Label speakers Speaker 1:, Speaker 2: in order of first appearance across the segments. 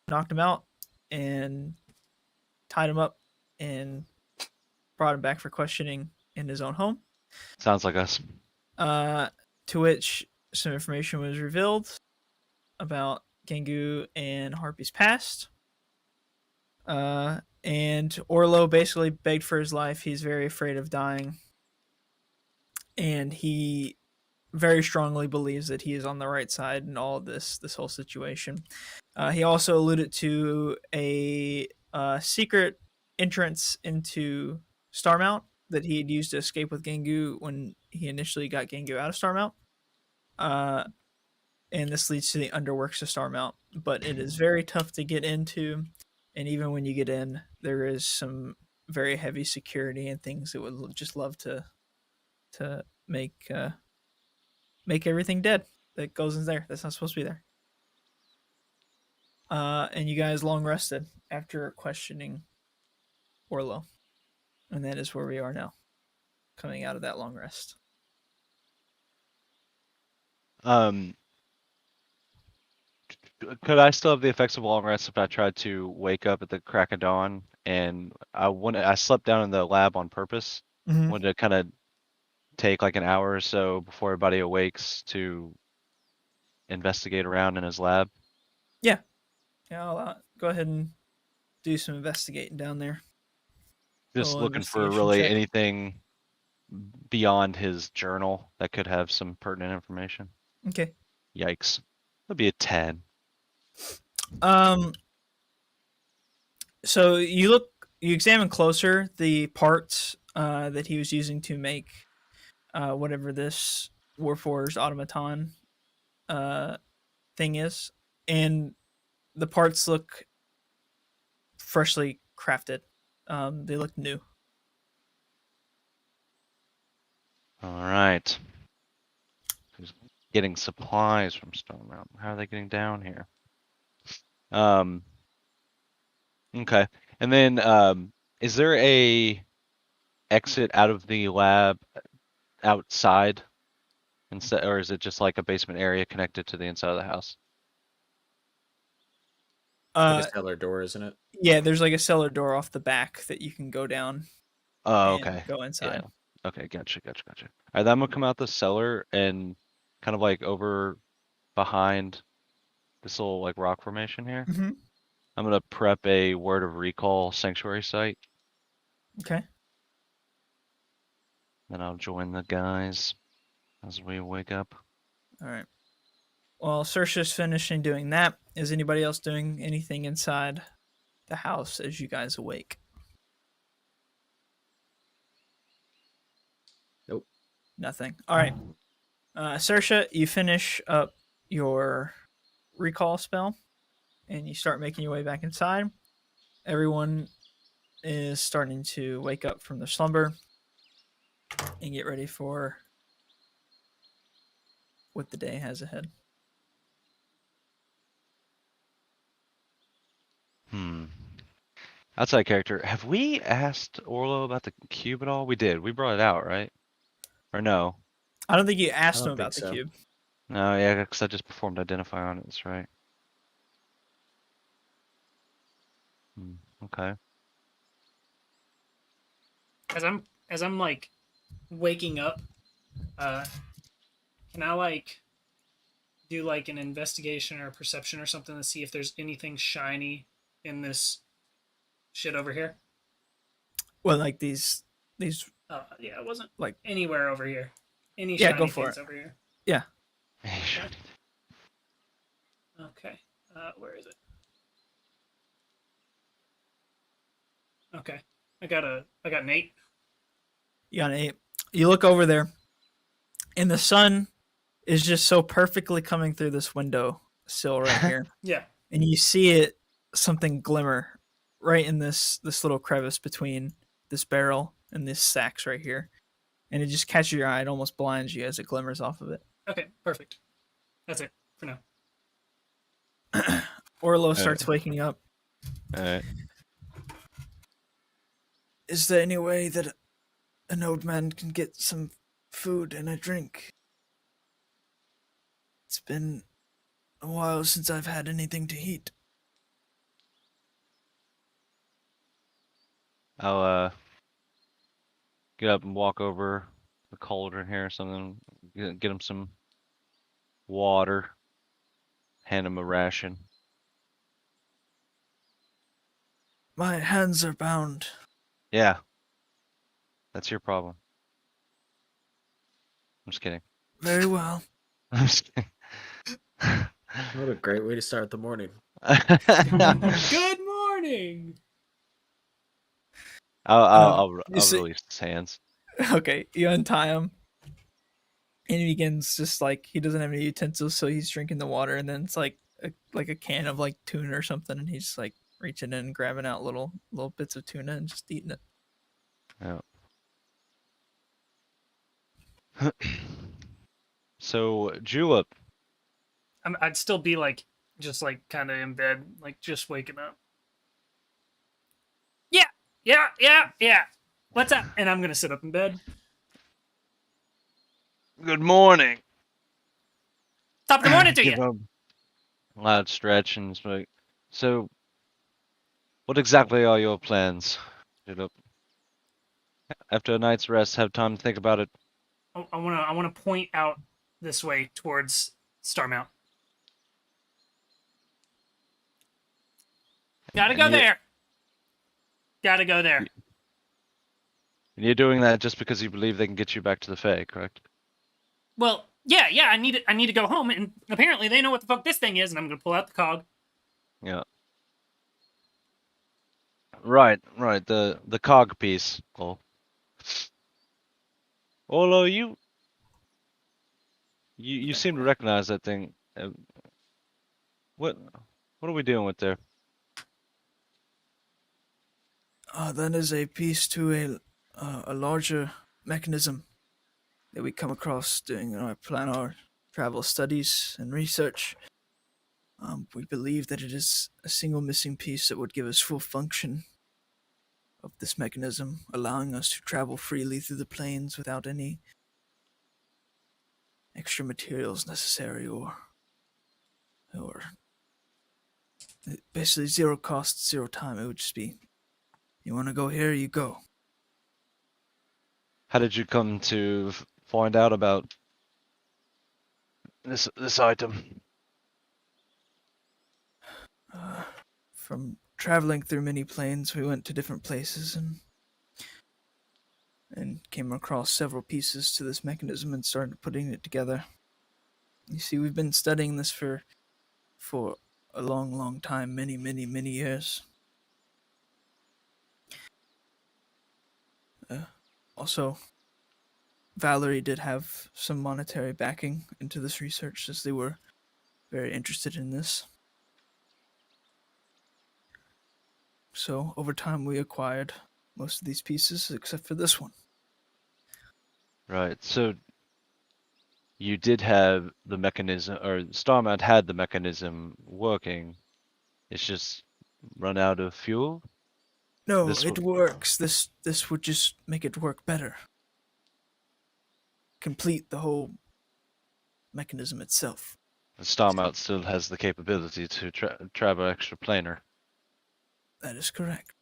Speaker 1: knocked him out and tied him up and brought him back for questioning in his own home.
Speaker 2: Sounds like us.
Speaker 1: To which some information was revealed about Gengu and Harpy's past. And Orlo basically begged for his life. He's very afraid of dying. And he very strongly believes that he is on the right side in all of this whole situation. He also alluded to a secret entrance into Starmount that he had used to escape with Gengu when he initially got Gengu out of Starmount. And this leads to the underworks of Starmount, but it is very tough to get into. And even when you get in, there is some very heavy security and things that would just love to make everything dead that goes in there. That's not supposed to be there. And you guys long rested after questioning Orlo, and that is where we are now, coming out of that long rest.
Speaker 2: Could I still have the effects of long rest if I tried to wake up at the crack of dawn? And I slept down in the lab on purpose.
Speaker 1: Mm-hmm.
Speaker 2: Wanted to kind of take like an hour or so before everybody awakes to investigate around in his lab.
Speaker 1: Yeah, I'll go ahead and do some investigating down there.
Speaker 2: Just
Speaker 1: Little
Speaker 2: looking for
Speaker 1: investigation
Speaker 2: really
Speaker 1: check.
Speaker 2: anything beyond his journal that could have some pertinent information.
Speaker 1: Okay.
Speaker 2: Yikes. That'd be a 10.
Speaker 1: So you examine closer the parts that he was using to make whatever this Warforged automaton thing is, and the parts look freshly crafted. They look new.
Speaker 2: All right. Who's getting supplies from Stone Mountain? How are they getting down here? Okay. And then is there a exit out of the lab outside instead, or is it just like a basement area connected to the inside of the house?
Speaker 3: Like a cellar door, isn't it?
Speaker 1: Yeah, there's like a cellar door off the back that you can go down
Speaker 2: Oh,
Speaker 1: and
Speaker 2: okay.
Speaker 1: go inside.
Speaker 2: Yeah. Okay, gotcha. All right, then I'm gonna come out the cellar and kind of like over behind this little like rock formation here.
Speaker 1: Mm-hmm.
Speaker 2: I'm gonna prep a word of recall sanctuary site.
Speaker 1: Okay.
Speaker 2: Then I'll join the guys as we wake up.
Speaker 1: All right. While Saoirse's finishing doing that, is anybody else doing anything inside the house as you guys awake?
Speaker 3: Nope.
Speaker 1: Nothing. All right. Saoirse, you finish up your recall spell and you start making your way back inside. Everyone is starting to wake up from their slumber and get ready for what the day has ahead.
Speaker 2: Outside character. Have we asked Orlo about the cube at all? We did. We brought it out, right? Or no?
Speaker 1: I don't think you
Speaker 3: I
Speaker 1: asked
Speaker 3: don't
Speaker 1: him about
Speaker 3: think
Speaker 1: the
Speaker 3: so.
Speaker 1: cube.
Speaker 2: No, yeah, because I just performed identify on it. That's right. Okay.
Speaker 4: As I'm like waking up, can I like do like an investigation or perception or something to see if there's anything shiny in this shit over here?
Speaker 1: Well, like these.
Speaker 4: Yeah, it wasn't
Speaker 1: Like
Speaker 4: anywhere over here. Any
Speaker 1: Yeah,
Speaker 4: shiny
Speaker 1: go for
Speaker 4: things
Speaker 1: it.
Speaker 4: over here?
Speaker 1: Yeah.
Speaker 4: Okay. Where is it? Okay. I got an 8.
Speaker 1: You got an 8. You look over there, and the sun is just so perfectly coming through this window sill right here.
Speaker 4: Yeah.
Speaker 1: And you see it something glimmer right in this little crevice between this barrel and this sacks right here. And it just catches your eye. It almost blinds you as it glimmers off of it.
Speaker 4: Okay, perfect. That's it for now.
Speaker 1: Orlo starts waking up.
Speaker 2: Alright.
Speaker 1: Is there any way that an old man can get some food and a drink? It's been a while since I've had anything to eat.
Speaker 2: I'll get up and walk over the cauldron here or something. Get him some water. Hand him a ration.
Speaker 1: My hands are bound.
Speaker 2: Yeah, that's your problem. I'm just kidding.
Speaker 1: Very well.
Speaker 2: I'm just kidding.
Speaker 3: What a great way to start the morning.
Speaker 4: Good morning.
Speaker 2: I'll
Speaker 1: You see,
Speaker 2: release his hands.
Speaker 1: okay, you untie him, and he begins just like he doesn't have any utensils, so he's drinking the water, and then it's like a can of like tuna or something, and he's just like reaching in and grabbing out little bits of tuna and just eating it.
Speaker 2: Yeah. So, Julep,
Speaker 4: I'd still be like, just like kind of in bed, like just waking up. Yeah. What's up? And I'm gonna sit up in bed.
Speaker 2: good morning.
Speaker 4: Top of the morning to
Speaker 2: Give
Speaker 4: you.
Speaker 2: him a loud stretch and speak. So, what exactly are your plans, Julep? After a night's rest, have time to think about it.
Speaker 4: I wanna point out this way towards Starmount. Gotta
Speaker 2: And
Speaker 4: go
Speaker 2: you-
Speaker 4: there. Gotta go there.
Speaker 2: And you're doing that just because you believe they can get you back to the Fae, correct?
Speaker 4: Well, yeah. I need to go home, and apparently they know what the fuck this thing is, and I'm gonna pull out the cog.
Speaker 2: Yeah. Right. The cog piece. Olo, you seem to recognize that thing. What are we dealing with there?
Speaker 1: That is a piece to a larger mechanism that we come across during our travel studies and research. We believe that it is a single missing piece that would give us full function of this mechanism, allowing us to travel freely through the planes without any extra materials necessary or basically zero cost, zero time. It would just be, you want to go here, you go.
Speaker 2: How did you come to find out about this item?
Speaker 1: From traveling through many planes, we went to different places and came across several pieces to this mechanism and started putting it together. You see, we've been studying this for a long time, many years. Also, Valerie did have some monetary backing into this research as they were very interested in this. So, over time, we acquired most of these pieces except for this one.
Speaker 2: Right. So you did have the mechanism, or Starmount had the mechanism working. It's just run out of fuel.
Speaker 1: No,
Speaker 2: This
Speaker 1: it
Speaker 2: would-
Speaker 1: works. This would just make it work better. Complete the whole mechanism itself.
Speaker 2: Starmount still has the capability to travel extraplanar.
Speaker 1: That is correct.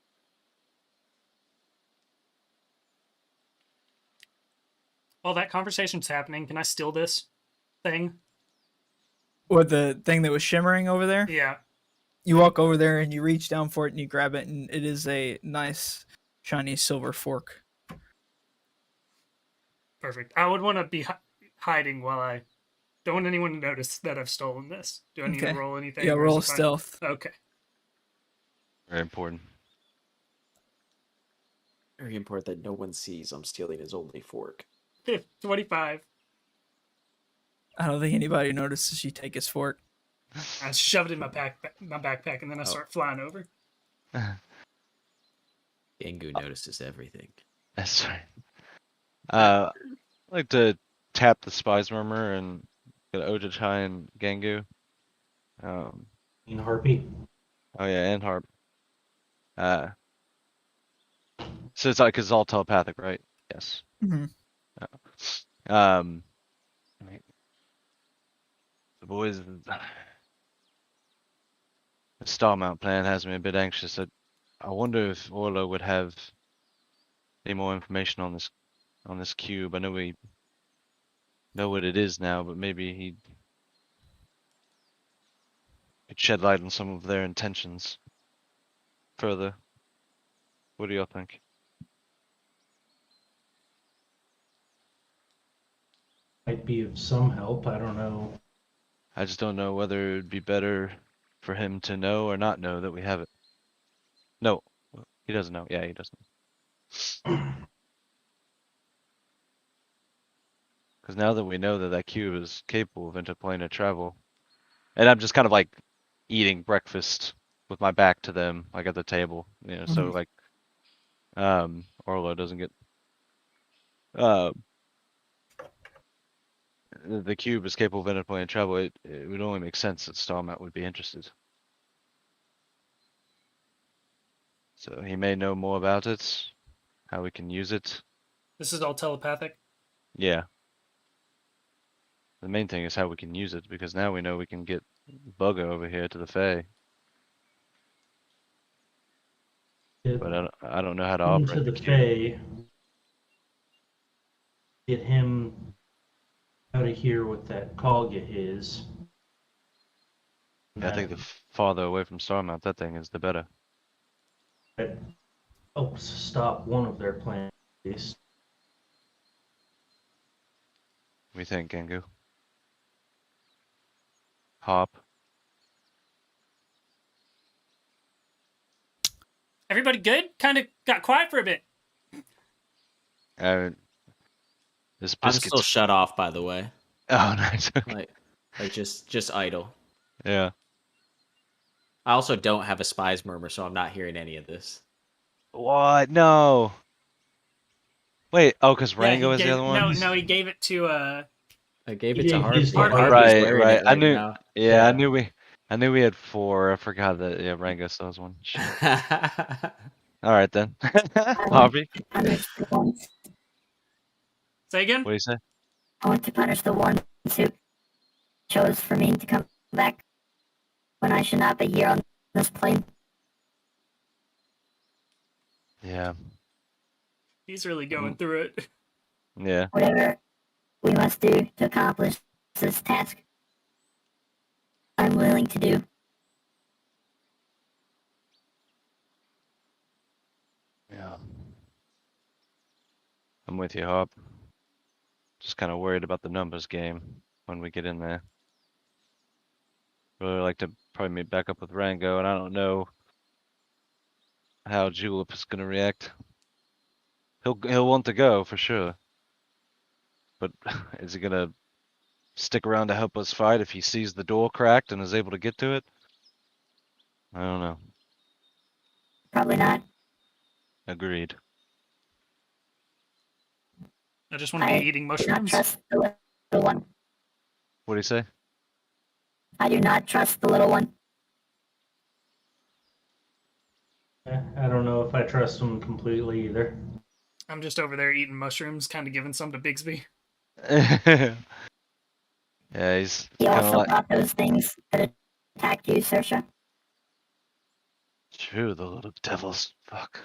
Speaker 4: While that conversation's happening, can I steal this thing?
Speaker 1: Or the thing that was shimmering over there?
Speaker 4: Yeah.
Speaker 1: You walk over there and you reach down for it and you grab it, and it is a nice, shiny silver fork.
Speaker 4: Perfect. I would want to be hiding while I don't want anyone to notice that I've stolen this. Do I need to
Speaker 1: Okay.
Speaker 4: roll anything?
Speaker 1: Yeah,
Speaker 4: or is
Speaker 1: roll
Speaker 4: it fine?
Speaker 1: stealth.
Speaker 4: Okay.
Speaker 2: Very important.
Speaker 3: Very important that no one sees I'm stealing his only fork.
Speaker 4: 25.
Speaker 1: I don't think anybody notices you take his fork.
Speaker 4: I shove it in my backpack, and then I start flying over.
Speaker 3: Gangu notices everything.
Speaker 2: That's right. I like to tap the spies murmur and get Ojachai and Gangu.
Speaker 5: In Harpy.
Speaker 2: Oh yeah, and Harp. So it's like it's all telepathic, right? Yes.
Speaker 1: Mm-hmm.
Speaker 2: Right. The boys, the Starmount plan has me a bit anxious. I wonder if Orlo would have Any more information on this cube? I know we know what it is now, but maybe he could shed light on some of their intentions further. What do y'all think?
Speaker 5: Might be of some help. I don't know.
Speaker 2: I just don't know whether it'd be better for him to know or not know that we have it. No, he doesn't know. Yeah, he doesn't. Because now that we know that that cube is capable of interplanar travel, and I'm just kind of like eating breakfast with my back to them, like at the table, so like, Orlo doesn't get, uh, the cube is capable of interplanar travel. It would only make sense that Starmount would be interested. So he may know more about it, how we can use it.
Speaker 4: This is all telepathic.
Speaker 2: Yeah. The main thing is how we can use it, because now we know we can get Bugger over here to the Fae,
Speaker 5: Get
Speaker 2: but I don't know how to
Speaker 5: into
Speaker 2: operate
Speaker 5: the
Speaker 2: the cube.
Speaker 5: Fae. Get him out of here with that cog of his.
Speaker 2: Yeah, I think the farther away from Starmount that thing is, the better.
Speaker 5: That helps stop one of their plans. At least.
Speaker 2: What do you think, Gengu? Hop.
Speaker 4: Everybody good? Kind of got quiet for a bit.
Speaker 2: This
Speaker 3: I'm
Speaker 2: biscuit's
Speaker 3: still shut off, by the way.
Speaker 2: Oh, nice. Okay.
Speaker 3: Like just idle.
Speaker 2: Yeah.
Speaker 3: I also don't have a spies murmur, so I'm not hearing any of this.
Speaker 2: What? No. Wait. Oh, because
Speaker 4: Yeah,
Speaker 2: Rango
Speaker 4: he
Speaker 2: is the
Speaker 4: gave
Speaker 2: other one.
Speaker 4: no, he gave it to
Speaker 3: I gave
Speaker 5: He
Speaker 3: it to
Speaker 5: gave his
Speaker 3: Harpy.
Speaker 5: to
Speaker 3: Harpy's
Speaker 5: Harpy.
Speaker 3: wearing
Speaker 2: Right.
Speaker 3: it
Speaker 2: I
Speaker 3: right
Speaker 2: knew.
Speaker 3: now.
Speaker 2: Yeah,
Speaker 5: Yeah.
Speaker 2: I knew we had 4. I forgot that. Yeah, Rango still has one. Shit. All right then. Harvey,
Speaker 6: Punish the ones.
Speaker 4: say again.
Speaker 2: what do you say?
Speaker 6: I want to punish the ones who chose for me to come back when I should not be here on this plane.
Speaker 2: Yeah.
Speaker 4: He's really going through it.
Speaker 2: Yeah.
Speaker 6: Whatever we must do to accomplish this task, I'm willing to do.
Speaker 2: Yeah. I'm with you, Hop. Just kind of worried about the numbers game when we get in there. Really like to probably meet back up with Rango, and I don't know how Julep is gonna react. He'll want to go for sure, but is he gonna stick around to help us fight if he sees the door cracked and is able to get to it? I don't know.
Speaker 6: Probably not.
Speaker 2: Agreed.
Speaker 4: I just want to
Speaker 6: I
Speaker 4: be eating
Speaker 6: do not
Speaker 4: mushrooms.
Speaker 6: trust the little one.
Speaker 2: What do you say?
Speaker 6: I do not trust the little one.
Speaker 5: I don't know if I trust him completely either.
Speaker 4: I'm just over there eating mushrooms, kind of giving some to Bigsby.
Speaker 2: Yeah, he's
Speaker 6: He
Speaker 2: kind of
Speaker 6: also
Speaker 2: like
Speaker 6: brought those things that attacked you, Saoirse.
Speaker 2: true. The little devils. Fuck.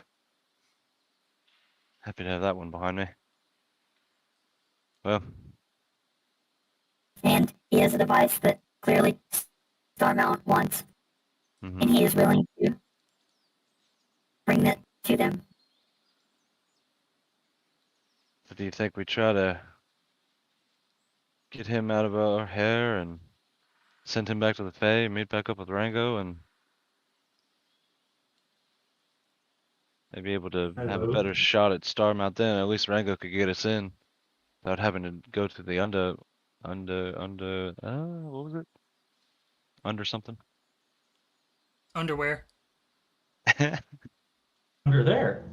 Speaker 2: Happy to have that one behind me. Well,
Speaker 6: And he has a device that clearly Starmount wants, and
Speaker 2: mhm.
Speaker 6: he is willing to bring that to them.
Speaker 2: So do you think we try to get him out of our hair and send him back to the Fae, meet back up with Rango, and maybe able to
Speaker 5: I
Speaker 2: have a
Speaker 5: vote.
Speaker 2: better shot at Starmount then? At least Rango could get us in without having to go to the what was it? Under something?
Speaker 4: Underwear.
Speaker 2: What
Speaker 5: Under there.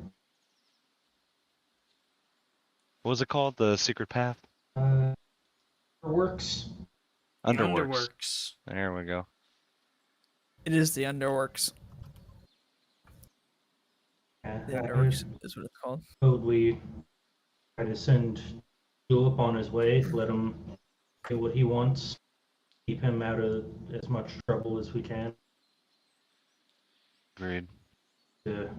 Speaker 2: was it called? The secret path?
Speaker 5: Works.
Speaker 4: The
Speaker 2: Underworks.
Speaker 4: Underworks.
Speaker 2: There we go.
Speaker 1: It is the Underworks.
Speaker 5: Yeah,
Speaker 1: The
Speaker 5: I
Speaker 1: Underworks is what it's called.
Speaker 5: vote we try to send Julep on his way, let him get what he wants, keep him out of as much trouble as we can
Speaker 2: Agreed.
Speaker 5: to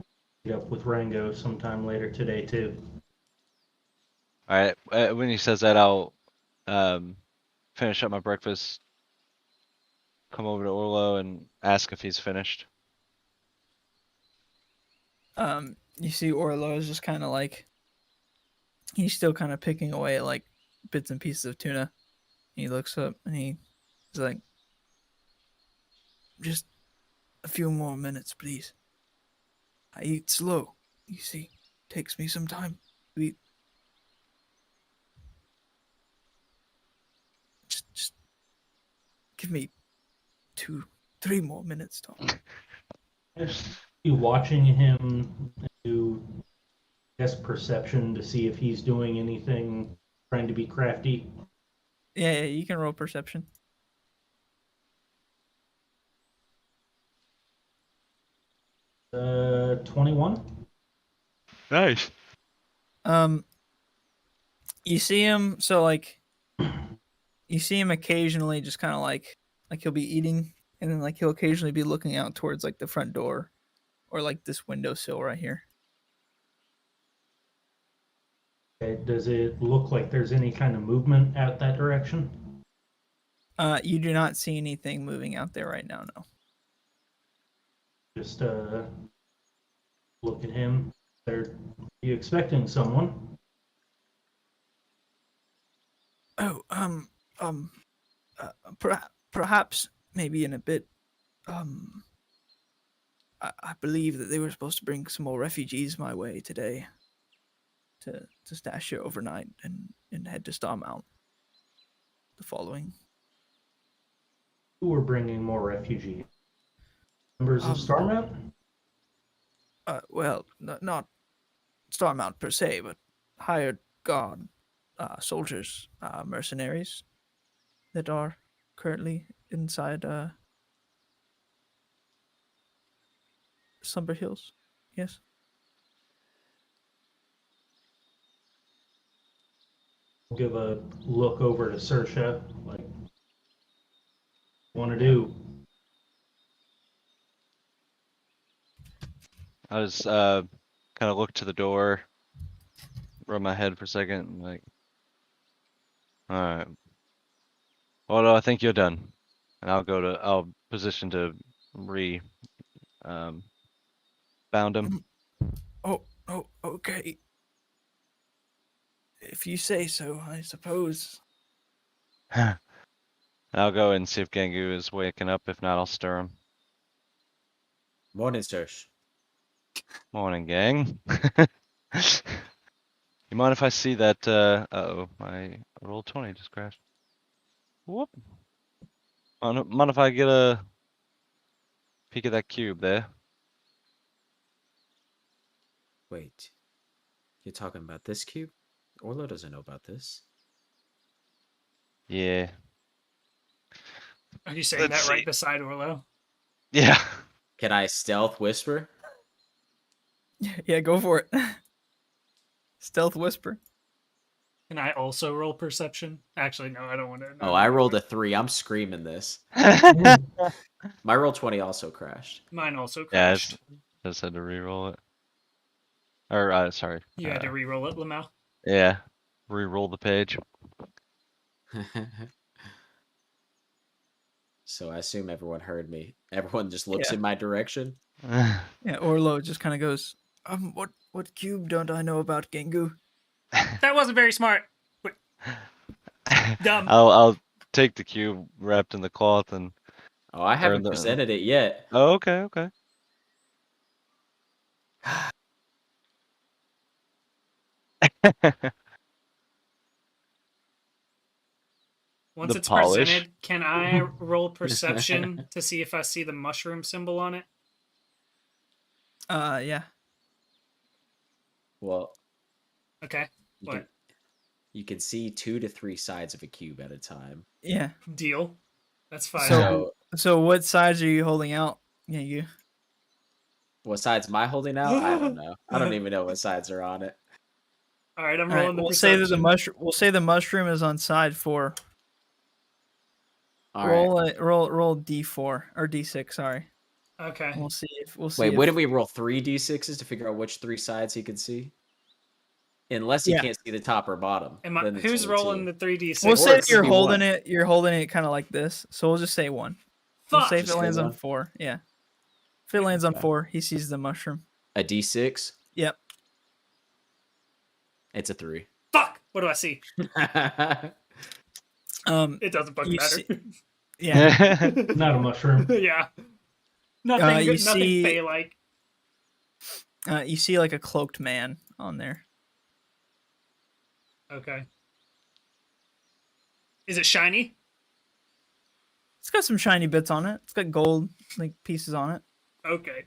Speaker 5: meet up with Rango sometime later today too.
Speaker 2: All right. When he says that, I'll finish up my breakfast, come over to Orlo, and ask if he's finished.
Speaker 1: You see Orlo is just kind of like, he's still kind of picking away at like bits and pieces of tuna. He looks up and he's like, just a few more minutes, please. I eat slow, you see. Takes me some time to eat. Just give me 2-3 more minutes, Tom.
Speaker 5: You watching him do, I guess, perception to see if he's doing anything, trying to be crafty.
Speaker 1: Yeah, you can roll perception.
Speaker 5: 21.
Speaker 2: Nice.
Speaker 1: You see him, so like, you see him occasionally just kind of like he'll be eating, and then like he'll occasionally be looking out towards like the front door or like this windowsill right here.
Speaker 5: Okay, does it look like there's any kind of movement out that direction?
Speaker 1: You do not see anything moving out there right now, no.
Speaker 5: Just look at him. Are you expecting someone?
Speaker 1: Oh, perhaps maybe in a bit. I believe that they were supposed to bring some more refugees my way today to stash here overnight and head to Starmount the following.
Speaker 5: Who are bringing more refugees? Members of Starmount?
Speaker 1: Well, not Starmount per se, but hired guard soldiers, mercenaries that are currently inside Slumber Hills. Yes.
Speaker 5: Give a look over to Sersha, like, want to do?
Speaker 2: I was kind of look to the door, rub my head for a second, and like, all right. Well, I think you're done, and I'll position to bound him.
Speaker 1: Oh, okay. If you say so, I suppose.
Speaker 2: I'll go and see if Gangu is waking up. If not, I'll stir him.
Speaker 3: Morning, Serge.
Speaker 2: Morning, gang. You mind if I see that? Uh-oh, my roll 20 just crashed. Whoop. Mind if I get a peek at that cube there?
Speaker 3: Wait, you're talking about this cube? Orlo doesn't know about this.
Speaker 2: Yeah.
Speaker 4: Are you saying
Speaker 2: Let's
Speaker 4: that right
Speaker 2: see.
Speaker 4: beside Orlo?
Speaker 2: Yeah.
Speaker 3: Can I stealth whisper?
Speaker 1: Yeah, go for it. Stealth whisper.
Speaker 4: Can I also roll perception? Actually, no, I don't want to.
Speaker 3: Oh, I rolled a 3. I'm screaming this. My roll 20 also crashed.
Speaker 4: Mine also
Speaker 2: Yeah,
Speaker 4: crashed.
Speaker 2: I just had to re-roll it. Or, sorry.
Speaker 4: You had to re-roll it, Lamau.
Speaker 2: Yeah. Re-roll the page.
Speaker 3: So I assume everyone heard me. Everyone just looks
Speaker 1: Yeah.
Speaker 3: in my direction.
Speaker 1: Yeah, Orlo just kind of goes, what cube don't I know about, Gengu?
Speaker 4: That wasn't very smart. Wait. Dumb.
Speaker 2: I'll take the cube wrapped in the cloth and.
Speaker 3: Oh, I haven't
Speaker 2: the-
Speaker 3: presented it yet.
Speaker 2: Oh, okay.
Speaker 4: Once
Speaker 2: the
Speaker 4: it's
Speaker 2: polish.
Speaker 4: presented, can I roll perception to see if I see the mushroom symbol on it?
Speaker 1: Yeah.
Speaker 3: Well,
Speaker 4: Okay.
Speaker 3: you
Speaker 4: What?
Speaker 3: can, you can see 2 to 3 sides of a cube at a time.
Speaker 1: Yeah.
Speaker 4: Deal. That's fine.
Speaker 1: So what sides are you holding out? Yeah, you.
Speaker 3: What side's my holding out? I don't know. I don't even know what sides are on it.
Speaker 4: All right, I'm
Speaker 1: All right,
Speaker 4: rolling the
Speaker 1: we'll say
Speaker 4: perception.
Speaker 1: that we'll say the mushroom is on side 4.
Speaker 3: All right.
Speaker 1: Roll D4 or D6, sorry.
Speaker 4: Okay.
Speaker 1: We'll see if
Speaker 3: Wait, wouldn't we roll 3d6s to figure out which 3 sides he could see? Unless he
Speaker 1: Yeah.
Speaker 3: can't see the top or bottom. Then it's
Speaker 4: Who's
Speaker 3: only
Speaker 4: rolling
Speaker 3: 2.
Speaker 4: the 3d6?
Speaker 1: We'll
Speaker 3: Or
Speaker 1: say
Speaker 3: it
Speaker 1: that
Speaker 3: could
Speaker 1: you're
Speaker 3: be
Speaker 1: holding
Speaker 3: 1.
Speaker 1: it. You're holding it kind of like this. So we'll just say 1. We'll
Speaker 4: Fuck.
Speaker 1: say if
Speaker 3: Just
Speaker 1: it
Speaker 3: say
Speaker 1: lands on
Speaker 3: 1?
Speaker 1: 4. Yeah. If it lands on
Speaker 3: Okay.
Speaker 1: 4, he sees the mushroom.
Speaker 3: A d6?
Speaker 1: Yep.
Speaker 3: It's a 3.
Speaker 4: Fuck. What do I see? It doesn't fucking
Speaker 1: You
Speaker 4: matter.
Speaker 1: see, yeah.
Speaker 5: Not a mushroom.
Speaker 4: Yeah. Nothing.
Speaker 1: You
Speaker 4: Nothing
Speaker 1: see-
Speaker 4: Fey like.
Speaker 1: You see like a cloaked man on there.
Speaker 4: Okay. Is it shiny?
Speaker 1: It's got some shiny bits on it. It's got gold like pieces on it.
Speaker 4: Okay.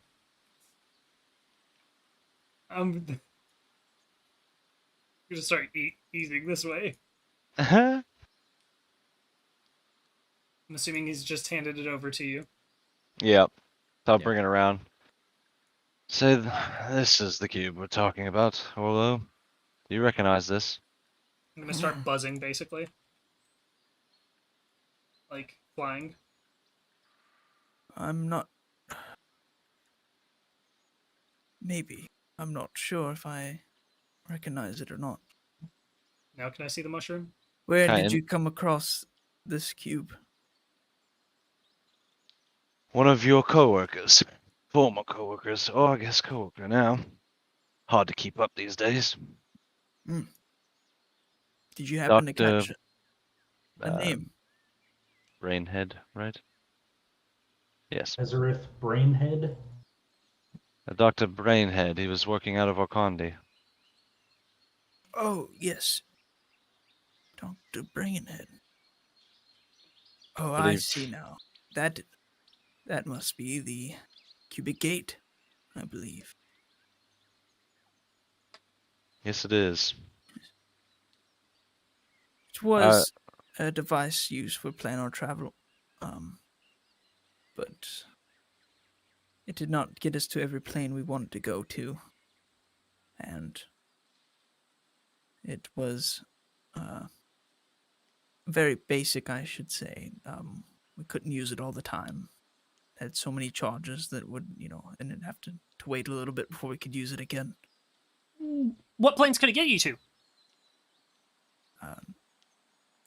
Speaker 4: I'm gonna start easing this way. I'm assuming he's just handed it over to you.
Speaker 2: Yep. So I'll
Speaker 3: Yeah.
Speaker 2: bring it around. So this is the cube we're talking about, Orlo. Do you recognize this?
Speaker 4: I'm gonna start buzzing, basically. Like, flying.
Speaker 1: I'm not. Maybe. I'm not sure if I recognize it or not.
Speaker 4: Now can I see the mushroom?
Speaker 1: Where
Speaker 2: Kinda
Speaker 1: did
Speaker 2: in-
Speaker 1: you come across this cube?
Speaker 2: One of your coworkers. Former coworkers, or I guess coworker now. Hard to keep up these days.
Speaker 1: Did you happen to
Speaker 2: Dr.
Speaker 1: catch a name?
Speaker 2: Brainhead, right? Yes.
Speaker 5: Ezerith Brainhead.
Speaker 2: Dr. Brainhead, he was working out of Orkandi.
Speaker 1: Oh, yes. Dr. Brainhead. Oh, I
Speaker 2: Believe-
Speaker 1: see now. That must be the cubic gate, I believe.
Speaker 2: Yes, it is.
Speaker 1: It was a device used for planar travel, but it did not get us to every plane we wanted to go to, and it was very basic, I should say. We couldn't use it all the time. It had so many charges that would, and it'd have to wait a little bit before we could use it again.
Speaker 4: What planes could it get you to?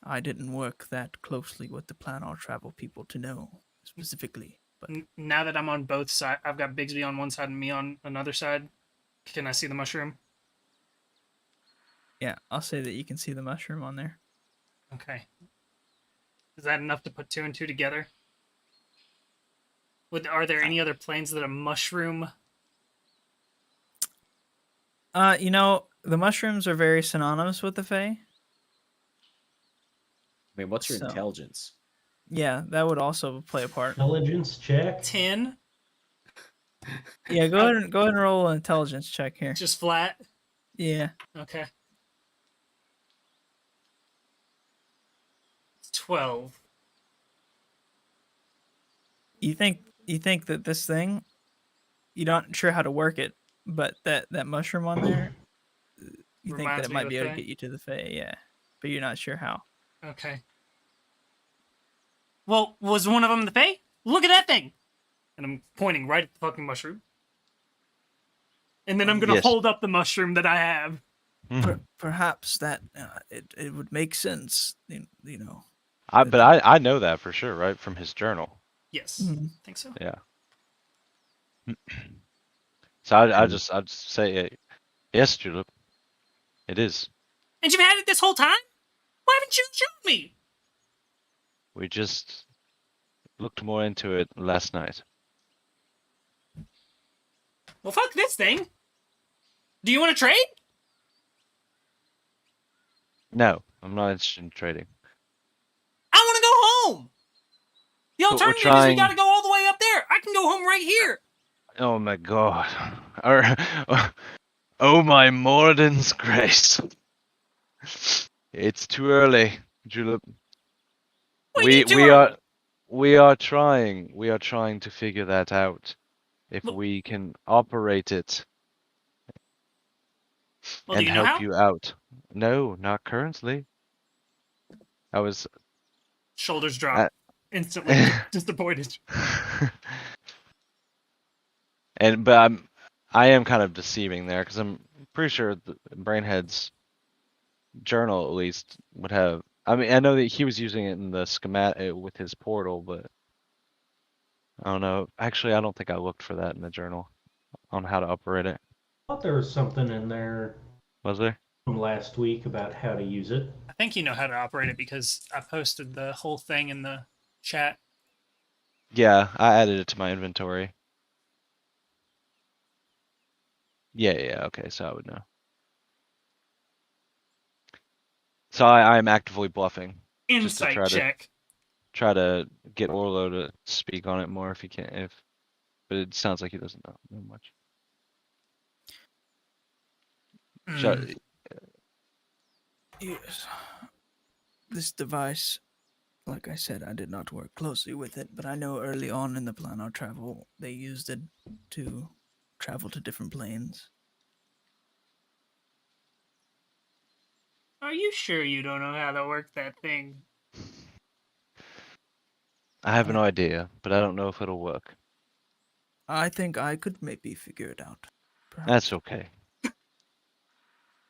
Speaker 1: I didn't work that closely with the planar travel people to know specifically, but
Speaker 4: Now that I'm on both sides, I've got Bigsby on one side and me on another side. Can I see the mushroom?
Speaker 1: yeah, I'll say that you can see the mushroom on there.
Speaker 4: Okay. Is that enough to put 2 and 2 together? Are there any other planes that a mushroom?
Speaker 1: The mushrooms are very synonymous with the Fae.
Speaker 3: I mean, what's your
Speaker 1: So-
Speaker 3: intelligence?
Speaker 1: Yeah, that would also play a part.
Speaker 5: Intelligence check.
Speaker 4: 10?
Speaker 1: Yeah, go ahead and roll an intelligence check here.
Speaker 4: Just flat?
Speaker 1: Yeah.
Speaker 4: Okay. It's 12.
Speaker 1: You think that this thing, you're not sure how to work it, but that mushroom on there, you think
Speaker 4: Reminds
Speaker 1: that it
Speaker 4: me
Speaker 1: might
Speaker 4: of
Speaker 1: be
Speaker 4: the
Speaker 1: able to
Speaker 4: Fae?
Speaker 1: get you to the Fae, yeah. But you're not sure how.
Speaker 4: Okay. Well, was one of them the Fae? Look at that thing! And I'm pointing right at the fucking mushroom. And then I'm gonna
Speaker 2: Yes.
Speaker 4: hold up the mushroom that I have.
Speaker 1: Perhaps that it would make sense, you know.
Speaker 2: But I know that for sure, right? From his journal.
Speaker 4: Yes.
Speaker 1: Mhm.
Speaker 4: I think so.
Speaker 2: Yeah. So I'd just say, yes, Julep. It is.
Speaker 4: And you've had it this whole time? Why haven't you shown me?
Speaker 2: We just looked more into it last night.
Speaker 4: Well, fuck this thing. Do you want to trade?
Speaker 2: No, I'm not interested in trading.
Speaker 4: I want to go home. The
Speaker 2: But we're
Speaker 4: alternative is we
Speaker 2: trying-
Speaker 4: got to go all the way up there. I can go home right here.
Speaker 2: Oh my god. Oh my Morden's grace. It's too early, Julep.
Speaker 4: What do you mean too
Speaker 2: we
Speaker 4: early?
Speaker 2: are trying to figure that out. If
Speaker 4: Well-
Speaker 2: we can operate it
Speaker 4: Well, do
Speaker 2: and
Speaker 4: you know
Speaker 2: help
Speaker 4: how?
Speaker 2: you out. No, not currently. I was
Speaker 4: Shoulders drop. Instantly disappointed.
Speaker 2: But I am kind of deceiving there because I'm pretty sure the Brainhead's journal at least would have. I mean, I know that he was using it in the schematic with his portal, but I don't know. Actually, I don't think I looked for that in the journal on how to operate it.
Speaker 5: I thought there was something in there
Speaker 2: Was there?
Speaker 5: from last week about how to use it.
Speaker 4: I think you know how to operate it because I posted the whole thing in the chat.
Speaker 2: Yeah, I added it to my inventory. Yeah, okay, so I would know. So I'm actively bluffing just to
Speaker 4: Insight check.
Speaker 2: try to get Orlo to speak on it more if he can. But it sounds like he doesn't know much.
Speaker 4: Mm.
Speaker 1: Yes. This device, like I said, I did not work closely with it, but I know early on in the planar travel, they used it to travel to different planes.
Speaker 4: Are you sure you don't know how to work that thing?
Speaker 2: I have no idea, but I don't know if it'll work.
Speaker 1: I think I could maybe figure it out. Perhaps.
Speaker 2: That's okay.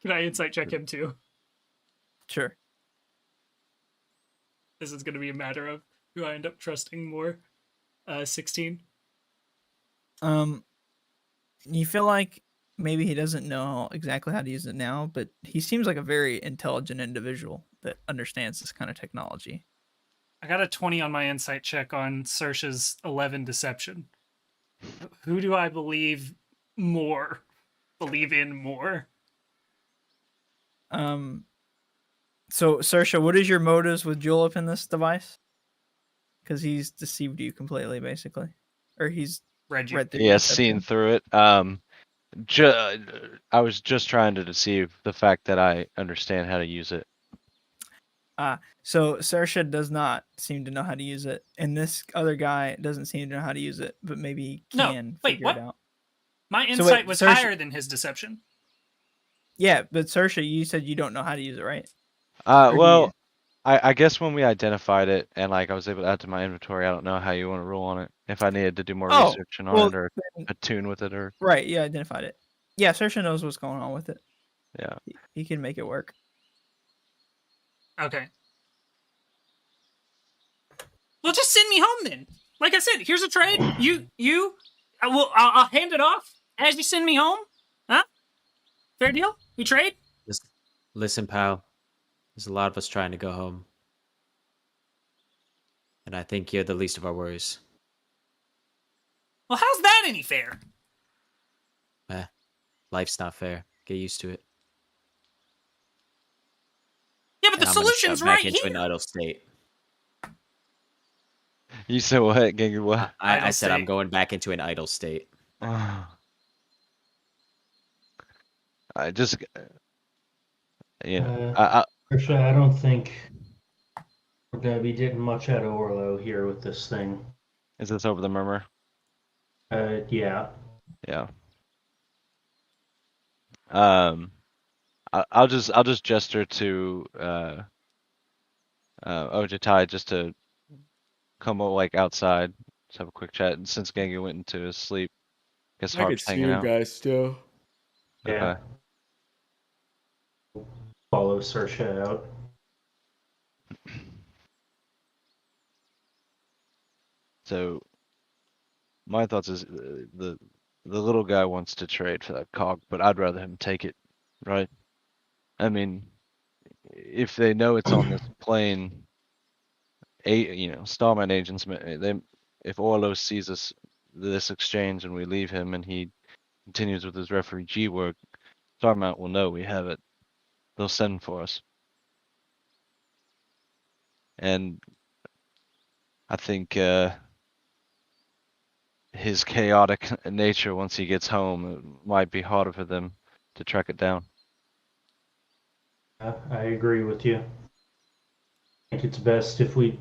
Speaker 4: Can I insight check him too?
Speaker 1: Sure.
Speaker 4: This is going to be a matter of who I end up trusting more. 16.
Speaker 1: You feel like maybe he doesn't know exactly how to use it now, but he seems like a very intelligent individual that understands this kind of technology.
Speaker 4: I got a 20 on my insight check on Saoirse's 11 deception. Who do I believe more? Believe in more?
Speaker 1: So Saoirse, what is your motives with Julep in this device? Because he's deceived you completely, basically, or he's
Speaker 4: Read you.
Speaker 1: read through.
Speaker 2: Yeah,
Speaker 1: deception.
Speaker 2: seeing through it. I was just trying to deceive the fact that I understand how to use it.
Speaker 1: So Saoirse does not seem to know how to use it, and this other guy doesn't seem to know how to use it, but maybe he
Speaker 4: No,
Speaker 1: can
Speaker 4: wait,
Speaker 1: figure
Speaker 4: what?
Speaker 1: it out.
Speaker 4: My
Speaker 1: So
Speaker 4: insight
Speaker 1: wait,
Speaker 4: was
Speaker 1: Saoirse-
Speaker 4: higher than his deception.
Speaker 1: Yeah, but Saoirse, you said you don't know how to use it, right? Or do you?
Speaker 2: Well, I guess when we identified it and like I was able to add to my inventory, I don't know how you want to rule on it. If I needed to do more
Speaker 1: Oh,
Speaker 2: research on
Speaker 1: well,
Speaker 2: it or
Speaker 1: then-
Speaker 2: attune with it or
Speaker 1: right, you identified it. Yeah, Saoirse knows what's going on with it.
Speaker 2: yeah.
Speaker 1: He can make it work.
Speaker 4: Okay. Well, just send me home then. Like I said, here's a trade. I'll hand it off as you send me home. Huh? Fair deal? We trade?
Speaker 3: Listen, pal. There's a lot of us trying to go home. And I think you're the least of our worries.
Speaker 4: Well, how's that any fair?
Speaker 3: Life's not fair. Get used to it.
Speaker 4: Yeah, but
Speaker 3: And
Speaker 4: the
Speaker 3: I'm gonna
Speaker 4: solution's
Speaker 3: shut back
Speaker 4: right
Speaker 3: into an
Speaker 4: here.
Speaker 3: idle state.
Speaker 2: You said what, Gengar? What?
Speaker 3: I said I'm
Speaker 4: state.
Speaker 3: going back into an idle state.
Speaker 2: I just, you know,
Speaker 5: Saoirse, I don't think we're gonna be getting much out of Orlo here with this thing.
Speaker 2: is this over the murmur?
Speaker 5: Yeah.
Speaker 2: Yeah. I'll just gesture to Ojitai just to come like outside, just have a quick chat. And since Gengar went into his sleep, guess
Speaker 7: I could
Speaker 2: Harp's
Speaker 7: see
Speaker 2: hanging
Speaker 7: you
Speaker 2: out.
Speaker 7: guys still.
Speaker 5: Yeah.
Speaker 2: Okay.
Speaker 5: Follow Saoirse out.
Speaker 2: So my thoughts is the little guy wants to trade for that cog, but I'd rather him take it, right? I mean, if they know it's on this plane, Starman agents, if Orlo sees this exchange and we leave him and he continues with his refugee work, Starmount will know we have it. They'll send for us. And I think his chaotic nature once he gets home, it might be harder for them to track it down.
Speaker 5: I agree with you. I think it's best if we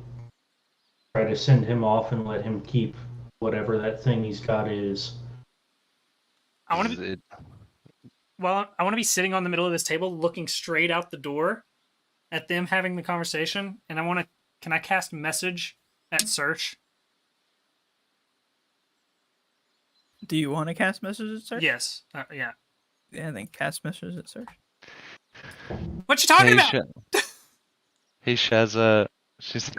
Speaker 5: try to send him off and let him keep whatever that thing he's got is.
Speaker 4: I want to be sitting on the middle of this table looking straight out the door at them having the conversation, and can I cast message at search?
Speaker 1: Do you want to cast message at search?
Speaker 4: Yes. Yeah.
Speaker 1: Yeah, then cast message at search.
Speaker 4: What you talking about?
Speaker 2: Hey Shazza, she's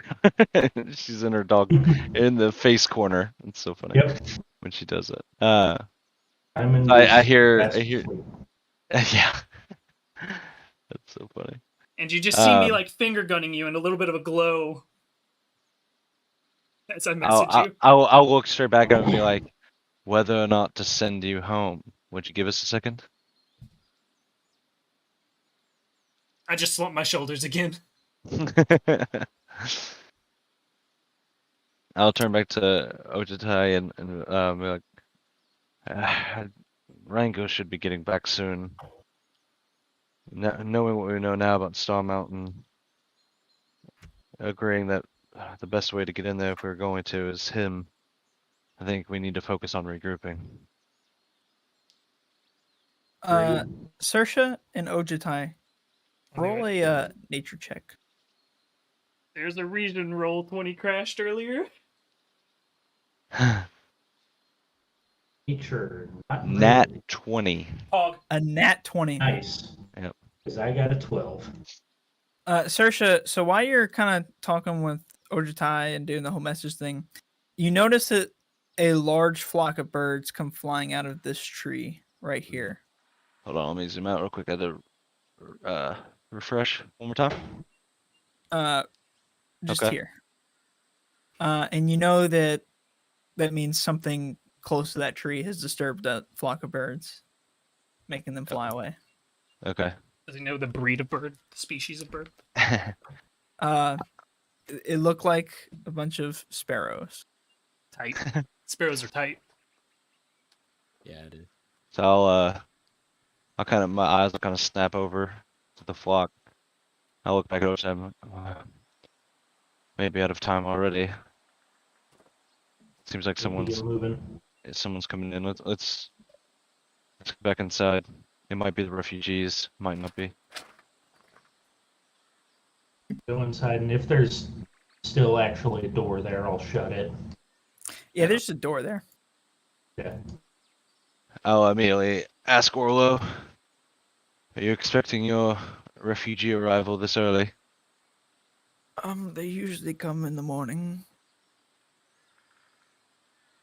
Speaker 2: she's in her dog in the face corner. It's so funny
Speaker 5: Yep.
Speaker 2: when she does it.
Speaker 5: I'm in
Speaker 2: I
Speaker 5: this
Speaker 2: hear
Speaker 5: fast
Speaker 2: yeah. That's so funny.
Speaker 4: And you just see me like finger gunning you and a little bit of a glow as I message you.
Speaker 2: I'll look straight back at him and be like, whether or not to send you home. Would you give us a second?
Speaker 4: I just slump my shoulders again.
Speaker 2: I'll turn back to Ojitai and be like, Rango should be getting back soon. Knowing what we know now about Star Mountain, agreeing that the best way to get in there if we're going to is him, I think we need to focus on regrouping.
Speaker 1: Saoirse and Ojitai, roll a nature check.
Speaker 4: There's a reason roll 20 crashed earlier.
Speaker 5: Nature. Not
Speaker 2: Nat
Speaker 5: really.
Speaker 2: 20.
Speaker 4: Hog.
Speaker 1: A nat 20.
Speaker 5: Nice.
Speaker 2: Yep.
Speaker 5: Because I got a 12.
Speaker 1: Saoirse, so while you're kind of talking with Ojitai and doing the whole message thing, you notice that a large flock of birds come flying out of this tree right here.
Speaker 2: Hold on, let me zoom out real quick. I had to refresh one more time.
Speaker 1: Just
Speaker 2: Okay.
Speaker 1: here. And you know that means something close to that tree has disturbed that flock of birds, making them fly away.
Speaker 2: Okay.
Speaker 4: Does he know the breed of bird, the species of bird?
Speaker 1: It looked like a bunch of sparrows.
Speaker 4: Tight. Sparrows are tight.
Speaker 3: Yeah, it is.
Speaker 2: So my eyes will kind of snap over to the flock. I'll look back over them. Maybe out of time already. Seems like someone's coming in. Let's go back inside. It might be the refugees. Might not be.
Speaker 5: Go inside, and if there's still actually a door there, I'll shut it.
Speaker 1: Yeah, there's a door there.
Speaker 5: Yeah.
Speaker 2: I'll immediately ask Orlo, are you expecting your refugee arrival this early?
Speaker 1: They usually come in the morning.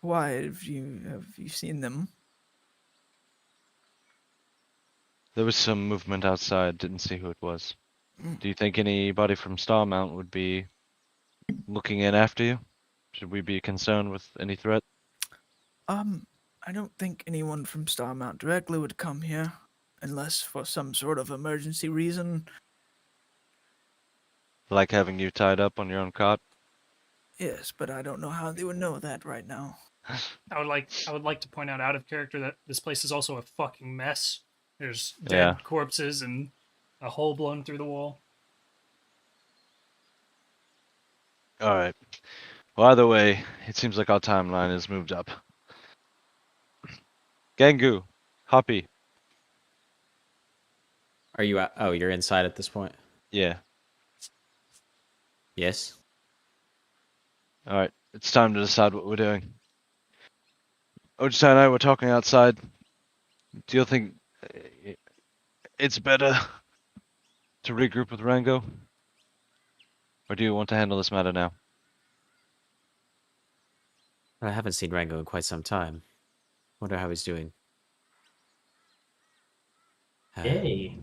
Speaker 1: Why have you seen them?
Speaker 2: There was some movement outside, didn't see who it was. Do you think anybody from Starmount would be looking in after you? Should we be concerned with any threat?
Speaker 1: I don't think anyone from Starmount directly would come here, unless for some sort of emergency reason.
Speaker 2: Like having you tied up on your own cot?
Speaker 1: Yes, but I don't know how they would know that right now.
Speaker 4: I would like to point out of character that this place is also a fucking mess. There's dead
Speaker 2: Yeah.
Speaker 4: corpses and a hole blown through the wall.
Speaker 2: Alright. Well, either way, it seems like our timeline has moved up. Gangu, Hoppy.
Speaker 3: Are you? Oh, you're inside at this point.
Speaker 2: Yeah.
Speaker 3: Yes.
Speaker 2: Alright, it's time to decide what we're doing. Ojitai and I were talking outside. Do you think it's better to regroup with Rango? Or do you want to handle this matter now?
Speaker 3: I haven't seen Rango in quite some time. Wonder how he's doing.
Speaker 5: Hey.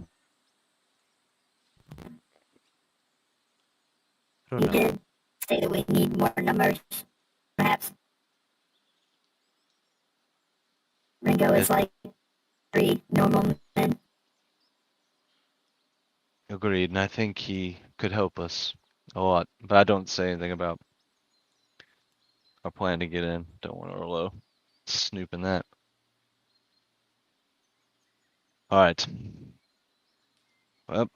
Speaker 3: I don't
Speaker 6: You
Speaker 3: know.
Speaker 6: did say that we need more numbers, perhaps. Ringo is like 3 normal men.
Speaker 2: Agreed, and I think he could help us a lot. But I don't say anything about our plan to get in. Don't want Orlo snooping that. Alright. Well,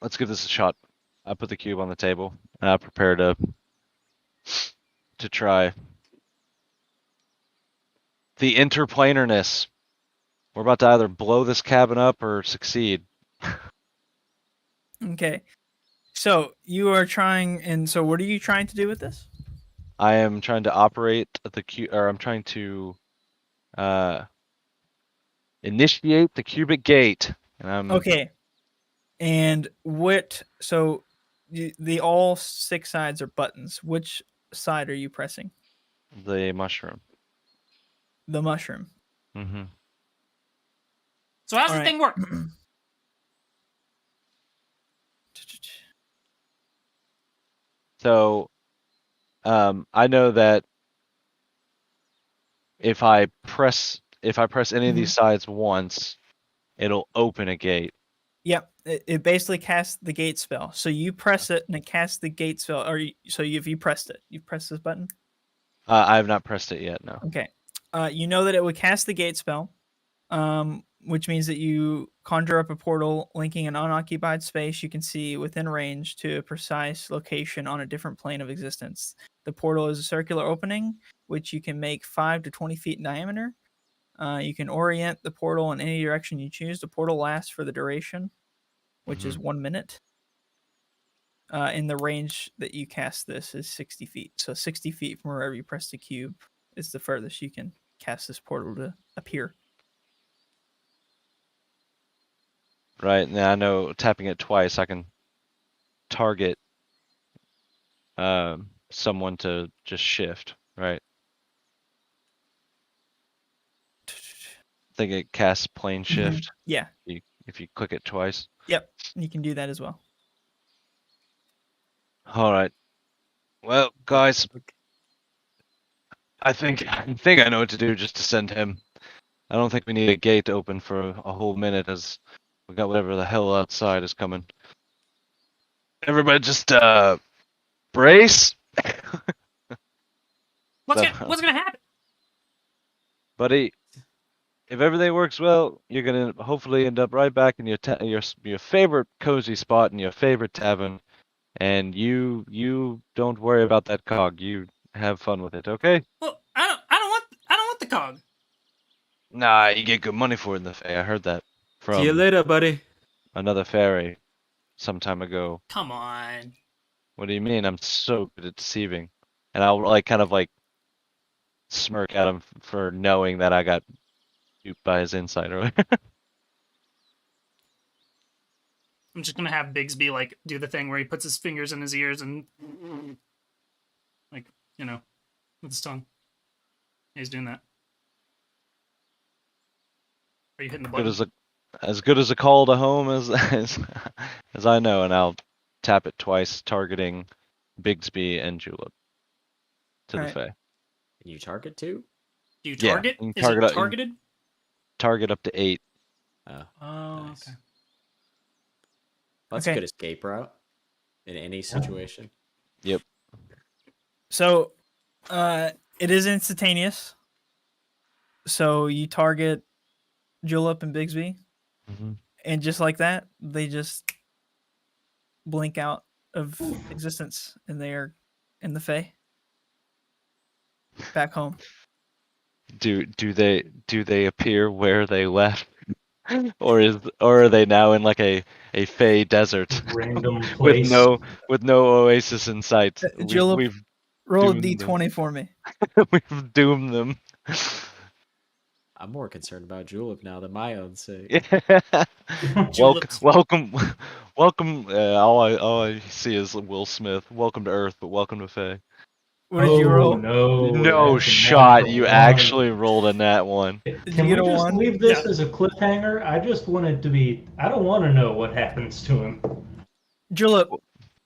Speaker 2: let's give this a shot. I put the cube on the table, and I prepare to try the interplanarness. We're about to either blow this cabin up or succeed.
Speaker 1: Okay. So you are trying, and so what are you trying to do with this?
Speaker 2: I am trying to operate the cube, or I'm trying to initiate the cubic gate. And I'm
Speaker 1: Okay. And so the all 6 sides are buttons. Which side are you pressing?
Speaker 2: the mushroom.
Speaker 1: The mushroom.
Speaker 2: Mm-hmm.
Speaker 4: So how's
Speaker 1: All
Speaker 4: the
Speaker 1: right.
Speaker 4: thing work?
Speaker 2: So, I know that if I press any of these sides once, it'll open a gate.
Speaker 1: Yep, it basically casts the gate spell. So you press it and it casts the gate spell. If you pressed it, you pressed this button.
Speaker 2: I have not pressed it yet. No.
Speaker 1: Okay. You know that it would cast the gate spell, which means that you conjure up a portal linking an unoccupied space you can see within range to a precise location on a different plane of existence. The portal is a circular opening, which you can make 5 to 20 feet in diameter. You can orient the portal in any direction you choose. The portal lasts for the duration, which is 1 minute. In the range that you cast this is 60 feet. So 60 feet from wherever you press the cube is the furthest you can cast this portal to appear.
Speaker 2: Right. Now I know tapping it twice, I can target someone to just shift. Right. I think it casts plane shift.
Speaker 1: Yeah.
Speaker 2: If you click it twice.
Speaker 1: Yep. You can do that as well.
Speaker 2: All right. Well, guys, I think I know what to do just to send him. I don't think we need a gate open for a whole minute as we got whatever the hell outside is coming. Everybody just brace.
Speaker 4: What's
Speaker 2: So,
Speaker 4: gonna happen?
Speaker 2: buddy, if everything works well, you're gonna hopefully end up right back in your favorite cozy spot in your favorite tavern, and you don't worry about that cog. You have fun with it, okay?
Speaker 4: Well, I don't want the cog.
Speaker 2: Nah, you get good money for it in the Fae. I heard that
Speaker 3: See you
Speaker 2: from
Speaker 3: later, buddy.
Speaker 2: another fairy some time ago.
Speaker 4: Come on.
Speaker 2: What do you mean? I'm so good at deceiving. And I'll like kind of like smirk at him for knowing that I got duped by his insight earlier.
Speaker 4: I'm just gonna have Bigsby like do the thing where he puts his fingers in his ears and like, with his tongue. He's doing that. Are you hitting the button?
Speaker 2: As good as a call to home as I know, and I'll tap it twice, targeting Bigsby and Julep to the
Speaker 1: Alright.
Speaker 2: Fae.
Speaker 3: Can you target too?
Speaker 4: Do you
Speaker 2: Yeah,
Speaker 4: target?
Speaker 2: you can
Speaker 4: Is
Speaker 2: target
Speaker 4: it
Speaker 2: up- you can-
Speaker 4: targeted?
Speaker 2: Target up to 8.
Speaker 3: Oh,
Speaker 4: Oh,
Speaker 3: nice.
Speaker 4: okay.
Speaker 3: That's
Speaker 1: Okay.
Speaker 3: a good escape route in any situation.
Speaker 2: Yep.
Speaker 1: So it is instantaneous. So you target Julep and Bigsby,
Speaker 2: Mm-hmm.
Speaker 1: and just like that, they just blink out of existence, and they are in the Fae. Back home.
Speaker 2: Do they appear where they left? Or are they now in like a Fey desert
Speaker 5: Random
Speaker 2: with
Speaker 5: place.
Speaker 2: no oasis in sight?
Speaker 1: Julep,
Speaker 2: We've
Speaker 1: roll a
Speaker 2: doomed them.
Speaker 1: d20 for me.
Speaker 2: We've doomed them.
Speaker 3: I'm more concerned about Julep now than my own sake.
Speaker 4: Julep's-
Speaker 2: Welcome. All I see is Will Smith. Welcome to Earth, but welcome to Fae.
Speaker 1: What did you roll?
Speaker 5: No,
Speaker 2: No
Speaker 5: that's a
Speaker 2: shot.
Speaker 5: natural
Speaker 2: You
Speaker 5: one.
Speaker 2: actually rolled a nat one.
Speaker 1: Did
Speaker 5: Can
Speaker 1: you get
Speaker 5: we
Speaker 1: a
Speaker 5: just
Speaker 1: 1?
Speaker 5: leave this
Speaker 4: Yeah.
Speaker 5: as a cliffhanger? I just want it to be. I don't want to know what happens to him.
Speaker 1: Julep,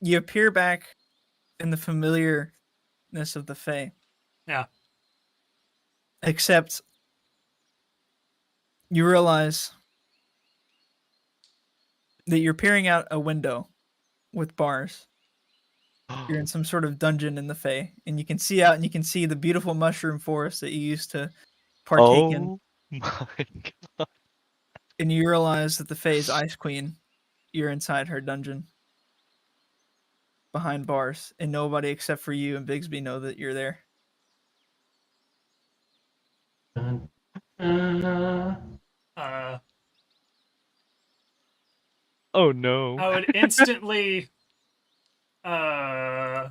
Speaker 1: you appear back in the familiarness of the Fae.
Speaker 4: Yeah.
Speaker 1: Except you realize that you're peering out a window with bars. You're in some sort of dungeon in the Fae, and you can see out and you can see the beautiful mushroom forest that you used to partake in.
Speaker 2: Oh my god.
Speaker 1: And you realize that the Fae is Ice Queen. You're inside her dungeon behind bars, and nobody except for you and Bigsby know that you're there.
Speaker 5: Dun,
Speaker 2: Oh no.
Speaker 4: I would instantly uh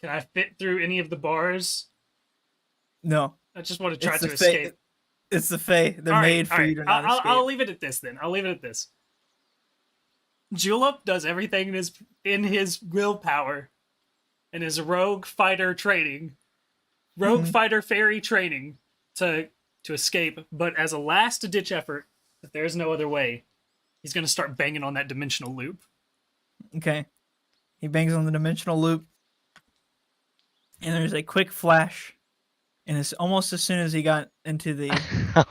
Speaker 4: Can I fit through any of the bars?
Speaker 1: No,
Speaker 4: I just want to try
Speaker 1: it's the
Speaker 4: to escape.
Speaker 1: It's the Fae. They're
Speaker 4: All right,
Speaker 1: made
Speaker 4: all
Speaker 1: for
Speaker 4: right.
Speaker 1: you to not escape.
Speaker 4: I'll leave it at this then. I'll leave it at this. Julep does everything in his willpower, in his rogue fighter training, fighter fairy training to escape. But as a last ditch effort, if there's no other way, he's gonna start banging on that dimensional loop.
Speaker 1: Okay. He bangs on the dimensional loop, and there's a quick flash, and it's almost as soon as he got into the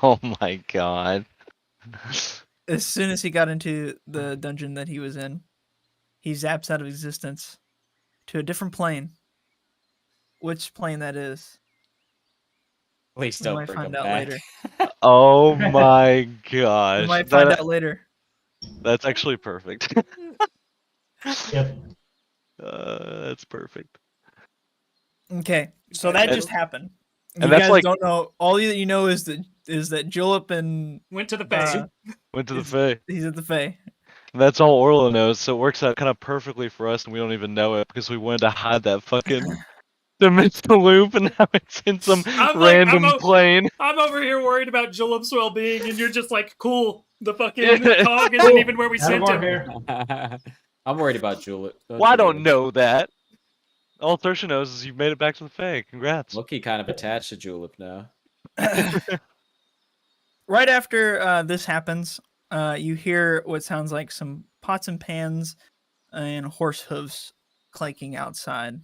Speaker 2: Oh my god.
Speaker 1: as soon as he got into the dungeon that he was in, he zaps out of existence to a different plane. Which plane that is,
Speaker 3: Please
Speaker 1: we
Speaker 3: don't
Speaker 1: might
Speaker 3: bring
Speaker 1: find
Speaker 3: him
Speaker 1: out
Speaker 3: back.
Speaker 1: later.
Speaker 2: Oh my
Speaker 1: We
Speaker 2: gosh.
Speaker 1: might find out later.
Speaker 2: That's actually perfect.
Speaker 5: Yep.
Speaker 2: That's perfect.
Speaker 1: Okay, so that just happened.
Speaker 2: and
Speaker 1: You
Speaker 2: that's
Speaker 1: guys
Speaker 2: like-
Speaker 1: don't know. All you know is that Julep and
Speaker 4: Went to the Fae.
Speaker 2: Went to the
Speaker 1: It's-
Speaker 2: Fae.
Speaker 1: he's at the Fae.
Speaker 2: And that's all Orla knows, so it works out kind of perfectly for us, and we don't even know it because we wanted to hide that fucking dimensional loop, and now it's in some random plane.
Speaker 4: I'm over here worried about Julep's well-being, and you're just like, cool. The fucking cog isn't even where we
Speaker 5: Out of
Speaker 4: sent
Speaker 5: our
Speaker 4: him.
Speaker 5: hair.
Speaker 3: I'm worried about Julep.
Speaker 2: Well, I don't know that. All Tersha knows is you've made it back to the Fae. Congrats.
Speaker 3: Loki kind of attached to Julep now.
Speaker 1: Right after this happens, you hear what sounds like some pots and pans and horse hooves clanking outside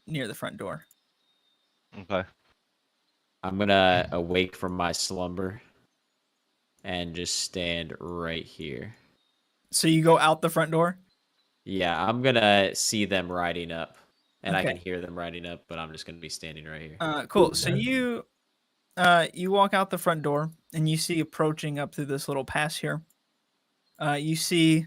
Speaker 1: near the front door.
Speaker 2: Okay.
Speaker 3: I'm gonna awake from my slumber and just stand right here.
Speaker 1: So you go out the front door?
Speaker 3: Yeah, I'm gonna see them riding up, and I
Speaker 1: Okay.
Speaker 3: can hear them riding up, but I'm just gonna be standing right here.
Speaker 1: Cool. So you walk out the front door and you see approaching up through this little pass here. You see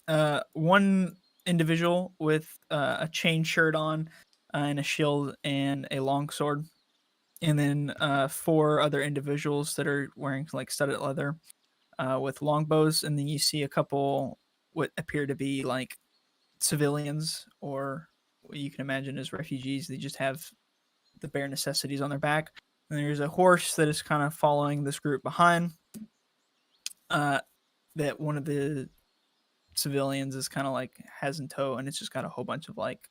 Speaker 1: one individual with a chain shirt on and a shield and a longsword, and then 4 other individuals that are wearing like studded leather with longbows, and then you see a couple what appear to be like civilians or what you can imagine as refugees. They just have the bare necessities on their back. And there's a horse that is kind of following this group behind. That one of the civilians is kind of like has in tow, and it's just got a whole bunch of like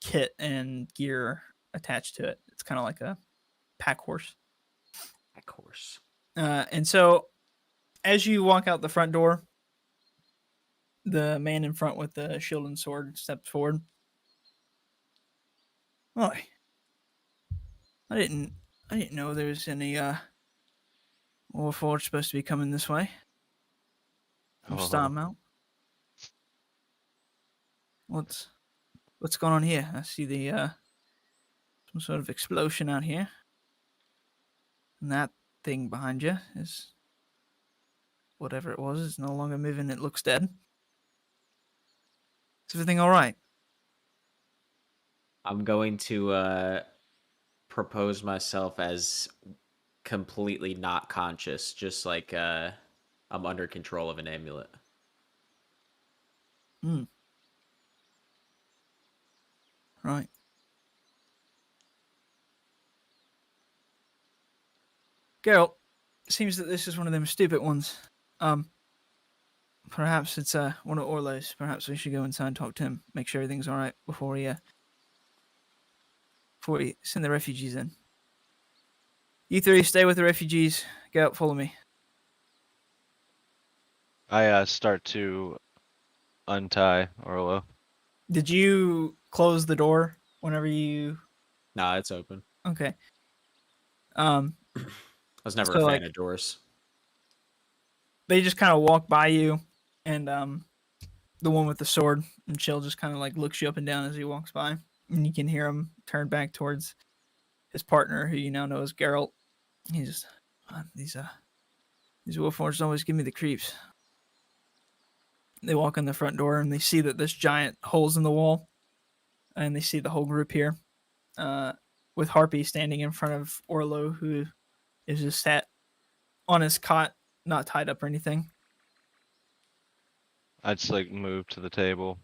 Speaker 1: kit and gear attached to it. It's kind of like a pack horse.
Speaker 3: Of course.
Speaker 1: And so as you walk out the front door, the man in front with the shield and sword steps forward. Oh, I didn't know there was any Warforged supposed to be coming this way. I'm starting out. What's going on here? I see the some sort of explosion out here. And that thing behind you is whatever it was is no longer moving. It looks dead. Is everything all right?
Speaker 3: I'm going to propose myself as completely not conscious, just like I'm under control of an amulet.
Speaker 1: Right. Geralt, it seems that this is one of them stupid ones. Perhaps it's one of Orlo's. Perhaps we should go inside and talk to him, make sure everything's all right before we send the refugees in. You 3 stay with the refugees. Go out, follow me.
Speaker 2: I start to untie Orlo.
Speaker 1: Did you close the door whenever you?
Speaker 3: Nah, it's open.
Speaker 1: Okay.
Speaker 3: I was never
Speaker 1: So,
Speaker 3: a fan
Speaker 1: like-
Speaker 3: of doors.
Speaker 1: They just kind of walk by you, and the one with the sword and shield just kind of like looks you up and down as he walks by, and you can hear him turn back towards his partner, who you now know as Geralt. He's just, these Warforged always give me the creeps. They walk in the front door and they see that there's giant holes in the wall, and they see the whole group here, with Harpy standing in front of Orlo, who is just sat on his cot, not tied up or anything.
Speaker 2: I just like move to the table.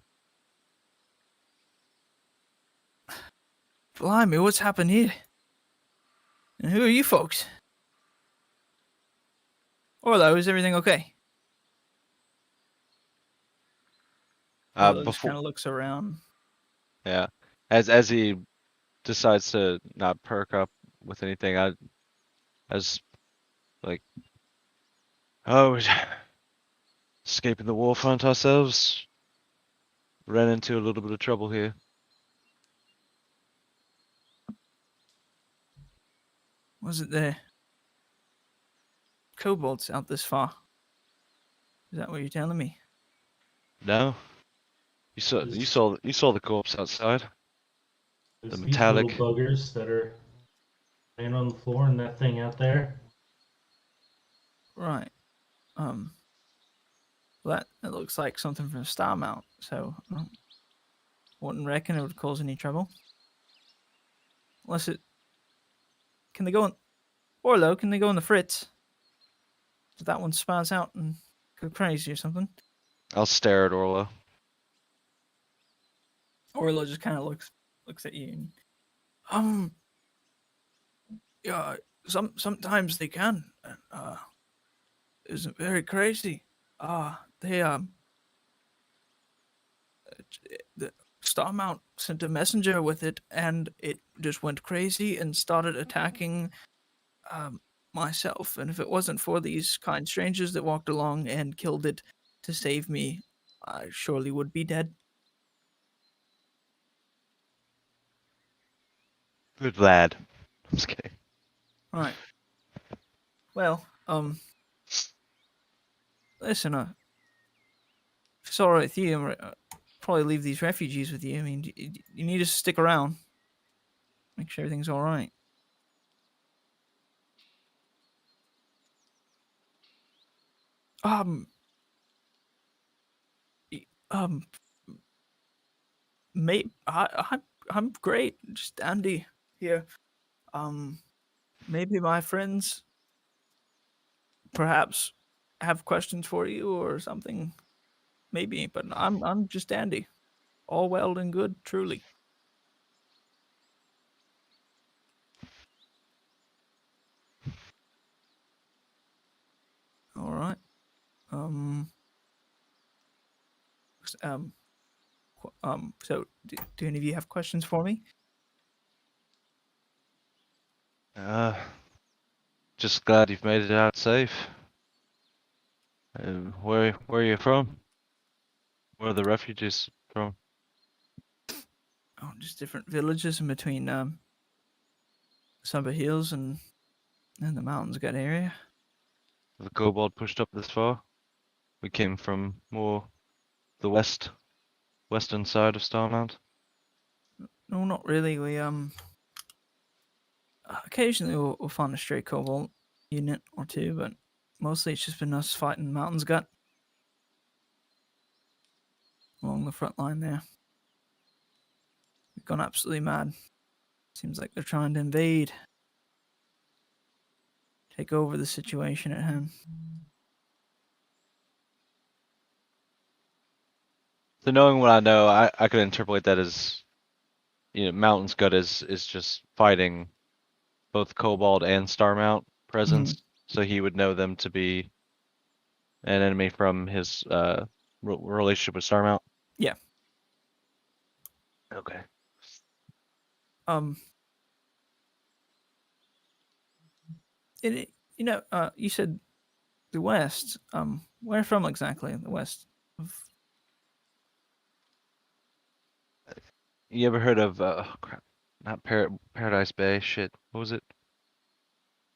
Speaker 1: Blimey, what's happened here? And who are you folks? Orlo, is everything okay? Orlo just
Speaker 2: Before,
Speaker 1: kind of looks around.
Speaker 2: yeah, as he decides to not perk up with anything, as like, oh, escaping the war front ourselves, ran into a little bit of trouble here.
Speaker 1: Was it the kobolds out this far? Is that what you're telling me?
Speaker 2: No, you saw the corpse outside.
Speaker 5: There's
Speaker 2: The
Speaker 5: these little
Speaker 2: metallic.
Speaker 5: buggers that are laying on the floor and that thing out there.
Speaker 1: Right. Well, that looks like something from Star Mount, so I wouldn't reckon it would cause any trouble. Unless it. Can they go on. Orlo, can they go on the Fritz? If that one spaz out and go crazy or something.
Speaker 2: I'll stare at Orlo.
Speaker 1: Orlo just kind of looks at you. Yeah, sometimes they can. It's very crazy. They the Starmount sent a messenger with it, and it just went crazy and started attacking myself. And if it wasn't for these kind strangers that walked along and killed it to save me, I surely would be dead.
Speaker 2: Good lad. I'm just kidding.
Speaker 1: Right. Well, listen, if it's all right with you, I'll probably leave these refugees with you. I mean, you need to stick around, make sure everything's all right. Um, y- um, mate, I'm great, just dandy here. Um, maybe my friends perhaps have questions for you or something. Maybe, but I'm just dandy. All well and good, truly. All right. Um. So, do any of you have questions for me?
Speaker 2: Uh, just glad you've made it out safe. Where are you from? Where are the refugees from?
Speaker 1: Oh, just different villages in between Summer Hills and the mountains gut area.
Speaker 2: The kobold pushed up this far? We came from more the western side of Starmount.
Speaker 1: No, not really. We occasionally we'll find a stray cobalt unit or two, but mostly it's just been us fighting mountains gut along the front line there. We've gone absolutely mad. Seems like they're trying to invade, take over the situation at hand.
Speaker 2: So knowing what I know, I could interpolate that as, Mountain's Gut is just fighting both Kobold and Starmount presence, so he would know them to be an enemy from his relationship with Starmount.
Speaker 1: Yeah.
Speaker 2: Okay.
Speaker 1: Um. You said the west. Where from exactly? The west.
Speaker 2: You ever heard of oh crap, not Paradise Bay? Shit, what was it?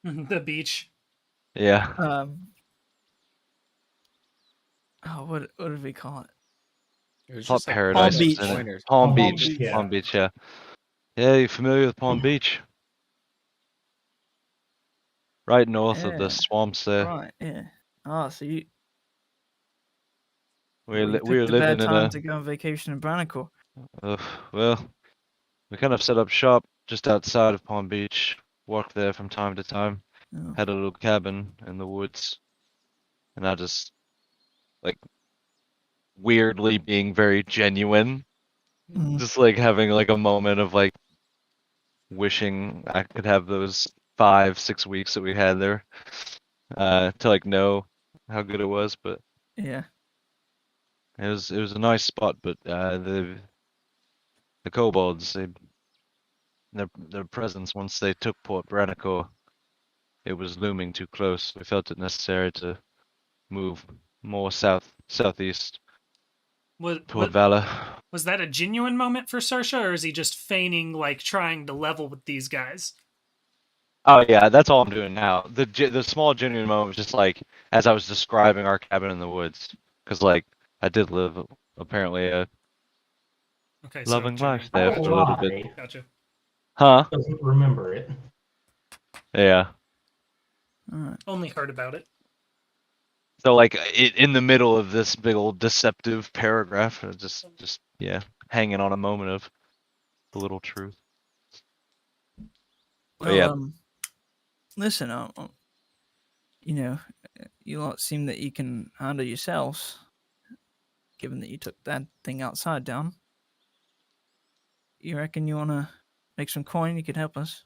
Speaker 4: The beach.
Speaker 2: Yeah,
Speaker 1: What did we call it?
Speaker 3: It was
Speaker 2: thought
Speaker 3: just like
Speaker 2: Paradise
Speaker 1: Beach.
Speaker 2: was in it.
Speaker 3: pointers.
Speaker 2: Palm
Speaker 5: Palm
Speaker 2: Beach.
Speaker 5: Beach, yeah.
Speaker 2: Palm Beach, yeah. Yeah, you familiar with Palm Beach? Right north of the
Speaker 1: Yeah.
Speaker 2: swamps there.
Speaker 1: Right. Yeah. Oh, so you
Speaker 2: We
Speaker 1: picked
Speaker 2: were
Speaker 1: a bad
Speaker 2: living in
Speaker 1: time
Speaker 2: a
Speaker 1: to go on vacation in Branicore.
Speaker 2: well, we kind of set up shop just outside of Palm Beach, walked there from time to time,
Speaker 1: Oh.
Speaker 2: had a little cabin in the woods, and I just like weirdly being very genuine,
Speaker 1: Mhm.
Speaker 2: just like having like a moment of like wishing I could have those 5-6 weeks that we had there to like know how good it was, but
Speaker 1: Yeah.
Speaker 2: it was a nice spot. But the kobolds, their presence once they took Port Branico, it was looming too close. We felt it necessary to move more southeast
Speaker 4: Was,
Speaker 2: toward Valor.
Speaker 4: was that a genuine moment for Saoirse, or is he just feigning like trying to level with these guys?
Speaker 2: Oh yeah, that's all I'm doing now. The small genuine moment was just like as I was describing our cabin in the woods, because like I did live apparently a
Speaker 4: Okay, so
Speaker 2: loving life
Speaker 4: genuine.
Speaker 2: there
Speaker 5: I'll
Speaker 2: for a little bit.
Speaker 5: lie.
Speaker 4: Gotcha.
Speaker 2: Huh?
Speaker 5: Doesn't remember it.
Speaker 2: Yeah.
Speaker 1: All right.
Speaker 4: Only heard about it.
Speaker 2: So like in the middle of this big old deceptive paragraph, just yeah, hanging on a moment of a little truth. But
Speaker 1: Well,
Speaker 2: yeah,
Speaker 1: listen, you know, you lot seem that you can handle yourselves, given that you took that thing outside down. You reckon you want to make some coin? You could help us.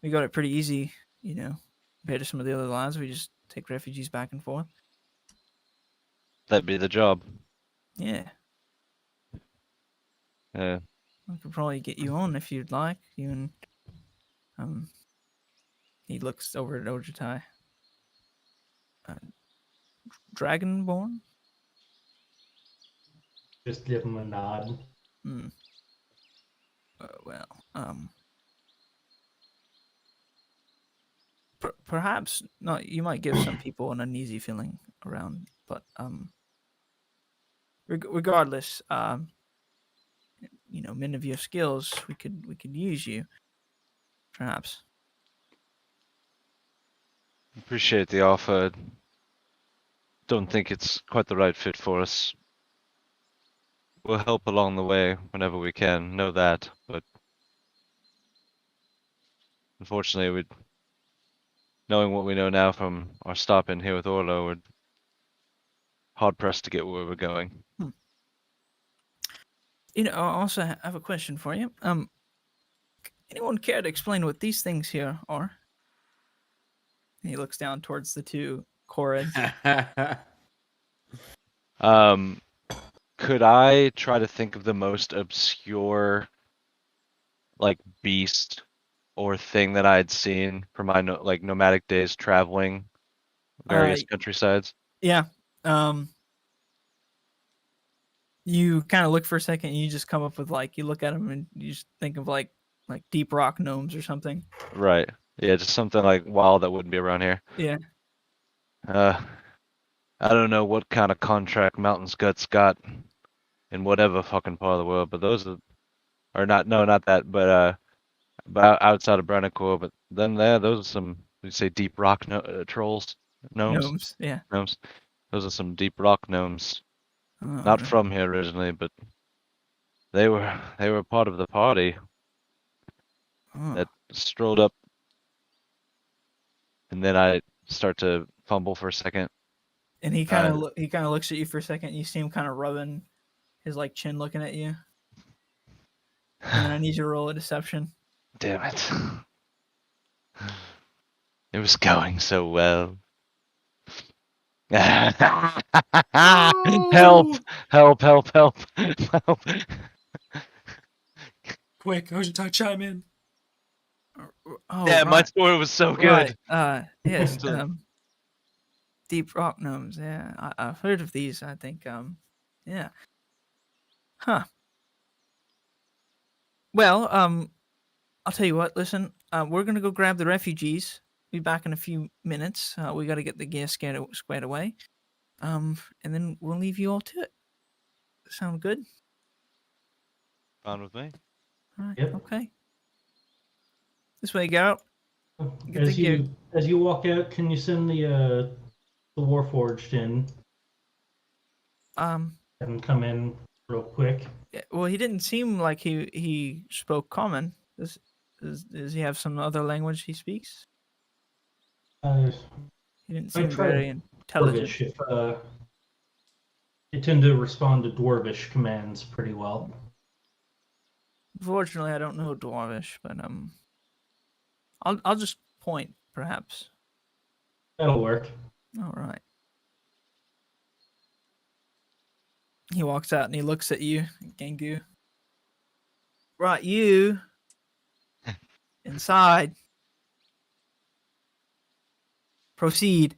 Speaker 1: We got it pretty easy, compared to some of the other lands. We just take refugees back and forth.
Speaker 2: that'd be the job.
Speaker 1: Yeah,
Speaker 2: Yeah.
Speaker 1: I could probably get you on if you'd like. You and he looks over at Ojitai. Dragonborn.
Speaker 5: Just give him a nod.
Speaker 1: Hmm. Well, perhaps not. You might give some people an uneasy feeling around, but regardless, men of your skills, we could use you, perhaps.
Speaker 2: Appreciate the offer. Don't think it's quite the right fit for us. We'll help along the way whenever we can, know that, but unfortunately, knowing what we know now from our stop in here with Orlo, we're hard pressed to get where we're going.
Speaker 1: I also have a question for you. Anyone care to explain what these things here are? And he looks down towards the two Koreds.
Speaker 2: Could I try to think of the most obscure, like, beast or thing that I had seen from my nomadic days traveling various countrysides?
Speaker 1: Yeah. You kind of look for a second, and you just come up with you look at them and you just think of like deep rock gnomes or something.
Speaker 2: Right. Yeah, just something like wild that wouldn't be around here.
Speaker 1: Yeah.
Speaker 2: I don't know what kind of contract Mountain's Guts got in whatever fucking part of the world, but those are not, no, not that, but outside of Brenicore, but then those are some, you say deep rock trolls,
Speaker 1: Gnomes. Yeah.
Speaker 2: gnomes. Those are some deep rock gnomes.
Speaker 1: Oh,
Speaker 2: Not
Speaker 1: right.
Speaker 2: from here originally, but they were part of the party
Speaker 1: Oh.
Speaker 2: that strolled up, and then I start to fumble for a second.
Speaker 1: And he kind of looks at you for a second. You see him kind of rubbing his chin, looking at you. And then I need you to roll a deception.
Speaker 2: Damn it. It was going so well. Help! Help! Help! Help! Help!
Speaker 4: Quick, Ojitai, chime in.
Speaker 1: Oh,
Speaker 2: Yeah,
Speaker 1: right.
Speaker 2: my story was so good.
Speaker 1: Right. Yes.
Speaker 2: So-
Speaker 1: Deep rock gnomes. Yeah, I've heard of these. I think. Yeah. Huh. Well, I'll tell you what. Listen, we're gonna go grab the refugees. Be back in a few minutes. We got to get the gear squared away. And then we'll leave you all to it. Sound good?
Speaker 2: Fine with me.
Speaker 1: All right.
Speaker 5: Yep.
Speaker 1: Okay. This way, Garrett. Get the
Speaker 5: As
Speaker 1: gear.
Speaker 5: you walk out, can you send the Warforged in and come in real quick?
Speaker 1: Yeah, well, he didn't seem like he spoke common. Does he have some other language he speaks? He didn't
Speaker 5: I
Speaker 1: seem
Speaker 5: tried
Speaker 1: very intelligent.
Speaker 5: Dwarvish. They tend to respond to Dwarvish commands pretty well.
Speaker 1: Unfortunately, I don't know Dwarvish, but I'll just point, perhaps.
Speaker 5: That'll work.
Speaker 1: All right. He walks out and he looks at you, Gengu. Right, you inside. Proceed.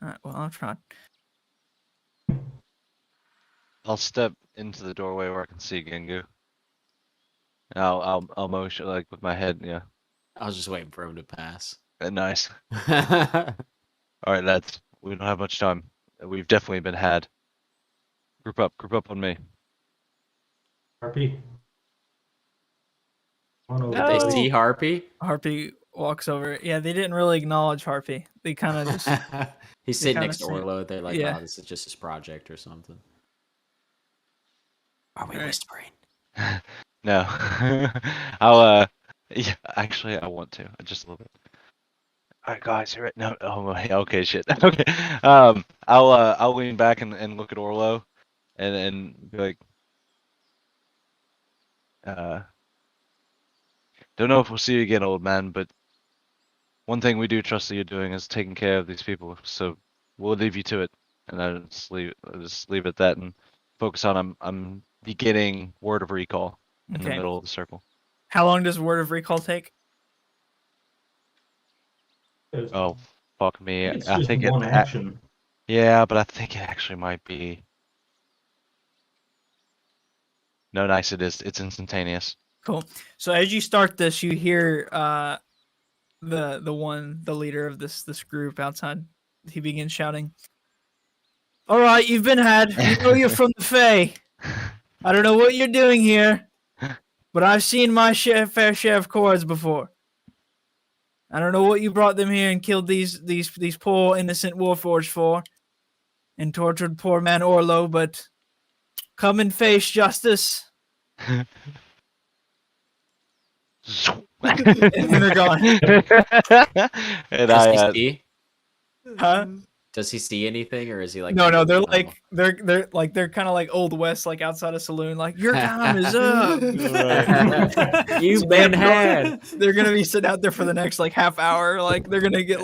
Speaker 1: All right. Well, I'll try.
Speaker 2: I'll step into the doorway where I can see Gengu. I'll motion like with my head. Yeah.
Speaker 3: I was just waiting for him to pass.
Speaker 2: Nice. All right, lads. We don't have much time. We've definitely been had. Group up on me.
Speaker 5: Harpy. On over,
Speaker 3: Did they
Speaker 5: buddy.
Speaker 3: see Harpy?
Speaker 1: Harpy walks over. Yeah, they didn't really acknowledge Harpy. They kind of just.
Speaker 3: He's
Speaker 1: They
Speaker 3: sitting
Speaker 1: kinda
Speaker 3: next to
Speaker 1: see-
Speaker 3: Orlo. They're like,
Speaker 1: yeah.
Speaker 3: "Oh, this is just his project or something." Are we
Speaker 1: Alright.
Speaker 3: whispering?
Speaker 2: No. I'll yeah, actually I want to. Just a little bit. Alright guys, you're right. No, oh okay, shit. Okay. I'll lean back and look at Orlo and be like don't know if we'll see you again, old man, but one thing we do trust that you're doing is taking care of these people, so we'll leave you to it. And I'll just leave it at that and focus on I'm beginning word of recall in the
Speaker 1: Okay.
Speaker 2: middle of the circle.
Speaker 1: How long does Word of Recall take?
Speaker 2: Oh, fuck me.
Speaker 5: It's
Speaker 2: I
Speaker 5: just
Speaker 2: think
Speaker 5: one action.
Speaker 2: yeah, but I think it actually might be. No, nice. It is. It's instantaneous.
Speaker 1: Cool. So as you start this, you hear the leader of this group outside. He begins shouting, "All right, you've been had. We know you're from the Fae. I don't know what you're doing here, but I've seen my fair share of cords before. I don't know what you brought them here and killed these poor innocent warforged for, and tortured poor man Orlo, but come and face justice." And then they're gone.
Speaker 2: And
Speaker 3: Does
Speaker 2: I
Speaker 3: he see?
Speaker 1: Huh?
Speaker 3: Does he see anything, or is he like?
Speaker 1: No, they're
Speaker 3: completely
Speaker 1: like they're kind of like Old West, like outside a saloon. Like, your time is up.
Speaker 3: normal? You've been had.
Speaker 1: They're gonna be sitting out there for the next like half hour. Like, they're gonna get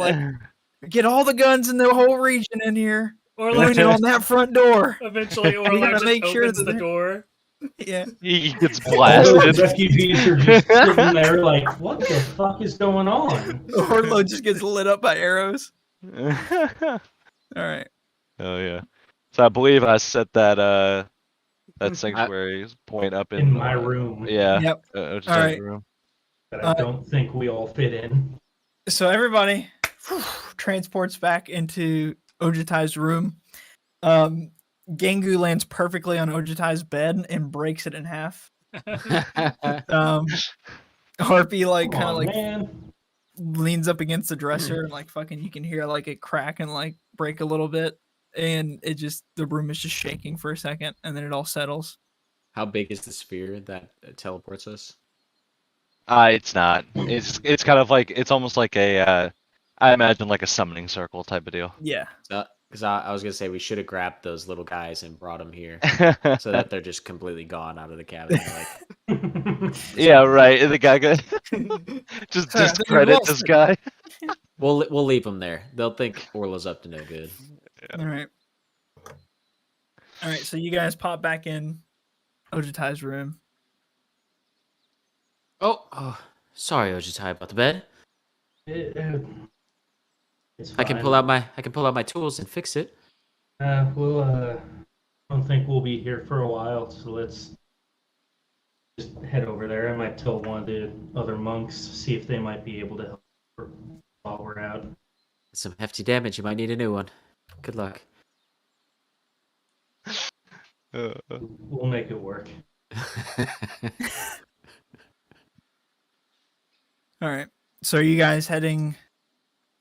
Speaker 1: all the guns in the whole region in here,
Speaker 4: Orlo
Speaker 1: pointed on that front door.
Speaker 4: eventually
Speaker 1: gotta
Speaker 4: Orlo just
Speaker 1: make sure
Speaker 4: opens
Speaker 1: that
Speaker 4: the
Speaker 1: they're-
Speaker 4: door.
Speaker 1: Yeah.
Speaker 2: he gets
Speaker 5: The
Speaker 2: blasted.
Speaker 5: refugees are just sitting there like, what the fuck is going on?
Speaker 1: Orlo just gets lit up by arrows. All right.
Speaker 2: Oh yeah. So I believe I set that sanctuary point up
Speaker 5: In my room.
Speaker 2: Yeah.
Speaker 1: Yep.
Speaker 2: Just
Speaker 1: All
Speaker 2: in
Speaker 1: right.
Speaker 2: the room.
Speaker 5: That I don't think we all fit in.
Speaker 1: So everybody transports back into Ojutai's room. Gengu lands perfectly on Ojutai's bed and breaks it in half. Harpy like
Speaker 5: Come
Speaker 1: kind of
Speaker 5: on,
Speaker 1: like
Speaker 5: man.
Speaker 1: leans up against the dresser and like fucking you can hear like it crack and like break a little bit, and it just the room is just shaking for a second and then it all settles.
Speaker 3: How big is the sphere that teleports us?
Speaker 2: It's not. It's kind of like it's almost like a I imagine like a summoning circle type of deal.
Speaker 1: Yeah.
Speaker 3: Because I was gonna say we should have grabbed those little guys and brought them here, so that they're just completely gone out of the cabin. Like,
Speaker 2: Yeah, right. The guy got just
Speaker 1: Sorry, I thought you
Speaker 2: discredit
Speaker 1: lost
Speaker 2: this
Speaker 1: it.
Speaker 2: guy.
Speaker 3: we'll leave them there. They'll think Orlo's up to no good.
Speaker 1: All right. All right. So you guys pop back in Ojutai's room.
Speaker 3: Oh, sorry, Ojitai, about the bed.
Speaker 5: It's
Speaker 3: I can
Speaker 5: fine.
Speaker 3: pull out my tools and fix it.
Speaker 5: I don't think we'll be here for a while, so let's just head over there. I might tell one of the other monks, see if they might be able to help while we're out.
Speaker 3: Some hefty damage. You might need a new one. Good luck.
Speaker 5: We'll make it work.
Speaker 1: All right. So are you guys heading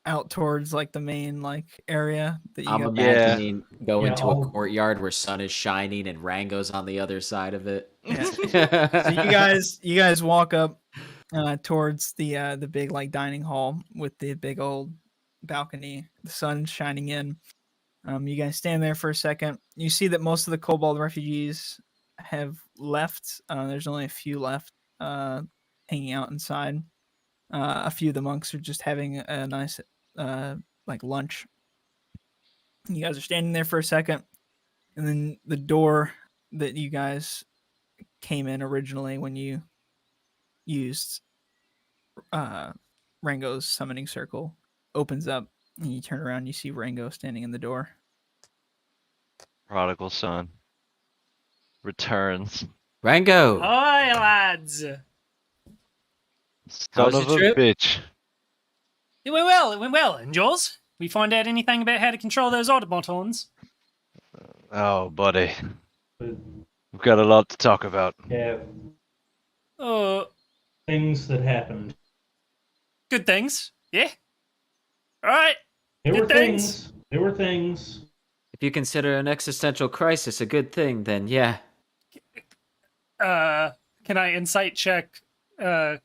Speaker 1: out towards like the main like area that you
Speaker 3: I'm
Speaker 1: got?
Speaker 3: imagining going
Speaker 5: Yeah,
Speaker 3: to a
Speaker 5: I'll-
Speaker 3: courtyard where sun is shining and Rango's on the other side of it.
Speaker 1: Yeah. So you guys walk up towards the big like dining hall with the big old balcony, the sun shining in, You guys stand there for a second. You see that most of the kobold refugees have left. There's only a few left hanging out inside. A few of the monks are just having a nice like lunch. You guys are standing there for a second, and then the door that you guys came in originally when you used Rango's summoning circle opens up, and you turn around and you see Rango standing in the door.
Speaker 2: Prodigal son returns.
Speaker 3: Rango,
Speaker 4: Hi, lads.
Speaker 3: How
Speaker 2: Son
Speaker 3: was
Speaker 2: of
Speaker 3: your
Speaker 2: a
Speaker 3: trip?
Speaker 2: bitch.
Speaker 4: It went well. It went well. And yours? We find out anything about how to control those automatons?
Speaker 2: Oh, buddy.
Speaker 5: But
Speaker 2: We've got a lot to talk about.
Speaker 5: yeah,
Speaker 4: Oh,
Speaker 5: things that happened.
Speaker 4: good things. Yeah. All right.
Speaker 5: There
Speaker 4: Good
Speaker 5: were
Speaker 4: things.
Speaker 5: things. There were things.
Speaker 3: If you consider an existential crisis a good thing, then yeah.
Speaker 4: Can I insight check Gingu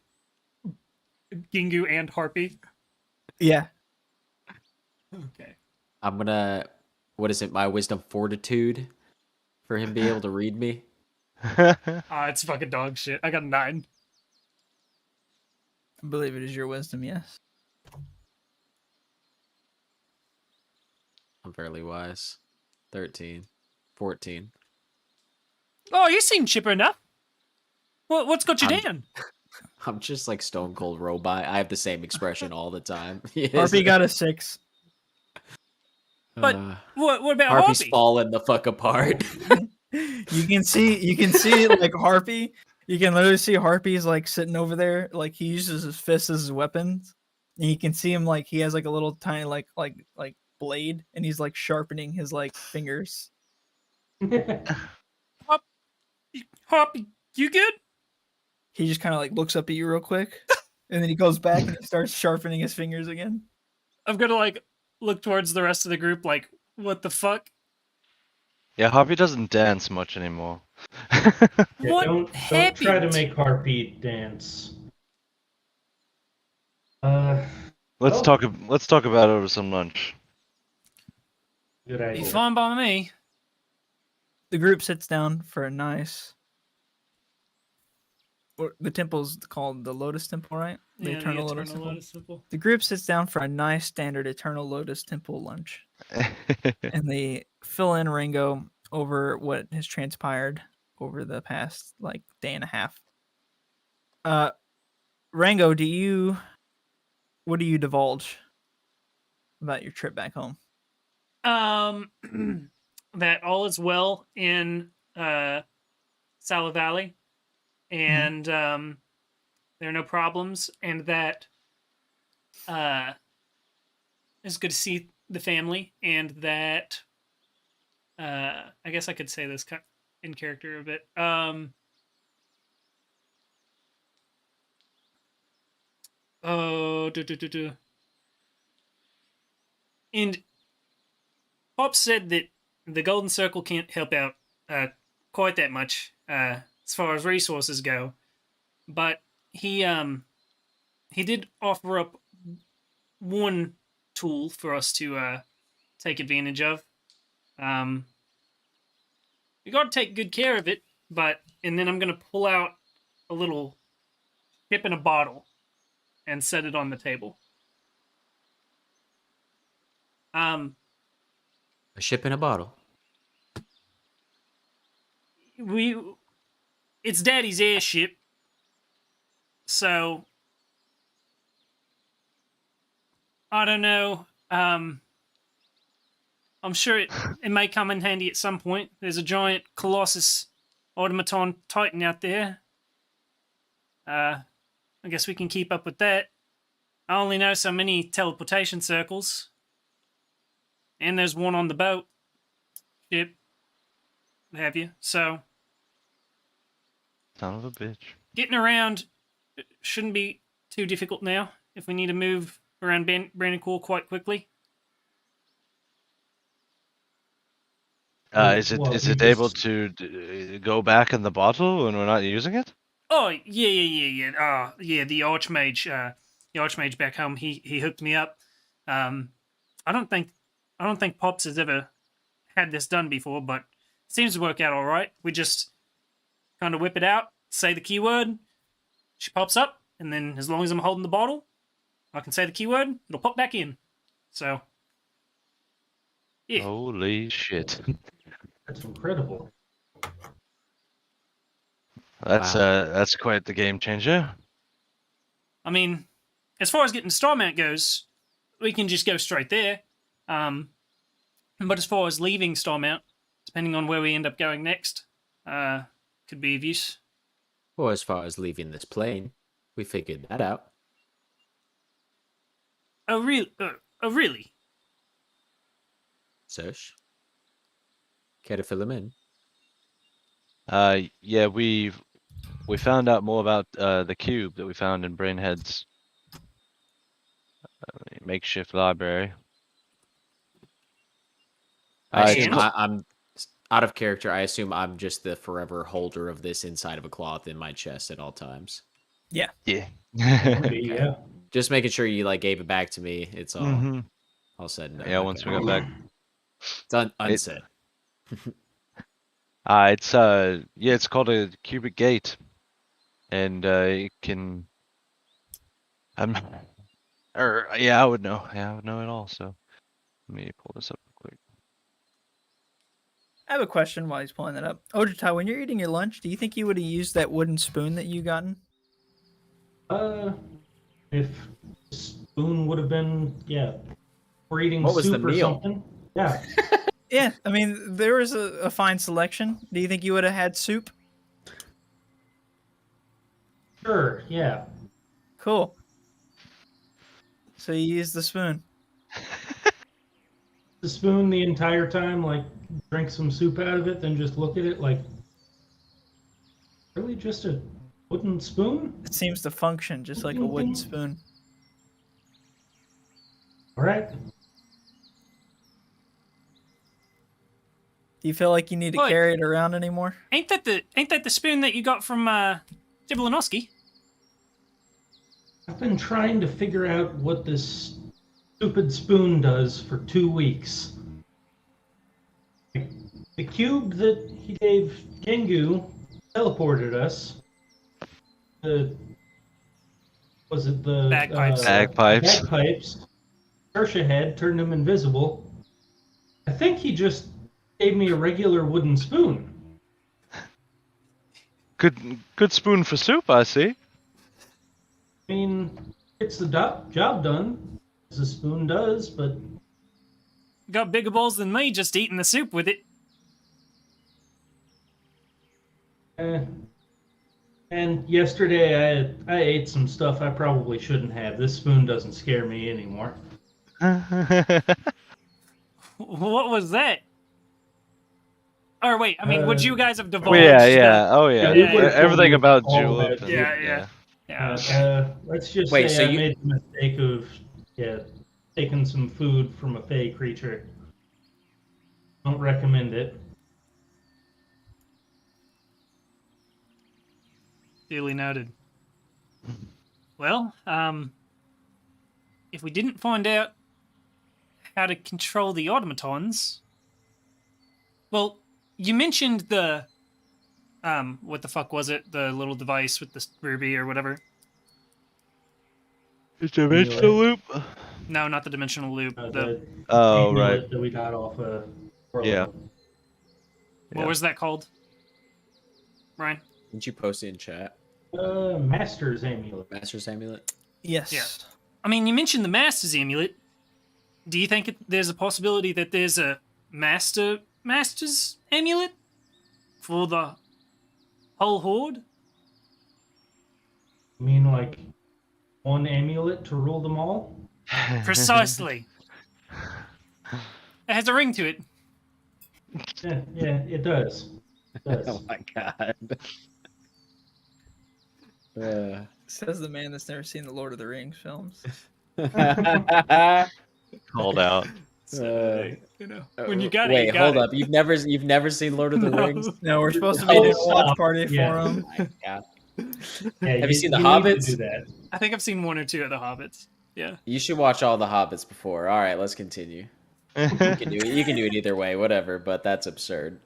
Speaker 4: and Harpy?
Speaker 1: Yeah.
Speaker 4: Okay.
Speaker 3: I'm gonna, what is it, my wisdom fortitude for him be able to read me?
Speaker 4: It's fucking dog shit. I got a 9.
Speaker 1: I believe it is your wisdom, yes.
Speaker 3: I'm fairly wise. 13. 14.
Speaker 4: Oh, you seem chipper enough. What's got you
Speaker 3: I'm-
Speaker 4: down?
Speaker 3: I'm just like stone cold robot. I have the same expression all the time. Yes.
Speaker 1: Harpy got a 6.
Speaker 4: But what about
Speaker 3: Harpy's
Speaker 4: Harpy?
Speaker 3: falling the fuck apart.
Speaker 1: You can see like Harpy. You can literally see Harpy's like sitting over there, like he uses his fists as his weapons. And you can see him like he has like a little tiny like blade, and he's like sharpening his like fingers.
Speaker 4: Harpy, you good?
Speaker 1: He just kind of like looks up at you real quick, and then he goes back and he starts sharpening his fingers again.
Speaker 4: I'm gonna like look towards the rest of the group like, what the fuck?
Speaker 2: Yeah, Harvey doesn't dance much anymore.
Speaker 5: Yeah,
Speaker 4: What
Speaker 5: don't
Speaker 4: happened?
Speaker 5: try to make Harpy dance.
Speaker 2: Let's
Speaker 5: Well-
Speaker 2: talk about it over some lunch.
Speaker 5: Good
Speaker 4: Be
Speaker 5: idea.
Speaker 4: fine by me.
Speaker 1: The group sits down for a nice. The temple's called the Lotus Temple, right? The
Speaker 4: Yeah,
Speaker 1: Eternal Lotus Temple.
Speaker 4: Lotus Temple.
Speaker 1: The group sits down for a nice standard Eternal Lotus Temple lunch, and they fill in Rango over what has transpired over the past like day and a half. Rango, what do you divulge about your trip back home?
Speaker 4: That all is well in Sala Valley, and there are no problems, and that it's good to see the family, and that I guess I could say this in character a bit. And Pop said that the Golden Circle can't help out quite that much as far as resources go, but he did offer up one tool for us to take advantage of. We got to take good care of it, and then I'm gonna pull out a little chip in a bottle and set it on the table.
Speaker 3: A ship in a bottle.
Speaker 4: It's Daddy's airship, so I don't know. I'm sure it may come in handy at some point. There's a giant Colossus automaton Titan out there. I guess we can keep up with that. I only know so many teleportation circles. And there's one on the boat. Ship. Have you? So,
Speaker 2: Son of a bitch.
Speaker 4: getting around shouldn't be too difficult now if we need to move around Brandencourt quite quickly.
Speaker 2: Is
Speaker 5: Well,
Speaker 2: it
Speaker 5: you
Speaker 2: able
Speaker 5: just-
Speaker 2: to go back in the bottle when we're not using it?
Speaker 4: Oh, yeah. The Archmage back home, he hooked me up. I don't think Pops has ever had this done before, but it seems to work out all right. We just kind of whip it out, say the keyword, she pops up, and then as long as I'm holding the bottle, I can say the keyword, it'll pop back in. So, yeah.
Speaker 2: Holy shit.
Speaker 5: That's incredible.
Speaker 2: That's quite the game changer.
Speaker 4: I mean, as far as getting Starmount goes, we can just go straight there. But as far as leaving Starmount, depending on where we end up going next, could be of use.
Speaker 3: Or as far as leaving this plane, we figured that out.
Speaker 4: Oh, really?
Speaker 3: Serge, care to fill him in?
Speaker 2: Yeah, we found out more about the cube that we found in Brainhead's makeshift library.
Speaker 3: I
Speaker 2: It's
Speaker 3: assume
Speaker 2: called-
Speaker 3: I'm out of character. I assume I'm just the forever holder of this inside of a cloth in my chest at all times.
Speaker 2: Yeah.
Speaker 5: Yeah.
Speaker 3: Just making sure you like gave it back to me. It's all
Speaker 2: Mhm.
Speaker 3: all said and done.
Speaker 2: Yeah, once we got back.
Speaker 3: It's unsaid.
Speaker 2: It's called a cubic gate, and it can. I would know. Yeah, I would know it all. So let me pull this up real quick.
Speaker 1: I have a question while he's pulling that up. Ojitai, when you're eating your lunch, do you think you would have used that wooden spoon that you gotten?
Speaker 5: If spoon would have been, we're eating
Speaker 3: What was
Speaker 5: soup
Speaker 3: the
Speaker 5: or
Speaker 3: meal?
Speaker 5: something. Yeah.
Speaker 1: Yeah, I mean, there was a fine selection. Do you think you would have had soup?
Speaker 5: Sure. Yeah.
Speaker 1: Cool. So you used the spoon.
Speaker 5: The spoon the entire time, like drink some soup out of it, then just look at it like, really just a wooden spoon?
Speaker 1: It seems to function just like a wooden spoon.
Speaker 5: All right.
Speaker 1: Do you feel like you need to
Speaker 4: Look.
Speaker 1: carry it around anymore?
Speaker 4: Ain't that the spoon that you got from Jablonoski?
Speaker 5: I've been trying to figure out what this stupid spoon does for 2 weeks. The cube that he gave Gengu teleported us. Was it the
Speaker 4: Bagpipes.
Speaker 2: Bagpipes.
Speaker 5: Bagpipes. Ursha head turned him invisible. I think he just gave me a regular wooden spoon.
Speaker 2: Good spoon for soup, I see.
Speaker 5: I mean, it's the job done, as a spoon does, but
Speaker 4: Got bigger balls than me just eating the soup with it.
Speaker 5: and yesterday I ate some stuff I probably shouldn't have. This spoon doesn't scare me anymore.
Speaker 4: What was that? Or wait, I mean, would you guys have divulged?
Speaker 2: Oh yeah.
Speaker 5: Yeah, we would've
Speaker 2: Everything
Speaker 5: told
Speaker 2: about
Speaker 5: you all
Speaker 2: Julep.
Speaker 5: about
Speaker 2: and-
Speaker 4: it. Yeah.
Speaker 5: Let's just
Speaker 3: Wait,
Speaker 5: say
Speaker 3: so
Speaker 5: I
Speaker 3: you-
Speaker 5: made the mistake of taking some food from a fey creature. Don't recommend it.
Speaker 4: Duly noted. Well, if we didn't find out how to control the automatons, well, you mentioned the what the fuck was it? The little device with the ruby or whatever.
Speaker 2: The dimensional loop.
Speaker 4: No, not the dimensional loop.
Speaker 5: The
Speaker 2: Oh
Speaker 5: amulet
Speaker 2: right.
Speaker 5: that we got off
Speaker 2: Yeah.
Speaker 4: What was that called? Ryan?
Speaker 3: Didn't you post it in chat?
Speaker 5: Master's amulet.
Speaker 3: Master's amulet?
Speaker 1: Yes.
Speaker 4: Yeah. I mean, you mentioned the Master's amulet. Do you think there's a possibility that there's a Master's amulet for the whole horde?
Speaker 5: You mean like one amulet to rule them all?
Speaker 4: Precisely. It has a ring to it.
Speaker 5: Yeah, it does. It does.
Speaker 3: Oh my god.
Speaker 1: Says the man that's never seen the Lord of the Rings films.
Speaker 2: Called out.
Speaker 4: When you got it,
Speaker 3: wait,
Speaker 4: you got
Speaker 3: hold
Speaker 4: it.
Speaker 3: up. You've never seen Lord of the
Speaker 4: No.
Speaker 3: Rings?
Speaker 1: No, we're supposed to be doing a watch party
Speaker 5: Yeah.
Speaker 1: for him.
Speaker 3: Oh my god.
Speaker 5: Yeah,
Speaker 3: Have you seen The
Speaker 5: need to
Speaker 3: Hobbits?
Speaker 5: do that.
Speaker 4: I think I've seen one or two of the Hobbits. Yeah.
Speaker 3: You should watch all the Hobbits before. All right, let's continue. You can do it. You can do it either way, whatever. But that's absurd.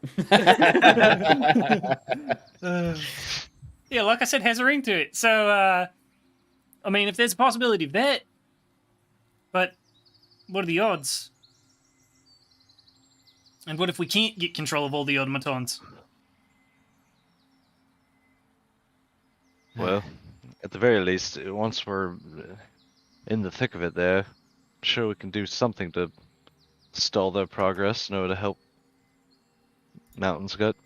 Speaker 4: Yeah, like I said, has a ring to it. So, I mean, if there's a possibility of that, but what are the odds? And what if we can't get control of all the automatons?
Speaker 2: Well, at the very least, once we're in the thick of it there, I'm sure we can do something to stall their progress in order to help Mountain's Gut.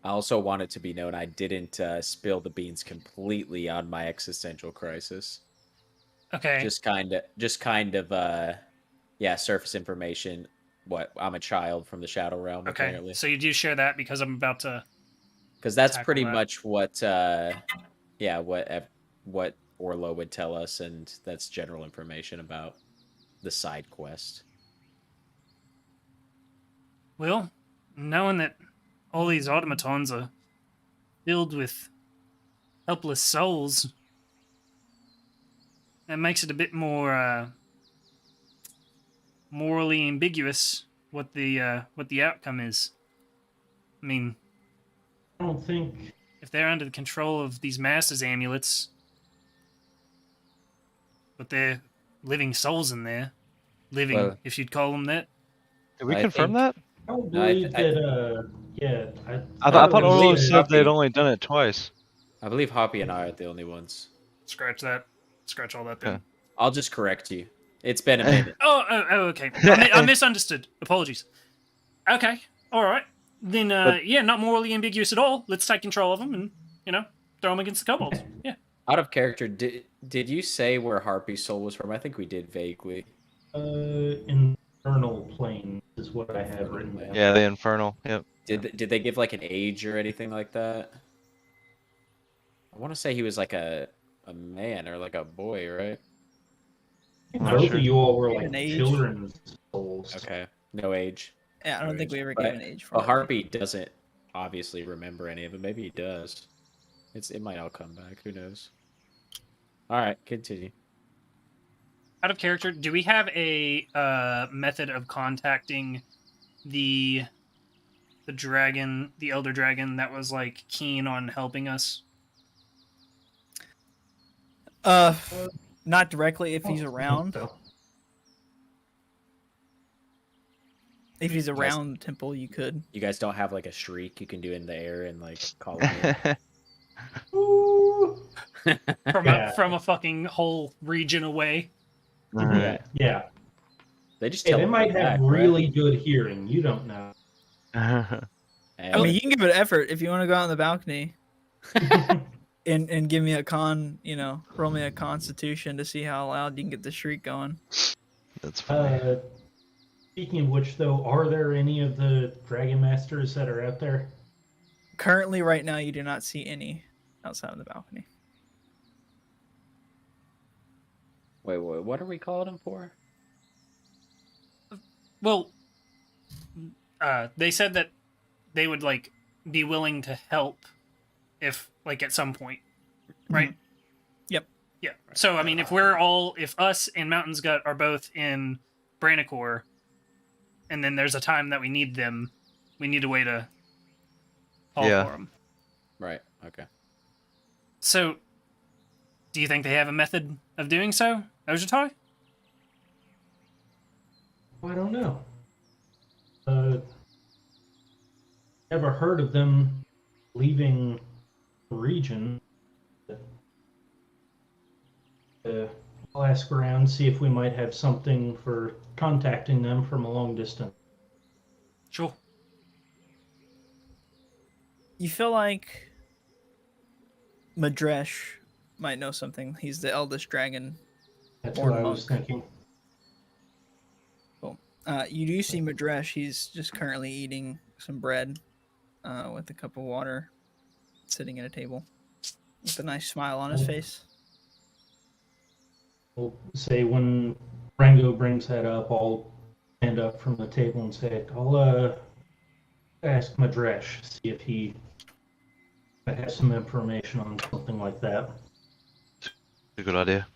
Speaker 3: I also want it to be known I didn't spill the beans completely on my existential crisis.
Speaker 4: Okay.
Speaker 3: Just kind of, yeah, surface information. What, I'm a child from the Shadow Realm,
Speaker 4: Okay.
Speaker 3: apparently.
Speaker 4: So you do share that because I'm about to.
Speaker 3: Because that's
Speaker 4: tackle
Speaker 3: pretty
Speaker 4: that.
Speaker 3: much what, yeah, what Orlo would tell us, and that's general information about the side quest.
Speaker 4: Well, knowing that all these automatons are filled with helpless souls, that makes it a bit more morally ambiguous what the outcome is. I mean,
Speaker 5: I don't think.
Speaker 4: if they're under the control of these masters' amulets, but they're living souls in there, living,
Speaker 3: Well-
Speaker 4: if you'd call them that.
Speaker 2: Did we
Speaker 3: I
Speaker 2: confirm
Speaker 3: think-
Speaker 2: that?
Speaker 5: I don't
Speaker 3: No, I
Speaker 5: believe
Speaker 3: th-
Speaker 5: that. Yeah,
Speaker 2: I thought
Speaker 3: I
Speaker 2: Orlo
Speaker 3: believe
Speaker 2: said they'd
Speaker 3: Hoppy-
Speaker 2: only done it twice.
Speaker 3: I believe Hoppy and I are the only ones.
Speaker 4: Scratch that. Scratch all that then.
Speaker 2: Okay.
Speaker 3: I'll just correct you. It's been a minute.
Speaker 4: Oh, okay. I misunderstood. Apologies. Okay, all right. Then, yeah, not morally ambiguous at all. Let's take control of them and, throw them against the kobolds. Yeah.
Speaker 3: Out of character, did you say where Harpy's soul was from? I think we did vaguely.
Speaker 5: Infernal plane is what I have written down.
Speaker 2: Yeah, the Infernal. Yep.
Speaker 3: Did they give like an age or anything like that? I want to say he was like a man or like a boy, right?
Speaker 2: Not
Speaker 5: Both
Speaker 2: sure.
Speaker 5: of you all were
Speaker 1: An
Speaker 5: like
Speaker 1: age?
Speaker 5: children's souls.
Speaker 3: Okay, no age.
Speaker 1: Yeah, I don't think we ever
Speaker 3: But
Speaker 1: gave an age for
Speaker 3: Well,
Speaker 1: it.
Speaker 3: Harpy doesn't obviously remember any of it. Maybe he does. It might all come back. Who knows? All right, continue.
Speaker 4: Out of character, do we have a method of contacting the dragon, the elder dragon that was like keen on helping us?
Speaker 1: Not directly if
Speaker 5: I
Speaker 1: he's
Speaker 5: don't think
Speaker 1: around.
Speaker 5: so.
Speaker 1: If he's around the temple, you could.
Speaker 3: You guys don't have like a shriek you can do in the air and like call him in?
Speaker 5: Ooh.
Speaker 4: From
Speaker 5: Yeah.
Speaker 4: from a fucking whole region away.
Speaker 2: Alright.
Speaker 5: Yeah.
Speaker 3: They just
Speaker 5: Hey,
Speaker 3: tell
Speaker 5: they
Speaker 3: him
Speaker 5: might
Speaker 3: right
Speaker 5: have
Speaker 3: back,
Speaker 5: really good hearing. You don't know.
Speaker 3: right?
Speaker 1: I mean, you can give it effort if you want to go out on the balcony and give me a roll me a constitution to see how loud you can get the shriek going.
Speaker 2: That's funny.
Speaker 5: Speaking of which, though, are there any of the Dragon Masters that are out there?
Speaker 1: Currently, right now, you do not see any outside of the balcony.
Speaker 3: Wait, what are we calling him for?
Speaker 4: Well, they said that they would like be willing to help if like at some point, right?
Speaker 1: Yep.
Speaker 4: Yeah. So I mean, if us and Mountain's Gut are both in Branacor, and then there's a time that we need them, we need a way to call
Speaker 2: Yeah.
Speaker 4: for them.
Speaker 3: Right. Okay.
Speaker 4: So, do you think they have a method of doing so, Ojatai?
Speaker 5: I don't know. Never heard of them leaving the region. I'll ask around, see if we might have something for contacting them from a long distance.
Speaker 4: Sure.
Speaker 1: You feel like Madresh might know something. He's the eldest dragon.
Speaker 5: That's
Speaker 1: Or
Speaker 5: what I was
Speaker 1: monk.
Speaker 5: thinking.
Speaker 1: You do see Madresh. He's just currently eating some bread with a cup of water, sitting at a table with a nice smile on his face.
Speaker 5: We'll say when Rango brings that up, I'll stand up from the table and say, I'll ask Madresh, see if he has some information on something like that.
Speaker 2: A good idea.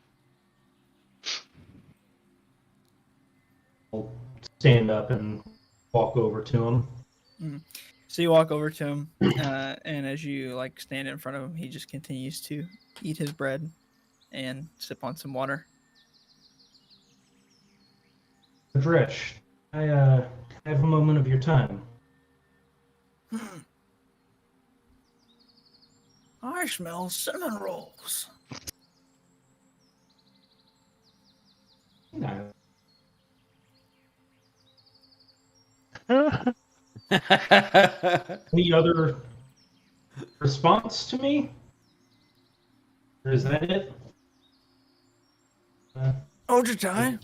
Speaker 5: I'll stand up and walk over to him.
Speaker 1: So you walk over to him, and as you like stand in front of him, he just continues to eat his bread and sip on some water.
Speaker 5: Dresh, I have a moment of your time.
Speaker 1: I smell cinnamon rolls.
Speaker 5: No. Any other response to me? Or is that it?
Speaker 1: Ojitai,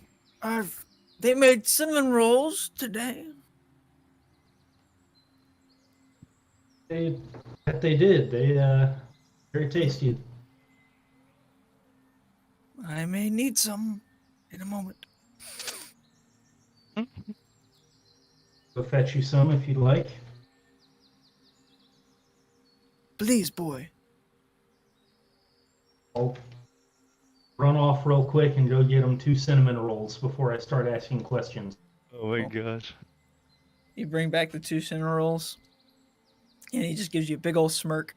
Speaker 1: they made cinnamon rolls today.
Speaker 5: They did. They very tasty.
Speaker 1: I may need some in a moment.
Speaker 5: Go fetch you some if you'd like.
Speaker 1: Please, boy.
Speaker 5: I'll run off real quick and go get them 2 cinnamon rolls before I start asking questions.
Speaker 2: Oh my gosh.
Speaker 1: You bring back the 2 cinnamon rolls, and he just gives you a big old smirk,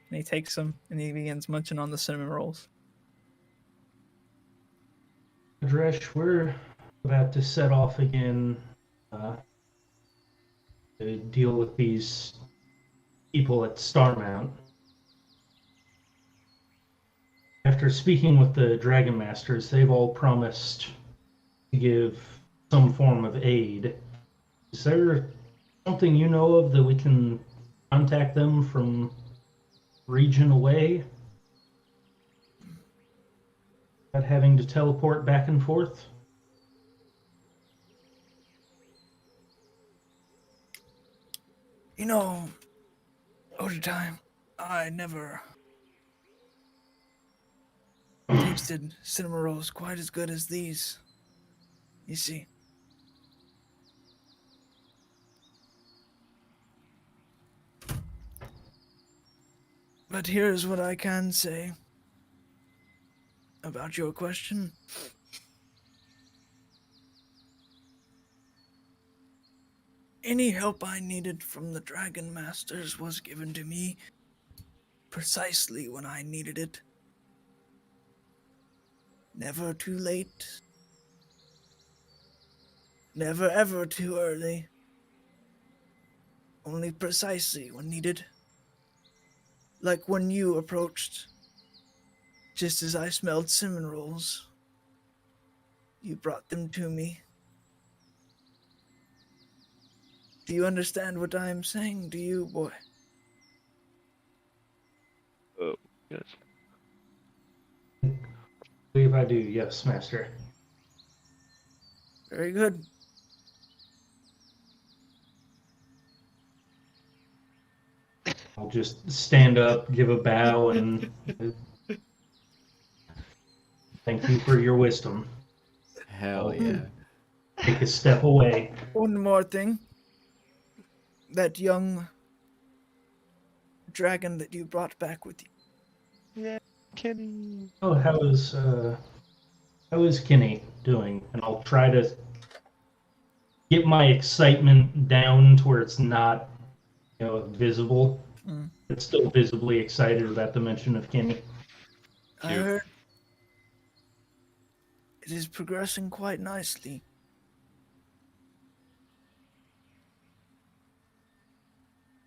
Speaker 1: and he takes them, and he begins munching on the cinnamon rolls.
Speaker 5: Dresh, we're about to set off again to deal with these people at Starmount. After speaking with the Dragon Masters, they've all promised to give some form of aid. Is there something you know of that we can contact them from region away? Without having to teleport back and forth?
Speaker 1: You know, Ojitai, I never tasted cinnamon rolls quite as good as these. You see. But here's what I can say about your question. Any help I needed from the Dragon Masters was given to me precisely when I needed it. Never too late. Never ever too early. Only precisely when needed. Like when you approached, just as I smelled cinnamon rolls. You brought them to me. Do you understand what I am saying? Do you, boy?
Speaker 2: Oh yes.
Speaker 5: I believe I do, yes, Master.
Speaker 1: Very good.
Speaker 5: I'll just stand up, give a bow, and thank you for your wisdom.
Speaker 3: Hell yeah.
Speaker 5: Take a step away.
Speaker 1: One more thing. That young dragon that you brought back with you.
Speaker 2: Yeah, Kenny.
Speaker 5: Oh, how is Kenny doing? And I'll try to get my excitement down to where it's not, visible. But still visibly excited about the mention of Kenny.
Speaker 1: I
Speaker 2: Cute.
Speaker 1: heard it is progressing quite nicely.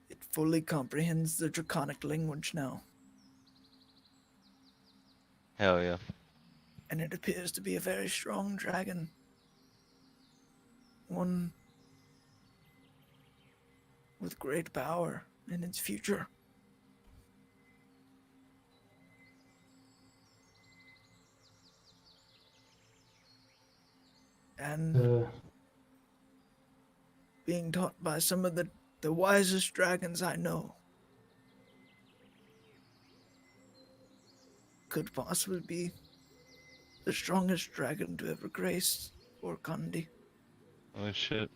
Speaker 1: It fully comprehends the draconic language now,
Speaker 2: Hell yeah.
Speaker 1: and it appears to be a very strong dragon. One with great power in its future. And being taught by some of the wisest dragons I know. Could possibly be the strongest dragon to ever grace Orkandi.
Speaker 2: Oh shit.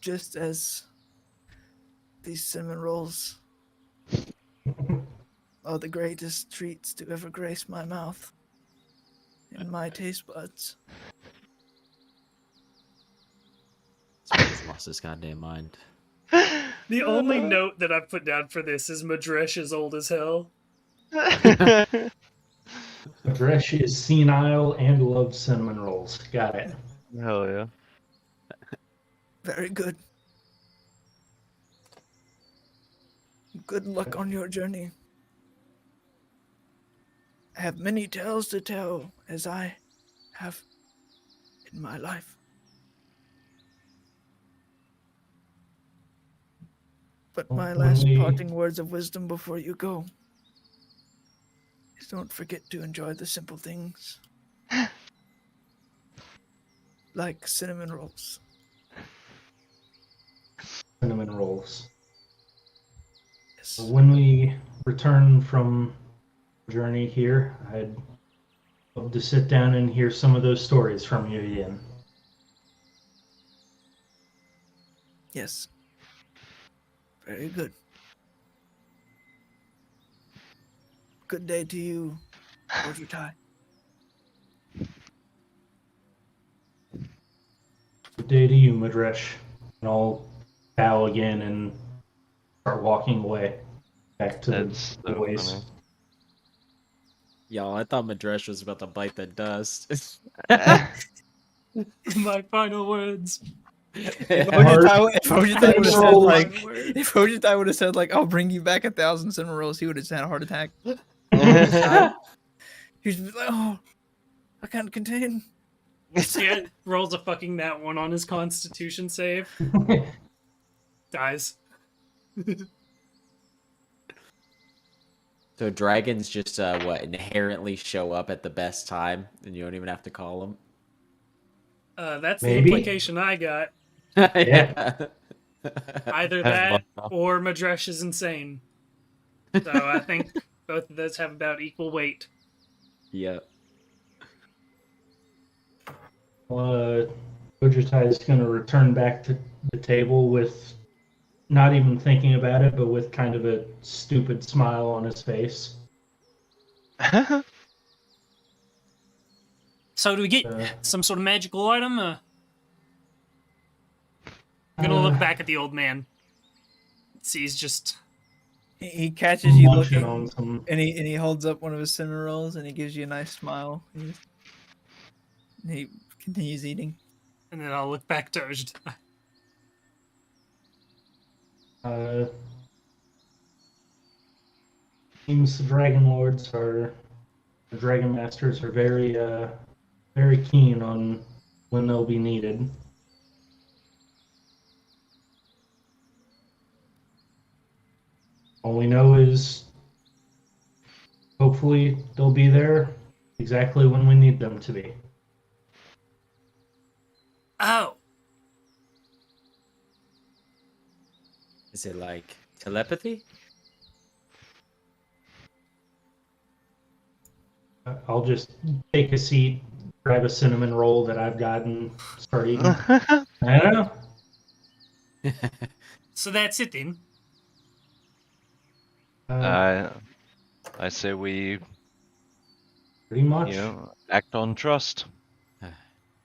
Speaker 1: Just as these cinnamon rolls are the greatest treats to ever grace my mouth and my taste buds.
Speaker 3: This man's lost his goddamn mind.
Speaker 4: The only note that I've put down for this is Madresh is old as hell.
Speaker 5: Dresh is senile and loves cinnamon rolls. Got it.
Speaker 2: Hell yeah.
Speaker 1: Very good. Good luck on your journey. I have many tales to tell, as I have in my life. But my last parting words of wisdom before you go is don't forget to enjoy the simple things. Like cinnamon rolls.
Speaker 5: Cinnamon rolls.
Speaker 1: Yes.
Speaker 5: When we return from journey here, I'd love to sit down and hear some of those stories from you again.
Speaker 1: Yes. Very good. Good day to you, Ojutai.
Speaker 5: Good day to you, Madresh. And I'll bow again and start walking away back to
Speaker 2: That's
Speaker 5: the
Speaker 2: so
Speaker 5: waist.
Speaker 2: funny.
Speaker 3: Y'all, I thought Madresh was about to bite the dust.
Speaker 4: My final words.
Speaker 1: If
Speaker 5: Hard-
Speaker 1: Ojutai would have said
Speaker 5: rolls.
Speaker 1: like, if Ojutai would have said like, I'll bring you back 1,000 cinnamon rolls, he would have had a heart attack. He's like, oh, I can't contain.
Speaker 4: Yeah, rolls a fucking nat 1 on his Constitution save. Dies.
Speaker 3: So dragons just inherently show up at the best time, and you don't even have to call them.
Speaker 4: That's
Speaker 5: Maybe.
Speaker 4: the implication I got.
Speaker 5: Yeah.
Speaker 4: Either that or Madresh is insane. So I think both of those have about equal weight.
Speaker 3: Yep.
Speaker 5: Ojutai is going to return back to the table with not even thinking about it, but with kind of a stupid smile on his face.
Speaker 4: So do we get some sort of magical item? I'm gonna look back at the old man. Sees just
Speaker 1: He catches you
Speaker 5: munching
Speaker 1: looking,
Speaker 5: on some.
Speaker 1: and he holds up one of his cinnamon rolls, and he gives you a nice smile. And he continues eating.
Speaker 4: and then I'll look back to Ojutai.
Speaker 5: Seems the Dragon Lords the Dragon Masters are very, very keen on when they'll be needed. All we know is hopefully they'll be there exactly when we need them to be.
Speaker 4: Oh,
Speaker 3: Is it like telepathy?
Speaker 5: I'll just take a seat, grab a cinnamon roll that I've got, and start eating. I don't know.
Speaker 4: so that's it then.
Speaker 2: I say we,
Speaker 5: Pretty much.
Speaker 2: act on trust.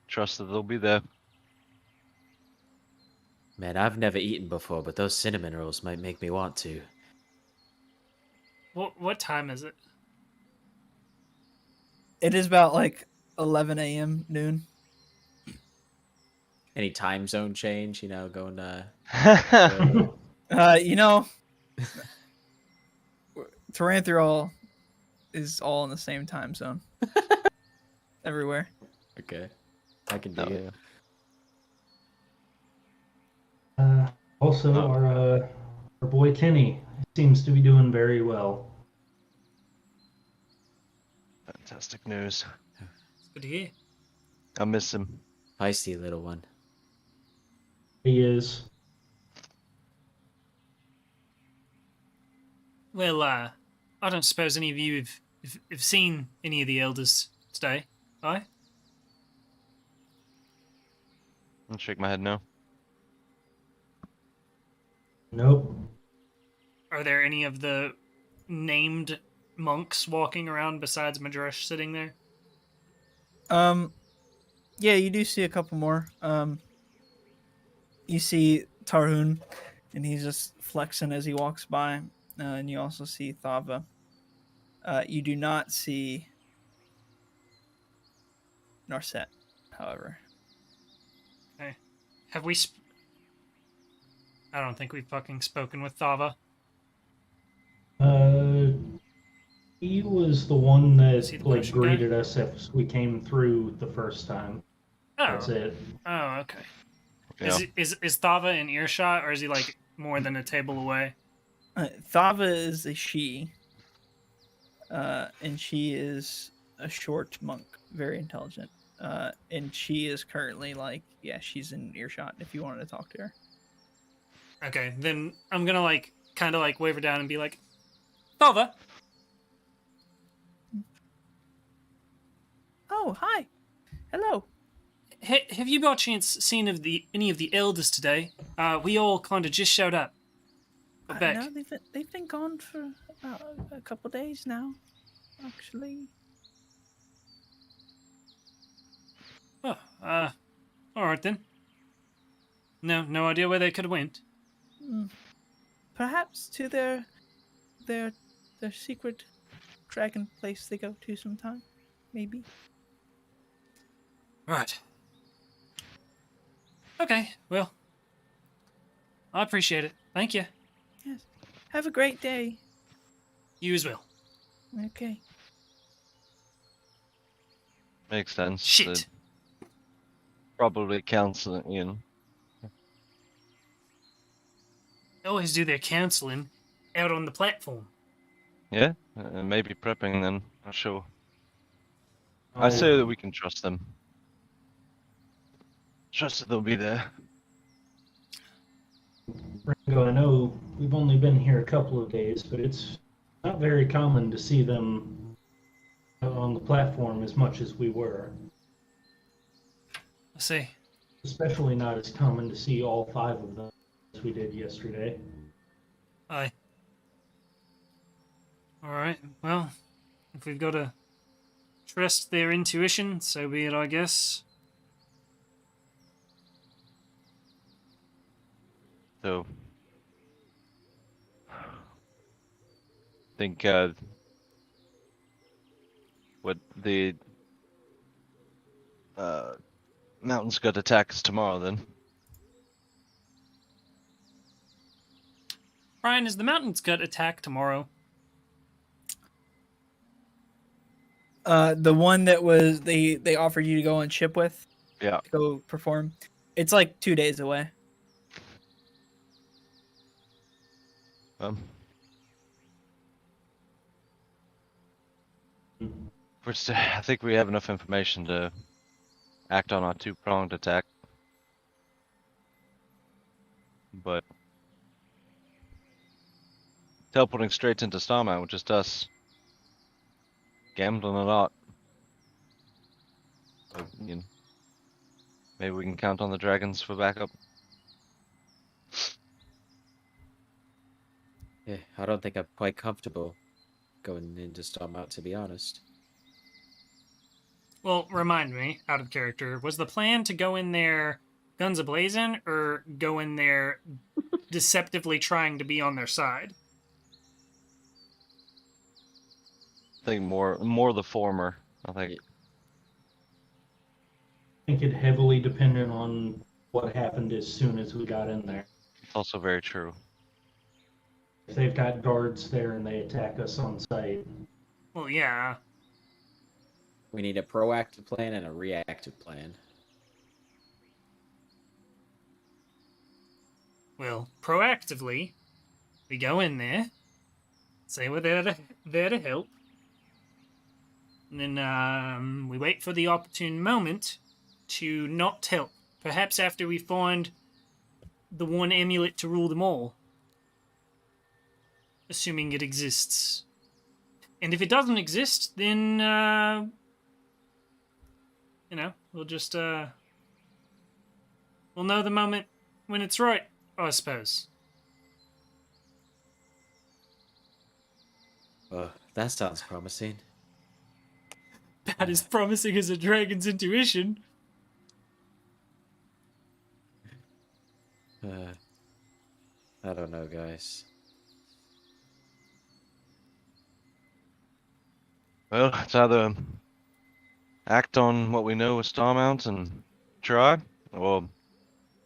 Speaker 2: Trust that they'll be there.
Speaker 3: Man, I've never eaten before, but those cinnamon rolls might make me want to.
Speaker 4: What time is it?
Speaker 1: It is about like 11 a.m. noon.
Speaker 3: Any time zone change, going
Speaker 1: Terranthrial is all in the same time zone. Everywhere.
Speaker 3: Okay. I can do it.
Speaker 5: Also, our boy Tinny seems to be doing very well.
Speaker 2: Fantastic news.
Speaker 4: It's good to hear.
Speaker 2: I miss him.
Speaker 3: Feisty little one.
Speaker 5: He is.
Speaker 4: Well, I don't suppose any of you have seen any of the elders today, aye?
Speaker 2: I'll shake my head no.
Speaker 5: Nope.
Speaker 4: Are there any of the named monks walking around besides Madresh sitting there?
Speaker 1: Yeah, you do see a couple more. You see Tarhun, and he's just flexing as he walks by. And you also see Thava. You do not see Narset, however.
Speaker 4: Okay. Have we... I don't think we've fucking spoken with Thava.
Speaker 5: Uh, he was the one
Speaker 4: Is he
Speaker 5: that
Speaker 4: the
Speaker 5: like
Speaker 4: potion guy?
Speaker 5: greeted us as we came through the first time. That's
Speaker 4: Oh.
Speaker 5: it.
Speaker 4: Oh, okay.
Speaker 2: Yeah.
Speaker 4: Is Thava in earshot, or is he like more than a table away?
Speaker 1: Thava is a she, and she is a short monk, very intelligent. And she is currently like, yeah, she's in earshot if you wanted to talk to her.
Speaker 4: Okay, then I'm gonna like kind of like wave her down and be like, Thava,
Speaker 1: Oh, hi. Hello.
Speaker 4: have you by chance seen any of the elders today? We all kind of just showed up. Got back.
Speaker 1: No, they've been gone for about a couple days now, actually.
Speaker 4: Oh, all right then. No idea where they could have went.
Speaker 1: Perhaps to their secret dragon place they go to sometime, maybe.
Speaker 4: Right. Okay, well, I appreciate it. Thank you.
Speaker 1: Yes. Have a great day.
Speaker 4: You as well.
Speaker 1: Okay.
Speaker 2: Makes sense.
Speaker 4: Shit.
Speaker 2: Probably counseling, you know.
Speaker 4: They always do their counseling out on the platform.
Speaker 2: Yeah, maybe prepping then. Not sure.
Speaker 5: Oh,
Speaker 2: I say that we can trust them. Trust that they'll be there.
Speaker 5: Ringo, I know we've only been here a couple of days, but it's not very common to see them out on the platform as much as we were.
Speaker 4: I see.
Speaker 5: Especially not as common to see all 5 of them as we did yesterday.
Speaker 4: Aye. Alright, well, if we've got to trust their intuition, so be it, I guess.
Speaker 2: So, think what the mountains got attack us tomorrow then.
Speaker 4: Brian, is the Mountain's Gut attack tomorrow?
Speaker 1: The one that was they offered you to go on ship with,
Speaker 2: Yeah.
Speaker 1: to go perform. It's like 2 days away.
Speaker 2: Um, I think we have enough information to act on our 2-pronged attack. But teleporting straight into Starmount with just us. Gambling a lot. So, you know, maybe we can count on the dragons for backup.
Speaker 3: Yeah, I don't think I'm quite comfortable going into Stormount, to be honest.
Speaker 4: Well, remind me, out of character, was the plan to go in there guns a-blazing, or go in there deceptively trying to be on their side?
Speaker 2: I think more the former. I think.
Speaker 5: I think it heavily depended on what happened as soon as we got in there.
Speaker 2: It's also very true.
Speaker 5: If they've got guards there and they attack us on sight,
Speaker 4: Well, yeah.
Speaker 3: We need a proactive plan and a reactive plan.
Speaker 4: Well, proactively, we go in there, say we're there to help, and then we wait for the opportune moment to not help. Perhaps after we find the one amulet to rule them all. Assuming it exists. And if it doesn't exist, then, we'll just, we'll know the moment when it's right, I suppose.
Speaker 3: That sounds promising.
Speaker 4: About as promising as a dragon's intuition.
Speaker 3: I don't know, guys.
Speaker 2: Well, it's either act on what we know with Starmount and try, or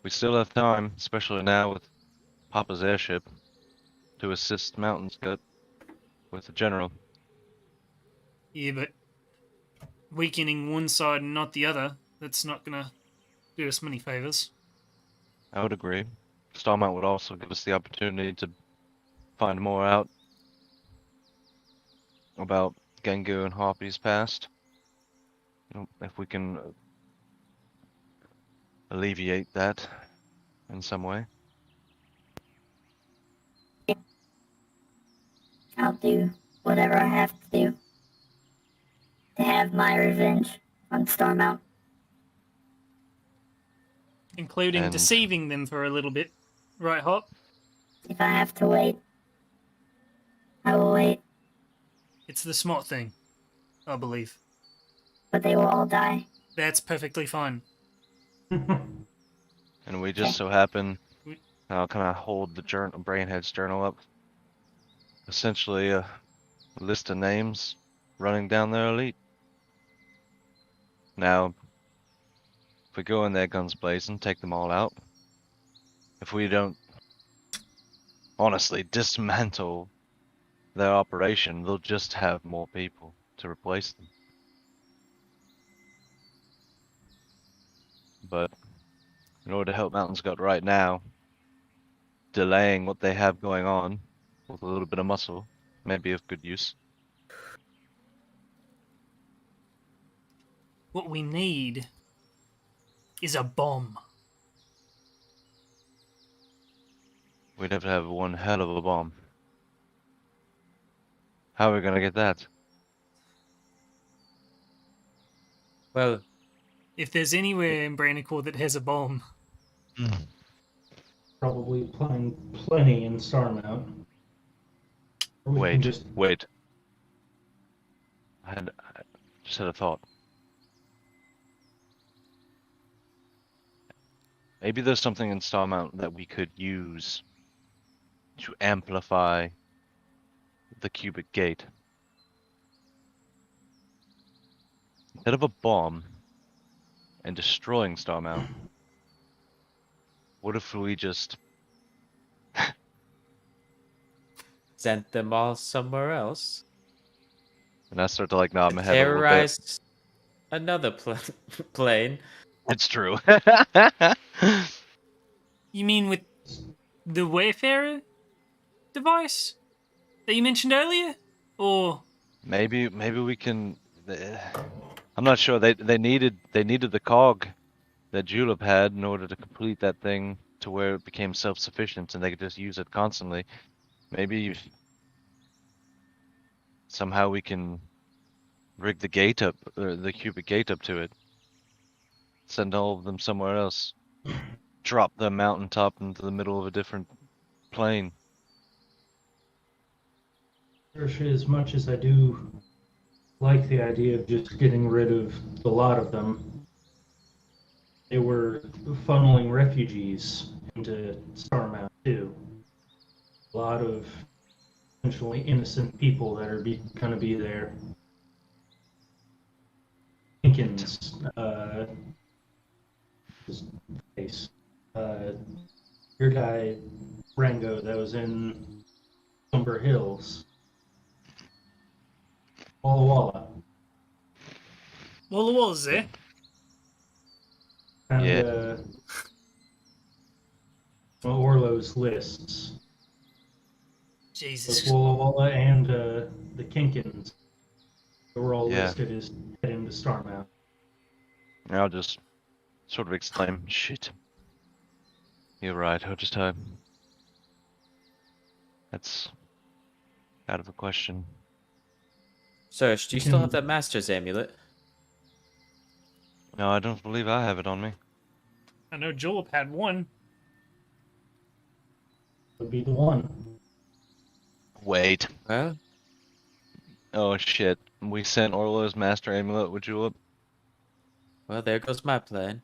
Speaker 2: we still have time, especially now with Papa's airship, to assist Mountain's Gut with the general.
Speaker 4: Yeah, but weakening one side and not the other, that's not gonna do us many favors.
Speaker 2: I would agree. Starmount would also give us the opportunity to find more out about Gengu and Harpy's past. If we can alleviate that in some way.
Speaker 6: I'll do whatever I have to do to have my revenge on Stormount.
Speaker 4: Including
Speaker 2: And
Speaker 4: deceiving them for a little bit. Right, Hop?
Speaker 6: If I have to wait, I will wait,
Speaker 4: It's the smart thing, I believe.
Speaker 6: but they will all die.
Speaker 4: That's perfectly fine.
Speaker 2: and we just so happen,
Speaker 4: We-
Speaker 2: I'll kind of hold the Brainhead's journal up. Essentially a list of names running down their elite. Now, if we go in there guns blazing, take them all out. If we don't honestly dismantle their operation, they'll just have more people to replace them. But in order to help Mountain's Gut right now, delaying what they have going on with a little bit of muscle may be of good use.
Speaker 4: What we need is a bomb.
Speaker 2: We'd have to have one hell of a bomb. How are we gonna get that?
Speaker 3: Well,
Speaker 4: If there's anywhere in Brannicore that has a bomb,
Speaker 5: Probably plenty in Starmount. Or we can just
Speaker 2: Wait. I just had a thought. Maybe there's something in Starmount that we could use to amplify the cubic gate. Instead of a bomb and destroying Starmount, what if we just
Speaker 3: sent them all somewhere else.
Speaker 2: and I start to like nod my head a little bit.
Speaker 3: Terrorize another plane.
Speaker 2: It's true.
Speaker 4: you mean with the Wayfarer device that you mentioned earlier? Or
Speaker 2: Maybe we can. I'm not sure. They needed the cog that Julep had in order to complete that thing to where it became self-sufficient and they could just use it constantly. Maybe somehow we can rig the gate up, or the cubic gate up to it. Send all of them somewhere else. Drop the mountaintop into the middle of a different plane.
Speaker 5: as much as I do like the idea of just getting rid of a lot of them, they were funneling refugees into Starmount too. A lot of potentially innocent people that are gonna be there. Jenkins, his face, your guy Rango that was in Umber Hills. Walla Walla.
Speaker 4: Walla Walla's there?
Speaker 5: And
Speaker 2: Yeah.
Speaker 5: Orlo's lists.
Speaker 4: Jesus.
Speaker 5: Both Walla Walla and the Kinkins. They were all
Speaker 2: Yeah.
Speaker 5: listed as heading to Starmount.
Speaker 2: I'll just sort of exclaim, shit. You're right, I'll just that's out of the question.
Speaker 3: Serge, do you still have that Master's Amulet?
Speaker 2: No, I don't believe I have it on me.
Speaker 4: I know Julep had one.
Speaker 5: Would be the one.
Speaker 2: Wait.
Speaker 3: Well,
Speaker 2: Oh shit. We sent Orlo's master amulet with Julep.
Speaker 3: Well, there goes my plan.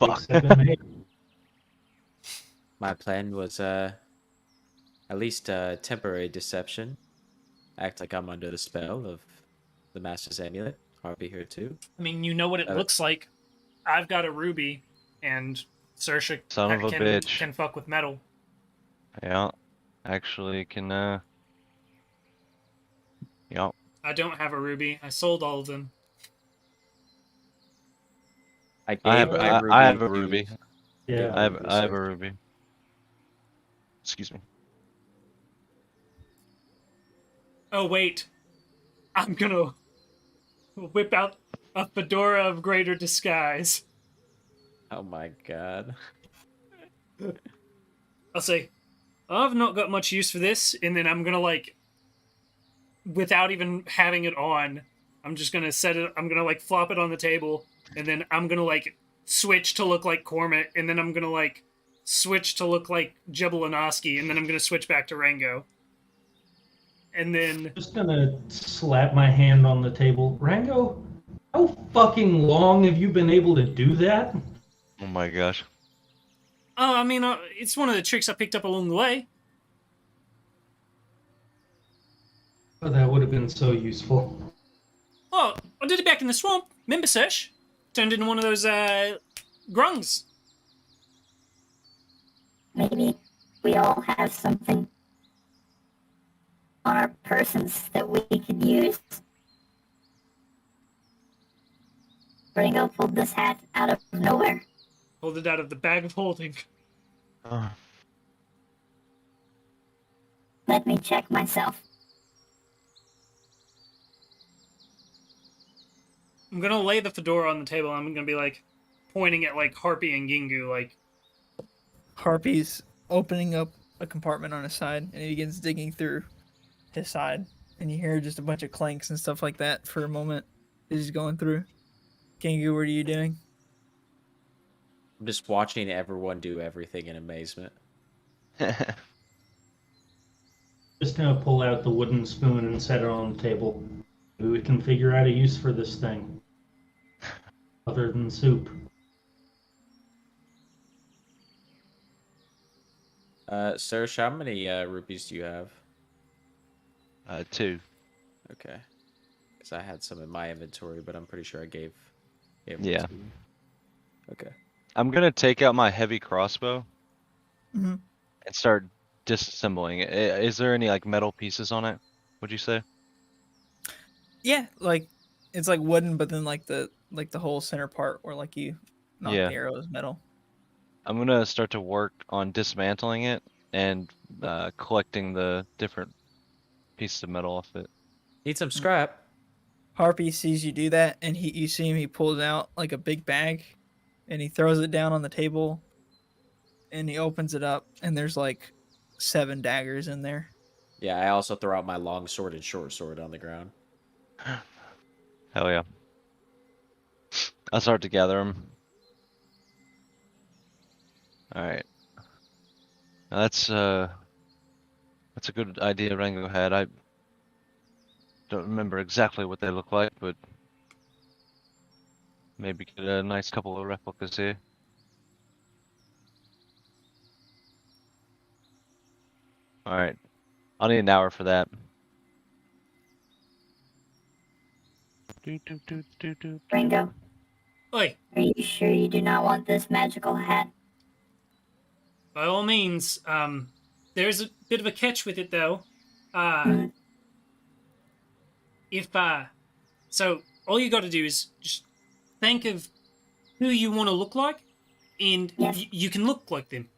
Speaker 2: Fuck.
Speaker 5: Mistakes have been made.
Speaker 3: My plan was at least temporary deception. Act like I'm under the spell of the Master's Amulet. Harpy here too.
Speaker 4: I mean, you know what it
Speaker 3: Uh,
Speaker 4: looks like. I've got a ruby, and Saoirse
Speaker 2: Son of a bitch.
Speaker 4: can fuck with metal.
Speaker 2: Yeah. Actually can yeah.
Speaker 4: I don't have a ruby. I sold all of them.
Speaker 3: I
Speaker 2: I
Speaker 3: gave
Speaker 2: have
Speaker 3: my ruby
Speaker 2: I have a
Speaker 3: to-
Speaker 2: ruby.
Speaker 3: gave
Speaker 5: Yeah.
Speaker 3: my
Speaker 2: I
Speaker 3: ruby to
Speaker 2: have a
Speaker 3: Saoirse.
Speaker 2: ruby. Excuse me.
Speaker 4: Oh wait, I'm gonna whip out a fedora of greater disguise.
Speaker 3: Oh my god.
Speaker 4: I'll say, I've not got much use for this, and then I'm gonna like, without even having it on, I'm just gonna set it. I'm gonna like flop it on the table, and then I'm gonna like switch to look like Cormit, and then I'm gonna like switch to look like Jebelinoski, and then I'm gonna switch back to Rango. And then
Speaker 5: Just gonna slap my hand on the table. Rango, how fucking long have you been able to do that?
Speaker 2: Oh my gosh.
Speaker 4: oh, I mean, it's one of the tricks I picked up along the way.
Speaker 5: Oh, that would have been so useful.
Speaker 4: Oh, I did it back in the swamp. Remember, Sesh? Turned into one of those grungs.
Speaker 6: Maybe we all have something on our persons that we could use. Ringo pulled this hat out of nowhere.
Speaker 4: Pulled it out of the bag of holding.
Speaker 2: Oh.
Speaker 6: Let me check myself.
Speaker 4: I'm gonna lay the fedora on the table. And I'm gonna be like pointing at like Harpy and Gingu, like,
Speaker 1: Harpy's opening up a compartment on his side, and he begins digging through his side. And you hear just a bunch of clanks and stuff like that for a moment as he's going through. Kingu, what are you doing?
Speaker 3: I'm just watching everyone do everything in amazement.
Speaker 5: Just gonna pull out the wooden spoon and set it on the table. Maybe we can figure out a use for this thing. Other than soup.
Speaker 3: Saoirse, how many rupees do you have?
Speaker 2: 2.
Speaker 3: Okay. Because I had some in my inventory, but I'm pretty sure I gave them
Speaker 2: Yeah.
Speaker 3: to you. Okay.
Speaker 2: I'm gonna take out my heavy crossbow
Speaker 1: Mhm.
Speaker 2: and start disassembling it. Is there any like metal pieces on it? Would you say?
Speaker 1: Yeah, like it's like wooden, but then like the whole center part where like you knock
Speaker 2: Yeah.
Speaker 1: the arrow is metal.
Speaker 2: I'm gonna start to work on dismantling it and collecting the different pieces of metal off it.
Speaker 3: Need some scrap.
Speaker 1: Harpy sees you do that, and you see him. He pulls out like a big bag, and he throws it down on the table, and he opens it up, and there's like 7 daggers in there.
Speaker 3: Yeah, I also throw out my long sword and short sword on the ground.
Speaker 2: Hell yeah. I'll start to gather them. Alright. That's a good idea Rango had. I don't remember exactly what they look like, but maybe get a nice couple of replicas here. Alright. I'll need an hour for that.
Speaker 6: Ringo,
Speaker 4: oi,
Speaker 6: are you sure you do not want this magical hat?
Speaker 4: by all means, there's a bit of a catch with it though.
Speaker 6: Hmm.
Speaker 4: If so all you got to do is just think of who you want to look like, and
Speaker 6: Yes.
Speaker 4: you can look like them.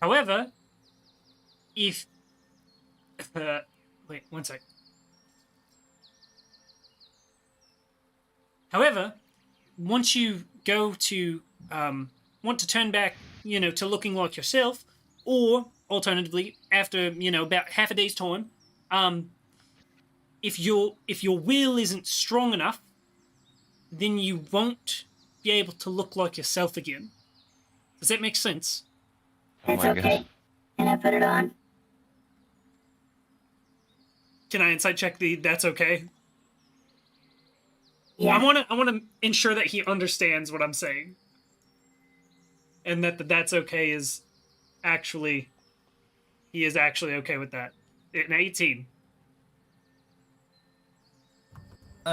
Speaker 4: However, if wait 1 sec. However, once you go to want to turn back, to looking like yourself, or alternatively, after about half a day's time, if your will isn't strong enough, then you won't be able to look like yourself again. Does that make sense?
Speaker 2: Oh
Speaker 6: That's
Speaker 2: my
Speaker 6: okay.
Speaker 2: gosh.
Speaker 6: Can I put it on?
Speaker 4: Can I insight check the that's okay?
Speaker 6: Yeah.
Speaker 4: I wanna ensure that he understands what I'm saying. And that the that's okay is actually he is actually okay with that. An 18.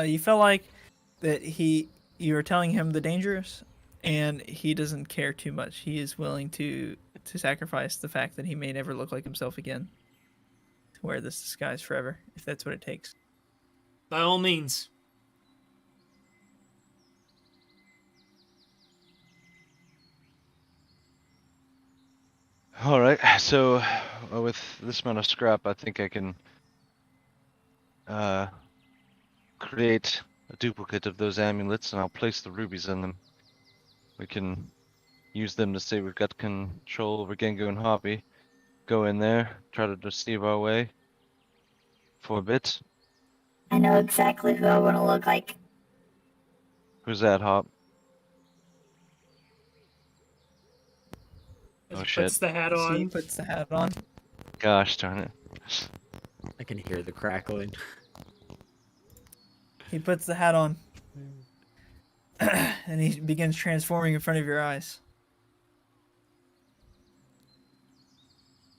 Speaker 1: You felt like that you were telling him the dangers, and he doesn't care too much. He is willing to sacrifice the fact that he may never look like himself again to wear this disguise forever, if that's what it takes.
Speaker 4: By all means.
Speaker 2: All right. So, with this amount of scrap, I think I can create a duplicate of those amulets, and I'll place the rubies in them. We can use them to say we've got control over Gengu and Harpy. Go in there, try to deceive our way for a bit.
Speaker 6: I know exactly who I want to look like.
Speaker 2: Who's that, Hop?
Speaker 4: As
Speaker 2: Oh
Speaker 4: he
Speaker 2: shit!
Speaker 4: puts the hat
Speaker 1: So he
Speaker 4: on.
Speaker 1: puts the hat on.
Speaker 2: Gosh darn it!
Speaker 3: I can hear the crackling.
Speaker 1: He puts the hat on. And he begins transforming in front of your eyes.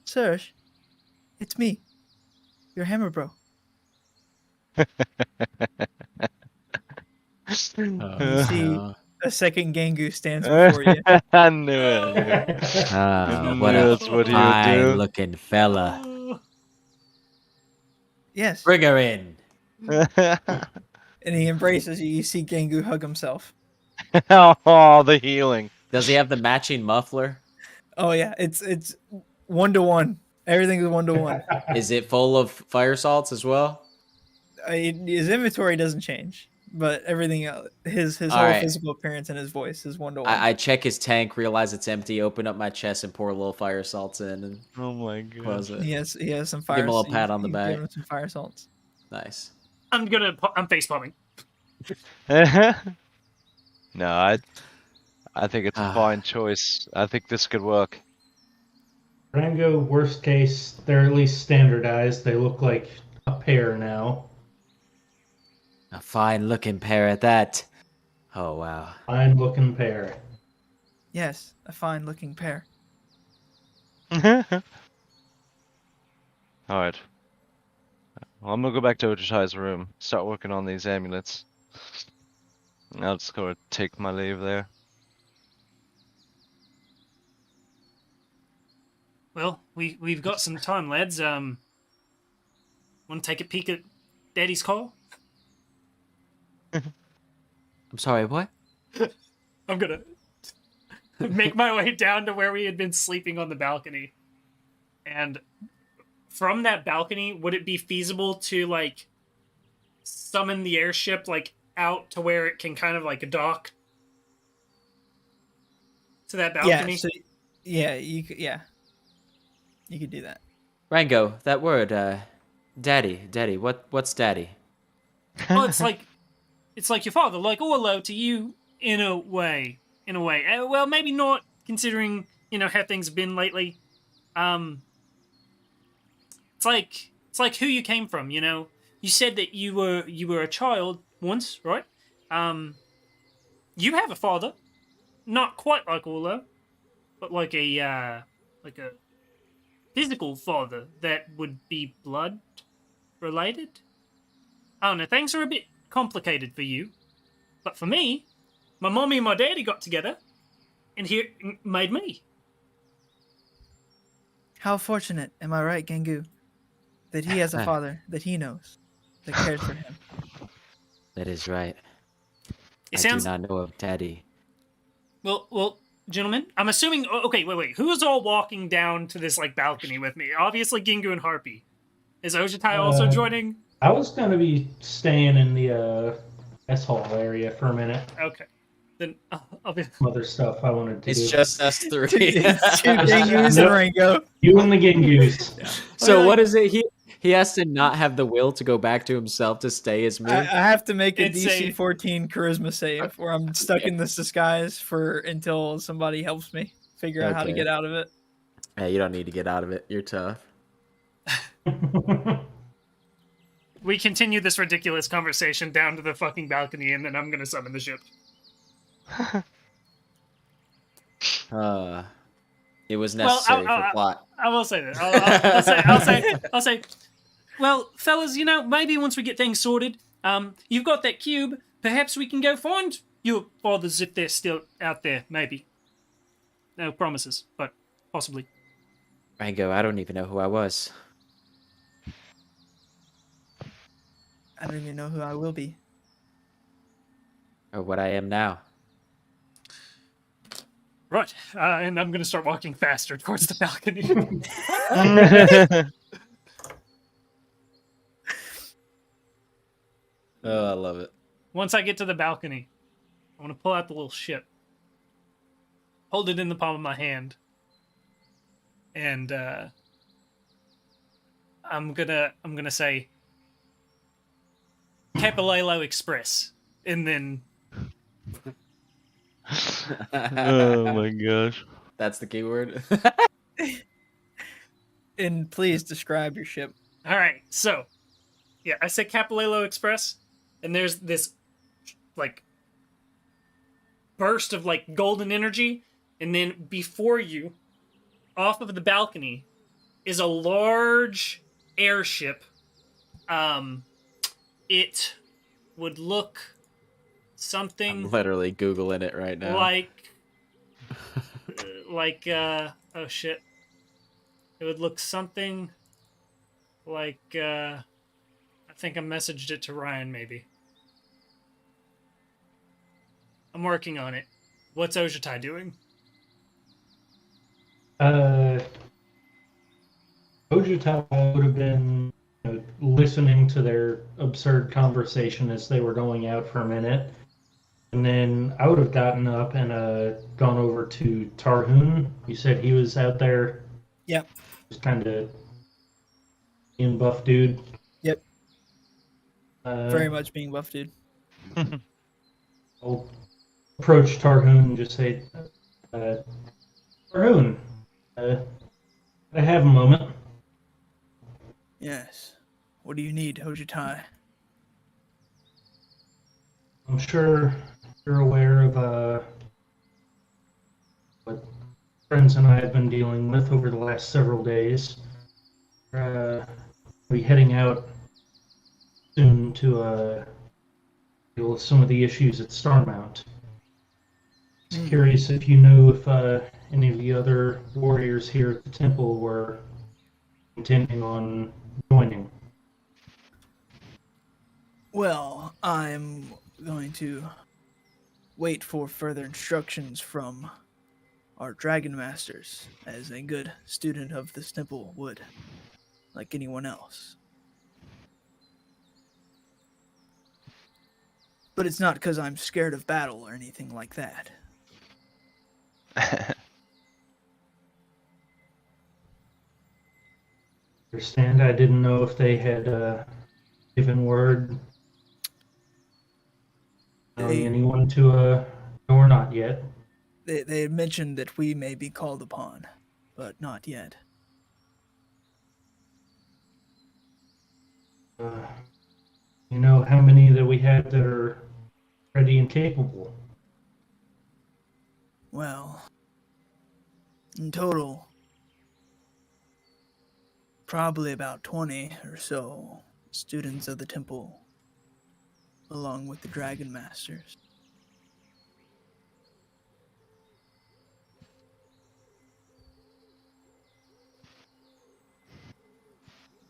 Speaker 1: Serge, it's me, your hammer bro. You see a second Gengu stands before you.
Speaker 2: I knew it. I
Speaker 3: What
Speaker 2: knew
Speaker 3: a
Speaker 2: that's what he would
Speaker 3: fine
Speaker 2: do.
Speaker 3: looking fella.
Speaker 4: Oh,
Speaker 1: Yes.
Speaker 3: Bring her in.
Speaker 1: And he embraces you. You see Gengu hug himself.
Speaker 2: Oh, the healing.
Speaker 3: Does he have the matching muffler?
Speaker 1: Oh yeah, it's 1-to-1. Everything is 1-to-1.
Speaker 3: Is it full of fire salts as well?
Speaker 1: His inventory doesn't change, but everything else, his
Speaker 3: All
Speaker 1: whole
Speaker 3: right.
Speaker 1: physical appearance and his voice is 1-to-1.
Speaker 3: I check his tank, realize it's empty, open up my chest, and pour a little fire salts in, and
Speaker 2: Oh my god.
Speaker 3: close it.
Speaker 1: He has some fire.
Speaker 3: Give him a little pat on the
Speaker 1: he's
Speaker 3: back.
Speaker 1: giving him some fire salts.
Speaker 3: Nice.
Speaker 4: I'm face palming.
Speaker 2: No, I think it's a fine choice. I think this could work.
Speaker 5: Rango, worst case, they're at least standardized. They look like a pair now.
Speaker 3: A fine looking pair at that. Oh wow.
Speaker 5: Fine looking pair.
Speaker 1: Yes, a fine looking pair.
Speaker 2: Alright. Well, I'm gonna go back to Ojutai's room, start working on these amulets. I'll just go take my leave there.
Speaker 4: Well, we've got some time, lads. Want to take a peek at Daddy's call?
Speaker 3: I'm sorry, what?
Speaker 4: I'm gonna make my way down to where we had been sleeping on the balcony. And from that balcony, would it be feasible to like summon the airship like out to where it can kind of like dock to that balcony?
Speaker 1: You could do that.
Speaker 3: Rango, that word, daddy, what's daddy?
Speaker 4: Well, it's like your father, like Orlo to you in a way. Well, maybe not considering how things have been lately. It's like who you came from. You said that you were a child once, right? You have a father, not quite like Orlo, but like a physical father that would be blood related. I don't know. Things are a bit complicated for you, but for me, my mommy and my daddy got together, and here made me.
Speaker 1: How fortunate, am I right, Gengu, that he has a father that he knows, that cares for him.
Speaker 3: That is right.
Speaker 4: It
Speaker 3: I
Speaker 4: sounds
Speaker 3: do not know of daddy.
Speaker 4: well, gentlemen. I'm assuming. Okay, wait. Who's all walking down to this like balcony with me? Obviously, Gingu and Harpy. Is Ojutai also joining?
Speaker 5: I was going to be staying in the S hall area for a minute.
Speaker 4: Okay, then I'll be.
Speaker 5: Some other stuff I wanted to do.
Speaker 3: It's just us three.
Speaker 1: It's two Gengus and Rango.
Speaker 5: You and the Gengus.
Speaker 3: So what is it? He has to not have the will to go back to himself to stay as me.
Speaker 1: I have to make a
Speaker 4: It's
Speaker 1: DC 14 charisma save where I'm stuck in this disguise until somebody helps me figure out how to
Speaker 3: Okay.
Speaker 1: get out of it.
Speaker 3: Yeah, you don't need to get out of it. You're tough.
Speaker 4: we continue this ridiculous conversation down to the fucking balcony, and then I'm gonna summon the ship.
Speaker 3: It was necessary for plot.
Speaker 4: I will say that. I'll say. Well, fellas, maybe once we get things sorted, you've got that cube. Perhaps we can go find your fathers if they're still out there. Maybe. No promises, but possibly.
Speaker 3: Rango, I don't even know who I was.
Speaker 1: I don't even know who I will be.
Speaker 3: Or what I am now.
Speaker 4: Right, and I'm gonna start walking faster towards the balcony.
Speaker 3: Oh, I love it.
Speaker 4: Once I get to the balcony, I want to pull out the little ship, hold it in the palm of my hand, and I'm gonna say Capilelo Express, and then
Speaker 2: Oh my gosh.
Speaker 3: That's the keyword.
Speaker 1: And please describe your ship.
Speaker 4: all right. So, yeah, I said Capilelo Express, and there's this like burst of like golden energy, and then before you, off of the balcony, is a large airship. It would look something
Speaker 3: I'm literally Googling it right now.
Speaker 4: oh shit. It would look something like, I think I messaged it to Ryan, maybe. I'm working on it. What's Ojutai doing?
Speaker 5: Ojutai would have been listening to their absurd conversation as they were going out for a minute. And then I would have gotten up and gone over to Tarhoon. You said he was out there.
Speaker 1: Yep.
Speaker 5: Just kind of being buff dude.
Speaker 1: Yep. Very much being buff dude.
Speaker 5: I'll approach Tarhoon and just say, Tarhoon, I have a moment.
Speaker 1: Yes. What do you need, Ojutai?
Speaker 5: I'm sure you're aware of what friends and I have been dealing with over the last several days. We'll be heading out soon to deal with some of the issues at Starmount. Just curious if you know if any of the other warriors here at the temple were intending on joining.
Speaker 1: Well, I'm going to wait for further instructions from our dragon masters, as a good student of this temple would, like anyone else. But it's not because I'm scared of battle or anything like that.
Speaker 5: Understand? I didn't know if they had given word anyone to know or not yet.
Speaker 1: They had mentioned that we may be called upon, but not yet.
Speaker 5: You know how many that we have that are ready and capable?
Speaker 1: Well, in total, probably about 20 or so students of the temple, along with the dragon masters.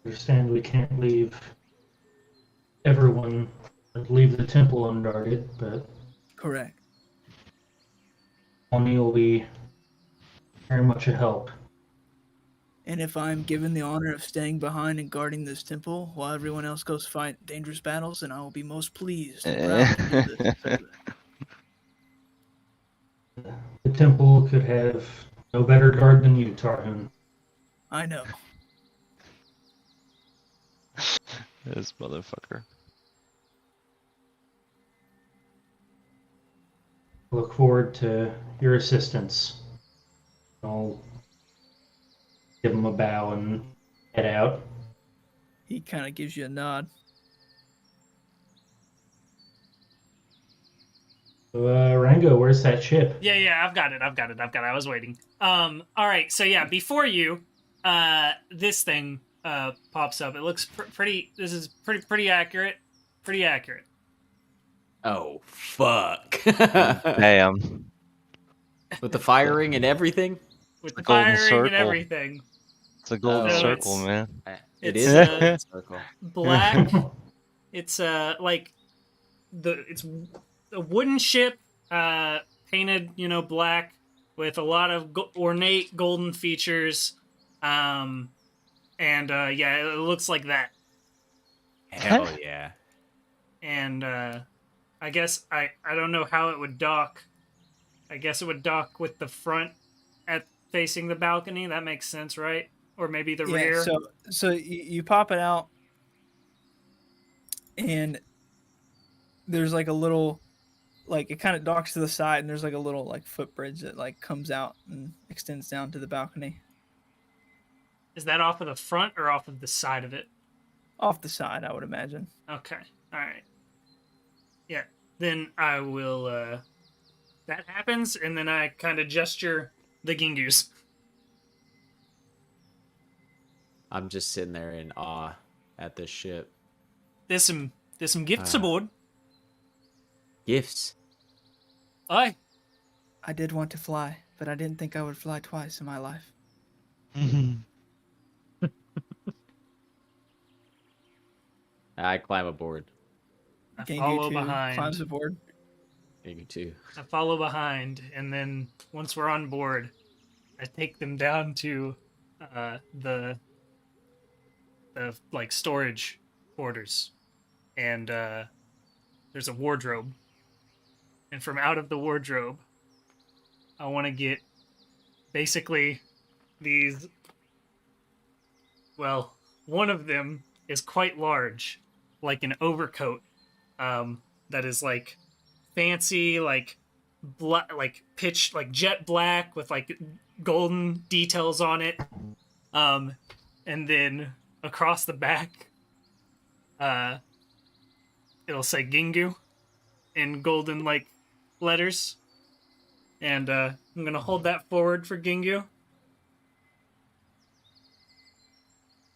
Speaker 5: Understand we can't leave everyone, leave the temple unguarded, but
Speaker 1: Correct.
Speaker 5: Oni will be very much a help.
Speaker 1: And if I'm given the honor of staying behind and guarding this temple while everyone else goes fight dangerous battles, then I will be most pleased and proud to do this.
Speaker 5: The temple could have no better guard than you, Tarhun.
Speaker 1: I know.
Speaker 2: This motherfucker.
Speaker 5: Look forward to your assistance. I'll give him a bow and head out.
Speaker 1: He kind of gives you a nod.
Speaker 5: Rango, where's that ship?
Speaker 4: Yeah, I've got it. I was waiting. All right. So yeah, before you, this thing pops up. It looks pretty. This is pretty accurate. Pretty accurate.
Speaker 3: Oh fuck!
Speaker 2: Damn.
Speaker 3: With the firing and everything.
Speaker 4: With the
Speaker 2: golden
Speaker 4: firing and
Speaker 2: circle.
Speaker 4: everything.
Speaker 2: It's a golden
Speaker 3: Oh.
Speaker 4: So
Speaker 2: circle,
Speaker 4: it's-
Speaker 2: man.
Speaker 3: It
Speaker 4: It's,
Speaker 3: is a golden circle.
Speaker 4: Black. It's like it's a wooden ship, painted black with a lot of ornate golden features, and yeah, it looks like that.
Speaker 3: Hell yeah!
Speaker 4: And I guess I don't know how it would dock. I guess it would dock with the front at facing the balcony. That makes sense, right? Or maybe the rear.
Speaker 1: So you pop it out, and there's like a little, like it kind of docks to the side, and there's like a little like footbridge that like comes out and extends down to the balcony.
Speaker 4: Is that off of the front or off of the side of it?
Speaker 1: Off the side, I would imagine.
Speaker 4: Okay. All right. Yeah. Then I will. That happens, and then I kind of gesture the Gingus.
Speaker 3: I'm just sitting there in awe at this ship.
Speaker 4: There's some gifts aboard.
Speaker 3: Gifts.
Speaker 4: Aye.
Speaker 1: I did want to fly, but I didn't think I would fly twice in my life.
Speaker 3: I climb aboard.
Speaker 4: I
Speaker 1: Gengu
Speaker 4: follow
Speaker 1: too
Speaker 4: behind.
Speaker 1: climbs aboard.
Speaker 3: You too.
Speaker 4: I follow behind, and then once we're on board, I take them down to the like storage quarters, and there's a wardrobe, and from out of the wardrobe, I want to get basically these. Well, one of them is quite large, like an overcoat, that is like fancy, like like pitch, like jet black with like golden details on it, and then across the back, it'll say Gingu in golden like letters, and I'm gonna hold that forward for Gingu.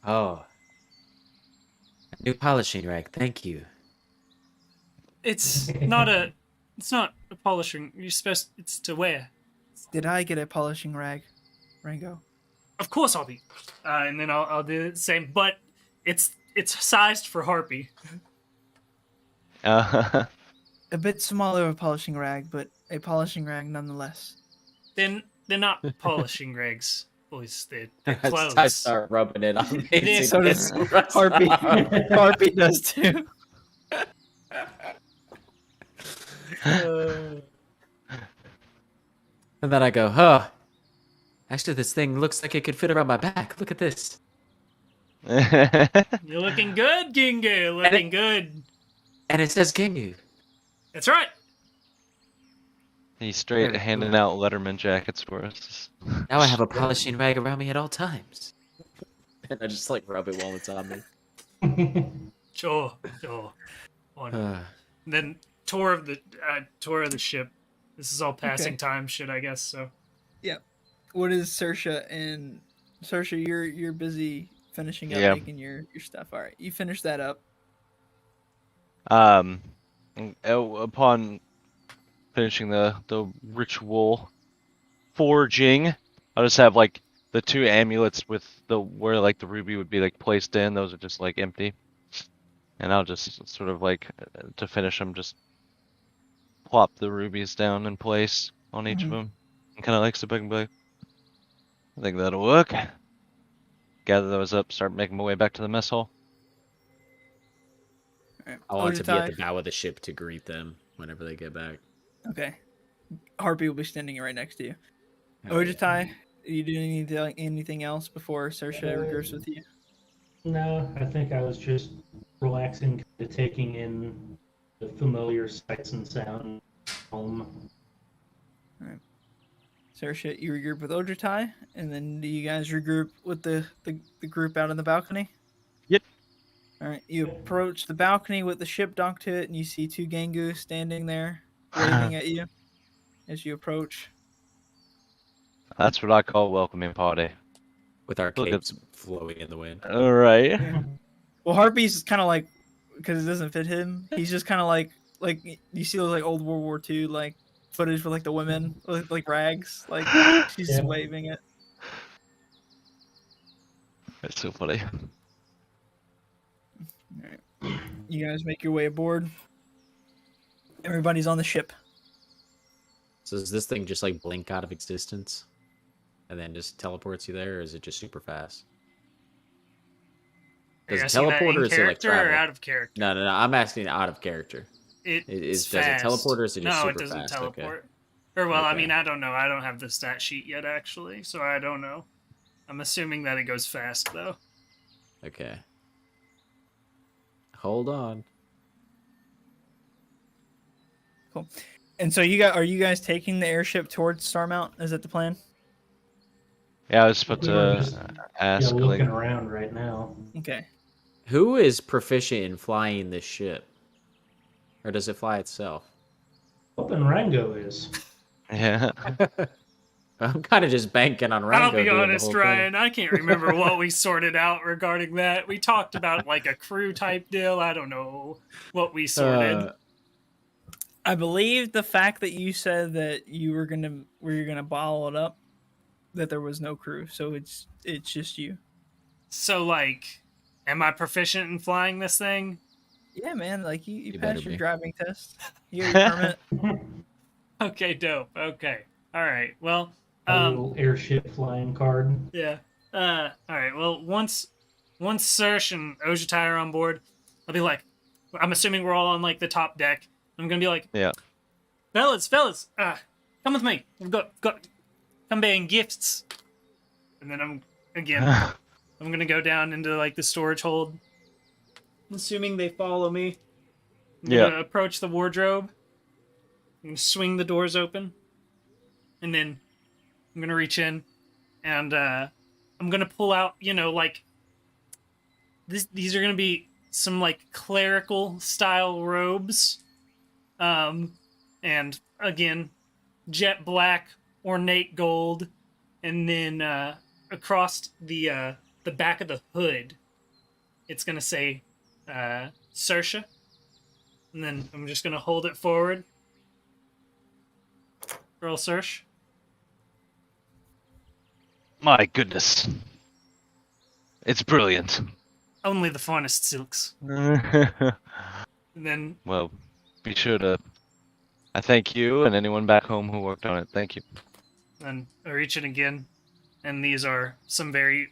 Speaker 3: Oh. A new polishing rag, thank you.
Speaker 4: It's not a polishing. You're supposed. It's to wear.
Speaker 1: Did I get a polishing rag, Rango?
Speaker 4: Of course I'll be. And then I'll do the same, but it's sized for Harpy.
Speaker 1: A bit smaller of a polishing rag, but a polishing rag nonetheless.
Speaker 4: Then they're not polishing rags, boys. They're clothes.
Speaker 3: I start rubbing it on me.
Speaker 4: It
Speaker 1: So does Harpy. Harpy does too.
Speaker 3: And then I go, huh. Actually, this thing looks like it could fit around my back. Look at this.
Speaker 4: You're looking good, Gingu. Looking good.
Speaker 3: And it says Gingu.
Speaker 4: That's right.
Speaker 2: He's straight handing out Letterman jackets for us.
Speaker 3: Now I have a polishing rag around me at all times. And I just like rub it while it's on me.
Speaker 4: Sure. Then tour of the ship. This is all passing time shit, I guess. So.
Speaker 1: Yep. What is Saoirse and Saoirse? You're busy finishing up
Speaker 2: Yeah.
Speaker 1: making your stuff. All right, you finish that up.
Speaker 2: Upon finishing the ritual forging, I'll just have like the two amulets with where like the ruby would be like placed in. Those are just like empty, and I'll just sort of like to finish them, just plop the rubies down in place on each of them, and kind of like sit back and be like, I think that'll work. Gather those up, start making my way back to the mess hall.
Speaker 1: All right.
Speaker 3: I want to be at the
Speaker 1: Ojutai.
Speaker 3: bow of the ship to greet them whenever they get back.
Speaker 1: Okay. Harpy will be standing right next to you.
Speaker 3: Hell yeah.
Speaker 1: Ojutai, you doing anything else before Saoirse regroups with you?
Speaker 5: No, I think I was just relaxing, kind of taking in the familiar sights and sounds.
Speaker 1: Saoirse, you regroup with Ojutai, and then do you guys regroup with the group out on the balcony?
Speaker 2: Yep.
Speaker 1: All right. You approach the balcony with the ship docked to it, and you see two Gengu standing there. waving at you as you approach.
Speaker 2: That's what I call welcoming party.
Speaker 3: With our
Speaker 2: Look at-
Speaker 3: capes flowing in the wind.
Speaker 2: All right.
Speaker 1: Yeah. Well, Harpy's kind of like, because it doesn't fit him. He's just kind of like you see those like old World War II like footage with like the women with like rags, like she's
Speaker 5: Yeah.
Speaker 1: waving it.
Speaker 2: That's so funny.
Speaker 1: You guys make your way aboard. Everybody's on the ship.
Speaker 3: So does this thing just like blink out of existence, and then just teleports you there, or is it just super fast?
Speaker 4: Are you
Speaker 3: Does
Speaker 4: asking that in
Speaker 3: teleporter is it like
Speaker 4: character or
Speaker 3: travel?
Speaker 4: out of character?
Speaker 3: No. I'm asking out of character.
Speaker 4: It's
Speaker 3: does it
Speaker 4: fast.
Speaker 3: teleport or is it just
Speaker 4: no,
Speaker 3: super
Speaker 4: it doesn't
Speaker 3: fast? Okay.
Speaker 4: teleport. Or well, I
Speaker 3: Okay.
Speaker 4: mean, I don't know. I don't have the stat sheet yet, actually, so I don't know. I'm assuming that it goes fast though.
Speaker 3: Okay. Hold on.
Speaker 1: Cool. And so are you guys taking the airship towards Starmount? Is that the plan?
Speaker 2: Yeah, I was about
Speaker 5: We were
Speaker 2: to
Speaker 5: just
Speaker 2: ask.
Speaker 5: looking
Speaker 2: Like,
Speaker 5: around right now.
Speaker 1: Okay.
Speaker 3: Who is proficient in flying this ship? Or does it fly itself?
Speaker 5: Hoping Rango is.
Speaker 2: yeah.
Speaker 3: I'm kind of just banking on Rango.
Speaker 4: I'll be
Speaker 3: doing the
Speaker 4: honest,
Speaker 3: whole thing.
Speaker 4: Ryan. I can't remember what we sorted out regarding that. We talked about like a crew type deal. I don't know what we sorted.
Speaker 1: I believe the fact that you said that you're gonna bottle it up, that there was no crew, so it's just you.
Speaker 4: So like, am I proficient in flying this thing?
Speaker 1: Yeah, man. Like you
Speaker 3: You
Speaker 1: passed
Speaker 3: better
Speaker 1: your
Speaker 3: be.
Speaker 1: driving test. You got your permit.
Speaker 4: Okay, dope. Okay, all right. Well,
Speaker 5: A little airship flying card.
Speaker 4: yeah. All right. Well, once Sersh and Ojutai are on board, I'll be like, I'm assuming we're all on like the top deck. I'm gonna be like,
Speaker 2: Yeah.
Speaker 4: fellas, come with me. We've got come bearing gifts. And then I'm gonna go down into like the storage hold. Assuming they follow me. I'm gonna approach the wardrobe. I'm gonna swing the doors open. And then I'm gonna reach in and I'm gonna pull out, like these are gonna be some like clerical style robes. And again, jet black, ornate gold, and then across the back of the hood, it's gonna say Sersha. And then I'm just gonna hold it forward. Girl Sersh.
Speaker 2: My goodness. It's brilliant.
Speaker 4: Only the finest silks. And then
Speaker 2: Well, be sure to. I thank you and anyone back home who worked on it. Thank you.
Speaker 4: I reach in again, and these are some very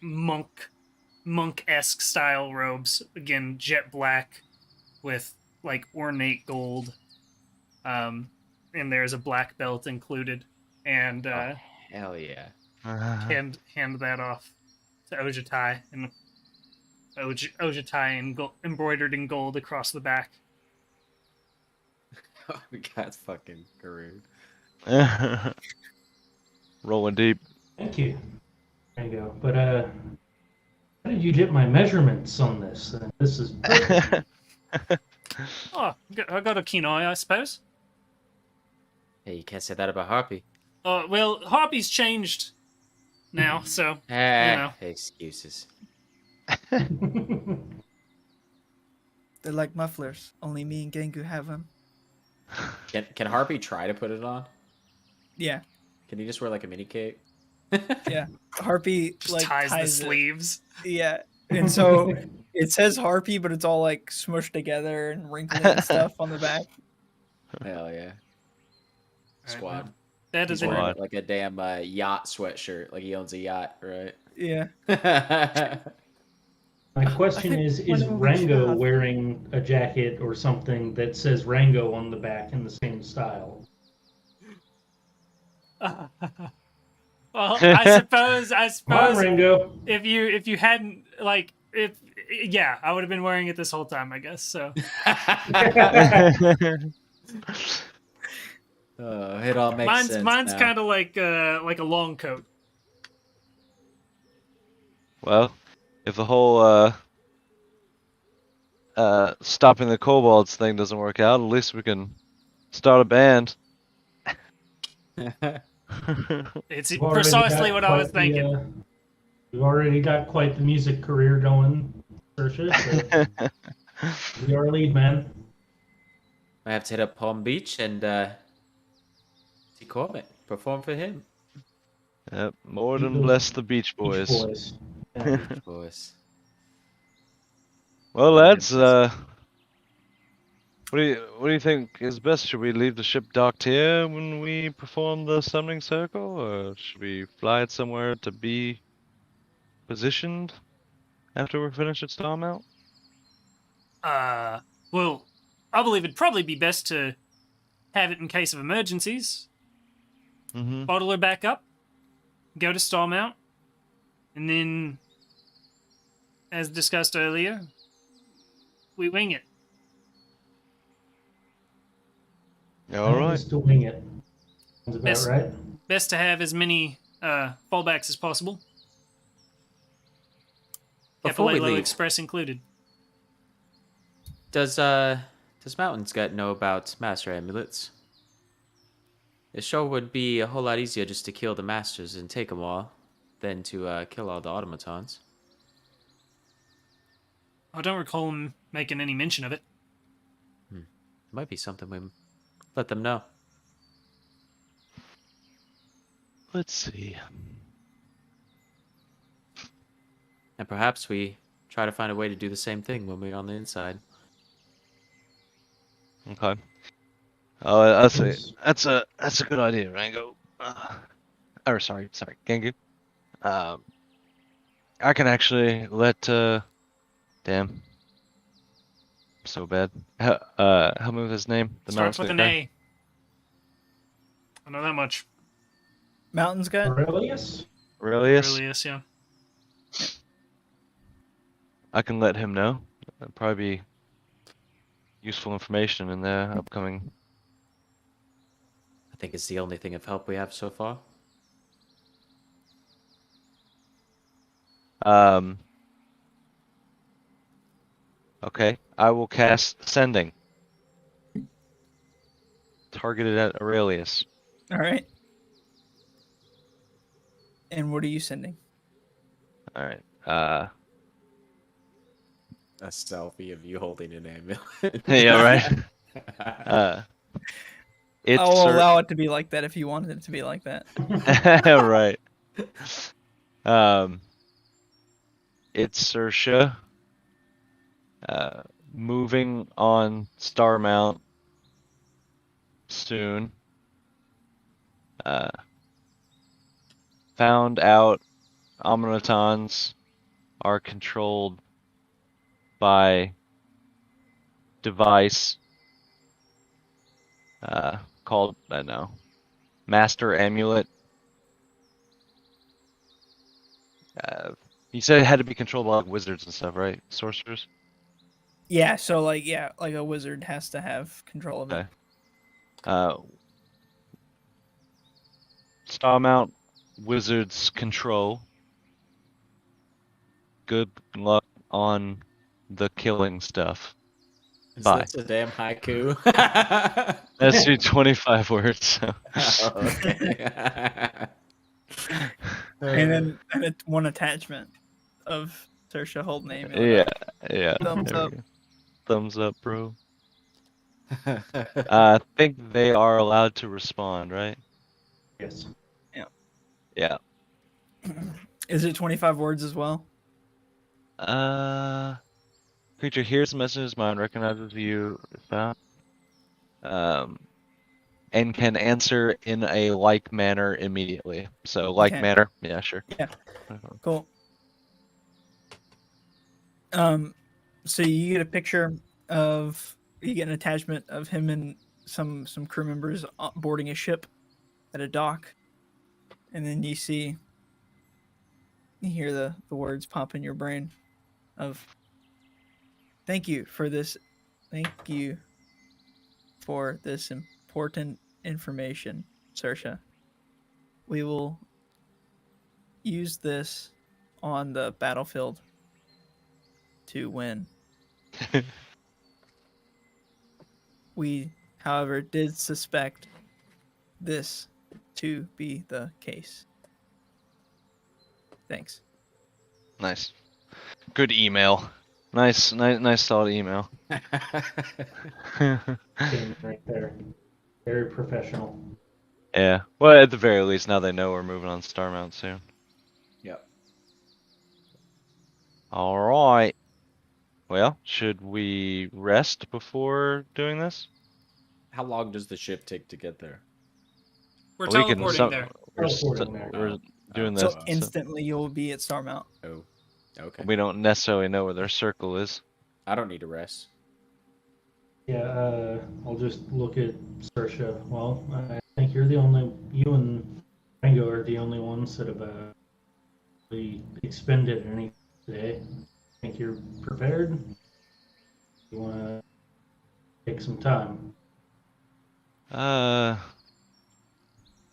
Speaker 4: monk-esque style robes. Again, jet black with like ornate gold. And there's a black belt included. And
Speaker 3: Hell yeah.
Speaker 4: hand that off to Ojutai, and Ojutai embroidered in gold across the back.
Speaker 3: Oh my god, fucking Karun.
Speaker 2: Rolling deep.
Speaker 5: Thank you. There you go. But how did you get my measurements on this? This is perfect.
Speaker 4: Oh, I got a keen eye, I suppose.
Speaker 3: Hey, you can't say that about Harpy.
Speaker 4: Well, Harpy's changed now, so
Speaker 3: Excuses.
Speaker 1: They're like mufflers. Only me and Gengu have them.
Speaker 3: Can Harpy try to put it on?
Speaker 1: Yeah,
Speaker 3: Can he just wear like a mini cape?
Speaker 1: yeah. Harpy
Speaker 4: just
Speaker 1: like
Speaker 4: ties the
Speaker 1: it.
Speaker 4: sleeves.
Speaker 1: Yeah, and so it says Harpy, but it's all like smushed together and wrinkled and stuff on the back.
Speaker 3: Hell yeah.
Speaker 4: Alright,
Speaker 3: Squad.
Speaker 4: well, that
Speaker 3: He's
Speaker 4: is
Speaker 3: wearing
Speaker 2: Squad.
Speaker 3: like a damn yacht sweatshirt, like he owns a yacht, right?
Speaker 1: Yeah.
Speaker 5: My question is
Speaker 1: whenever we
Speaker 5: Rango
Speaker 1: shot-
Speaker 5: wearing a jacket or something that says Rango on the back in the same style?
Speaker 4: Well, I suppose
Speaker 5: Come on, Rango.
Speaker 4: if you hadn't yeah, I would have been wearing it this whole time, I guess. So
Speaker 3: It all makes sense.
Speaker 4: mine's
Speaker 3: now.
Speaker 4: kind of like a long coat.
Speaker 2: Well, if the whole stopping the kobolds thing doesn't work out, at least we can start a band.
Speaker 4: It's
Speaker 5: You've already
Speaker 4: precisely
Speaker 5: got
Speaker 4: what I was
Speaker 5: quite
Speaker 4: thinking.
Speaker 5: you've already got quite the music career going, Sersha, so be our lead man.
Speaker 3: I have to hit up Palm Beach and see Corbett perform for him.
Speaker 2: Yep, more
Speaker 5: Beat
Speaker 2: than
Speaker 5: those
Speaker 2: bless the Beach
Speaker 5: Beach
Speaker 2: Boys.
Speaker 5: Boys. Yeah.
Speaker 3: Beach Boys.
Speaker 2: Well,
Speaker 3: More than
Speaker 2: lads,
Speaker 3: bless
Speaker 2: what do you think is best? Should we leave the ship docked here when we perform the summoning circle, or should we fly it somewhere to be positioned after we're finished at Starmount?
Speaker 4: Well, I believe it'd probably be best to have it in case of emergencies.
Speaker 2: Mm-hmm.
Speaker 4: Bottle her back up, go to Starmount, and then, as discussed earlier, we wing it.
Speaker 2: All right.
Speaker 5: Just to wing it. Sounds about
Speaker 4: Best,
Speaker 5: right.
Speaker 4: best to have as many fallbacks as possible.
Speaker 3: Before we
Speaker 4: Capilelo
Speaker 3: leave,
Speaker 4: Express included.
Speaker 3: does Mountain's Gut know about master amulets? It sure would be a whole lot easier just to kill the masters and take them all than to kill all the automatons.
Speaker 4: I don't recall him making any mention of it.
Speaker 3: It might be something we let them know.
Speaker 2: Let's see.
Speaker 3: And perhaps we try to find a way to do the same thing when we're on the inside.
Speaker 2: Okay. Oh,
Speaker 5: Yes.
Speaker 2: that's a good idea, Rango. Or sorry, Gengu. I can actually let damn, so bad. Help me with his name. The
Speaker 4: Starts with
Speaker 2: mountain
Speaker 4: an
Speaker 2: guy.
Speaker 4: A. I know that much.
Speaker 1: Mountain's Gut.
Speaker 5: Aurelius?
Speaker 2: Aurelius.
Speaker 4: Aurelius, yeah.
Speaker 2: I can let him know. That'd probably be useful information in the upcoming.
Speaker 3: I think it's the only thing of help we have so far.
Speaker 2: Okay, I will cast Sending. Targeted at Aurelius.
Speaker 1: All right. And what are you sending?
Speaker 2: All right.
Speaker 3: A selfie of you holding an amulet.
Speaker 2: Yeah, right. It's
Speaker 1: I'll allow it to be like that if you wanted it to be like that.
Speaker 2: right. It's Sersha. Moving on Starmount soon. Found out Omnitons are controlled by device called, I don't know, Master Amulet. You said it had to be controlled by like wizards and stuff, right? Sorcerers?
Speaker 1: Yeah, so like a wizard has to have control of it.
Speaker 2: Okay. Starmount wizards control. Good luck on the killing stuff.
Speaker 3: Is
Speaker 2: Bye.
Speaker 3: this a damn haiku?
Speaker 2: That's your 25 words. So.
Speaker 3: Oh, okay.
Speaker 1: And then one attachment of Saoirse holding the amulet
Speaker 2: Yeah,
Speaker 1: up.
Speaker 2: yeah.
Speaker 1: Thumbs
Speaker 2: there we
Speaker 1: up.
Speaker 2: go. Thumbs up, bro. I think they are allowed to respond, right?
Speaker 5: Yes.
Speaker 2: Yeah.
Speaker 1: Is it 25 words as well?
Speaker 2: Creature hears the message in his mind, recognizes you, found, and can answer in a like manner immediately. So, like
Speaker 1: Okay.
Speaker 2: manner, yeah, sure.
Speaker 1: Yeah. Cool. So you get a picture of, you get an attachment of him and some crew members boarding a ship at a dock, and then you hear the words pop in your brain of thank you for this important information, Saoirse. We will use this on the battlefield to win. We however, did suspect this to be the case. Thanks.
Speaker 2: Nice. Good email. Nice solid email.
Speaker 5: Game right there. Very professional.
Speaker 2: Yeah. Well, at the very least, now they know we're moving on Starmount soon.
Speaker 3: Yep.
Speaker 2: All right. Well, should we rest before doing this?
Speaker 7: How long does the ship take to get there?
Speaker 4: We're
Speaker 2: We can
Speaker 4: teleporting there.
Speaker 5: Teleporting there.
Speaker 2: we're doing
Speaker 1: So
Speaker 2: this.
Speaker 1: instantly you'll be at Starmount.
Speaker 7: Oh, okay.
Speaker 2: We don't necessarily know where their circle is.
Speaker 7: I don't need to rest.
Speaker 5: Yeah, I'll just look at Sersha. Well, I think you and Rango are the only ones that have really expended any today. Think you're prepared? You want to take some time?
Speaker 2: Uh,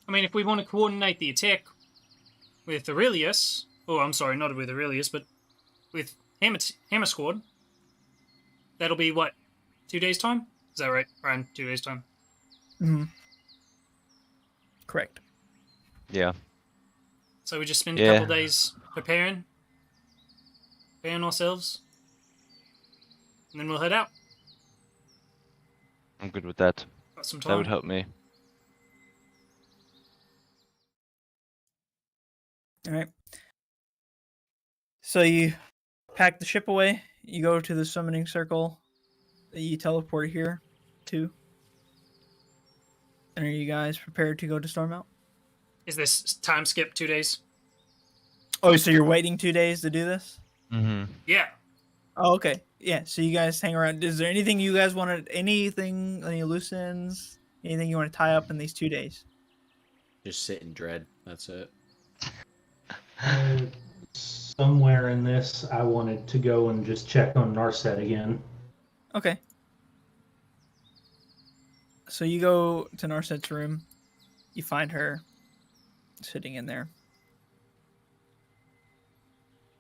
Speaker 4: I mean, if we want to coordinate the attack with Aurelius, I'm sorry, not with Aurelius, but with Hammer Squad, that'll be what, 2 days' time? Is that right, Ryan? 2 days' time.
Speaker 1: Mm-hmm. Correct.
Speaker 2: yeah.
Speaker 4: So we just spend a
Speaker 2: Yeah.
Speaker 4: couple days preparing ourselves, and then we'll head out.
Speaker 2: I'm good with that.
Speaker 4: Got some
Speaker 2: That would
Speaker 4: time.
Speaker 2: help me.
Speaker 1: All right. So you pack the ship away. You go to the summoning circle that you teleport here to. And are you guys prepared to go to Stormount?
Speaker 4: Is this time skip 2 days?
Speaker 1: Oh, so you're waiting 2 days to do this?
Speaker 2: Mm-hmm.
Speaker 4: Yeah.
Speaker 1: Oh, okay. Yeah, so you guys hang around. Is there anything you guys wanted, any loose ends, anything you want to tie up in these 2 days?
Speaker 7: Just sit in dread. That's it.
Speaker 5: Somewhere in this, I wanted to go and just check on Narset again.
Speaker 1: Okay. So you go to Narset's room. You find her sitting in there.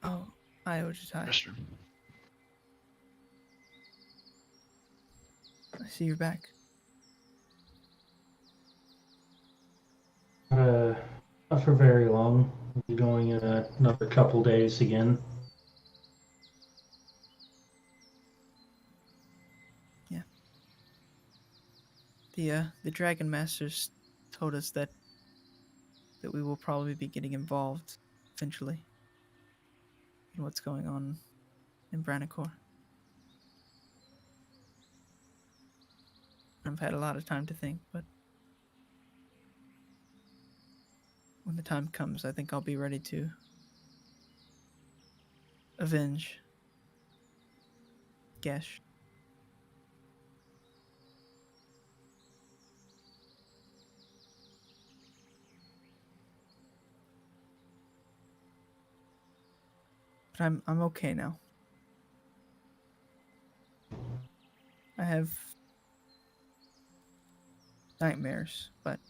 Speaker 1: Oh, hi, Ojitai. I see you're back.
Speaker 5: Not for very long. We'll be going in another couple days again.
Speaker 1: The Dragon Masters told us that we will probably be getting involved eventually in what's going on in Branacor. I've had a lot of time to think, but when the time comes, I think I'll be ready to avenge Gesh. But I'm okay now. I have nightmares, but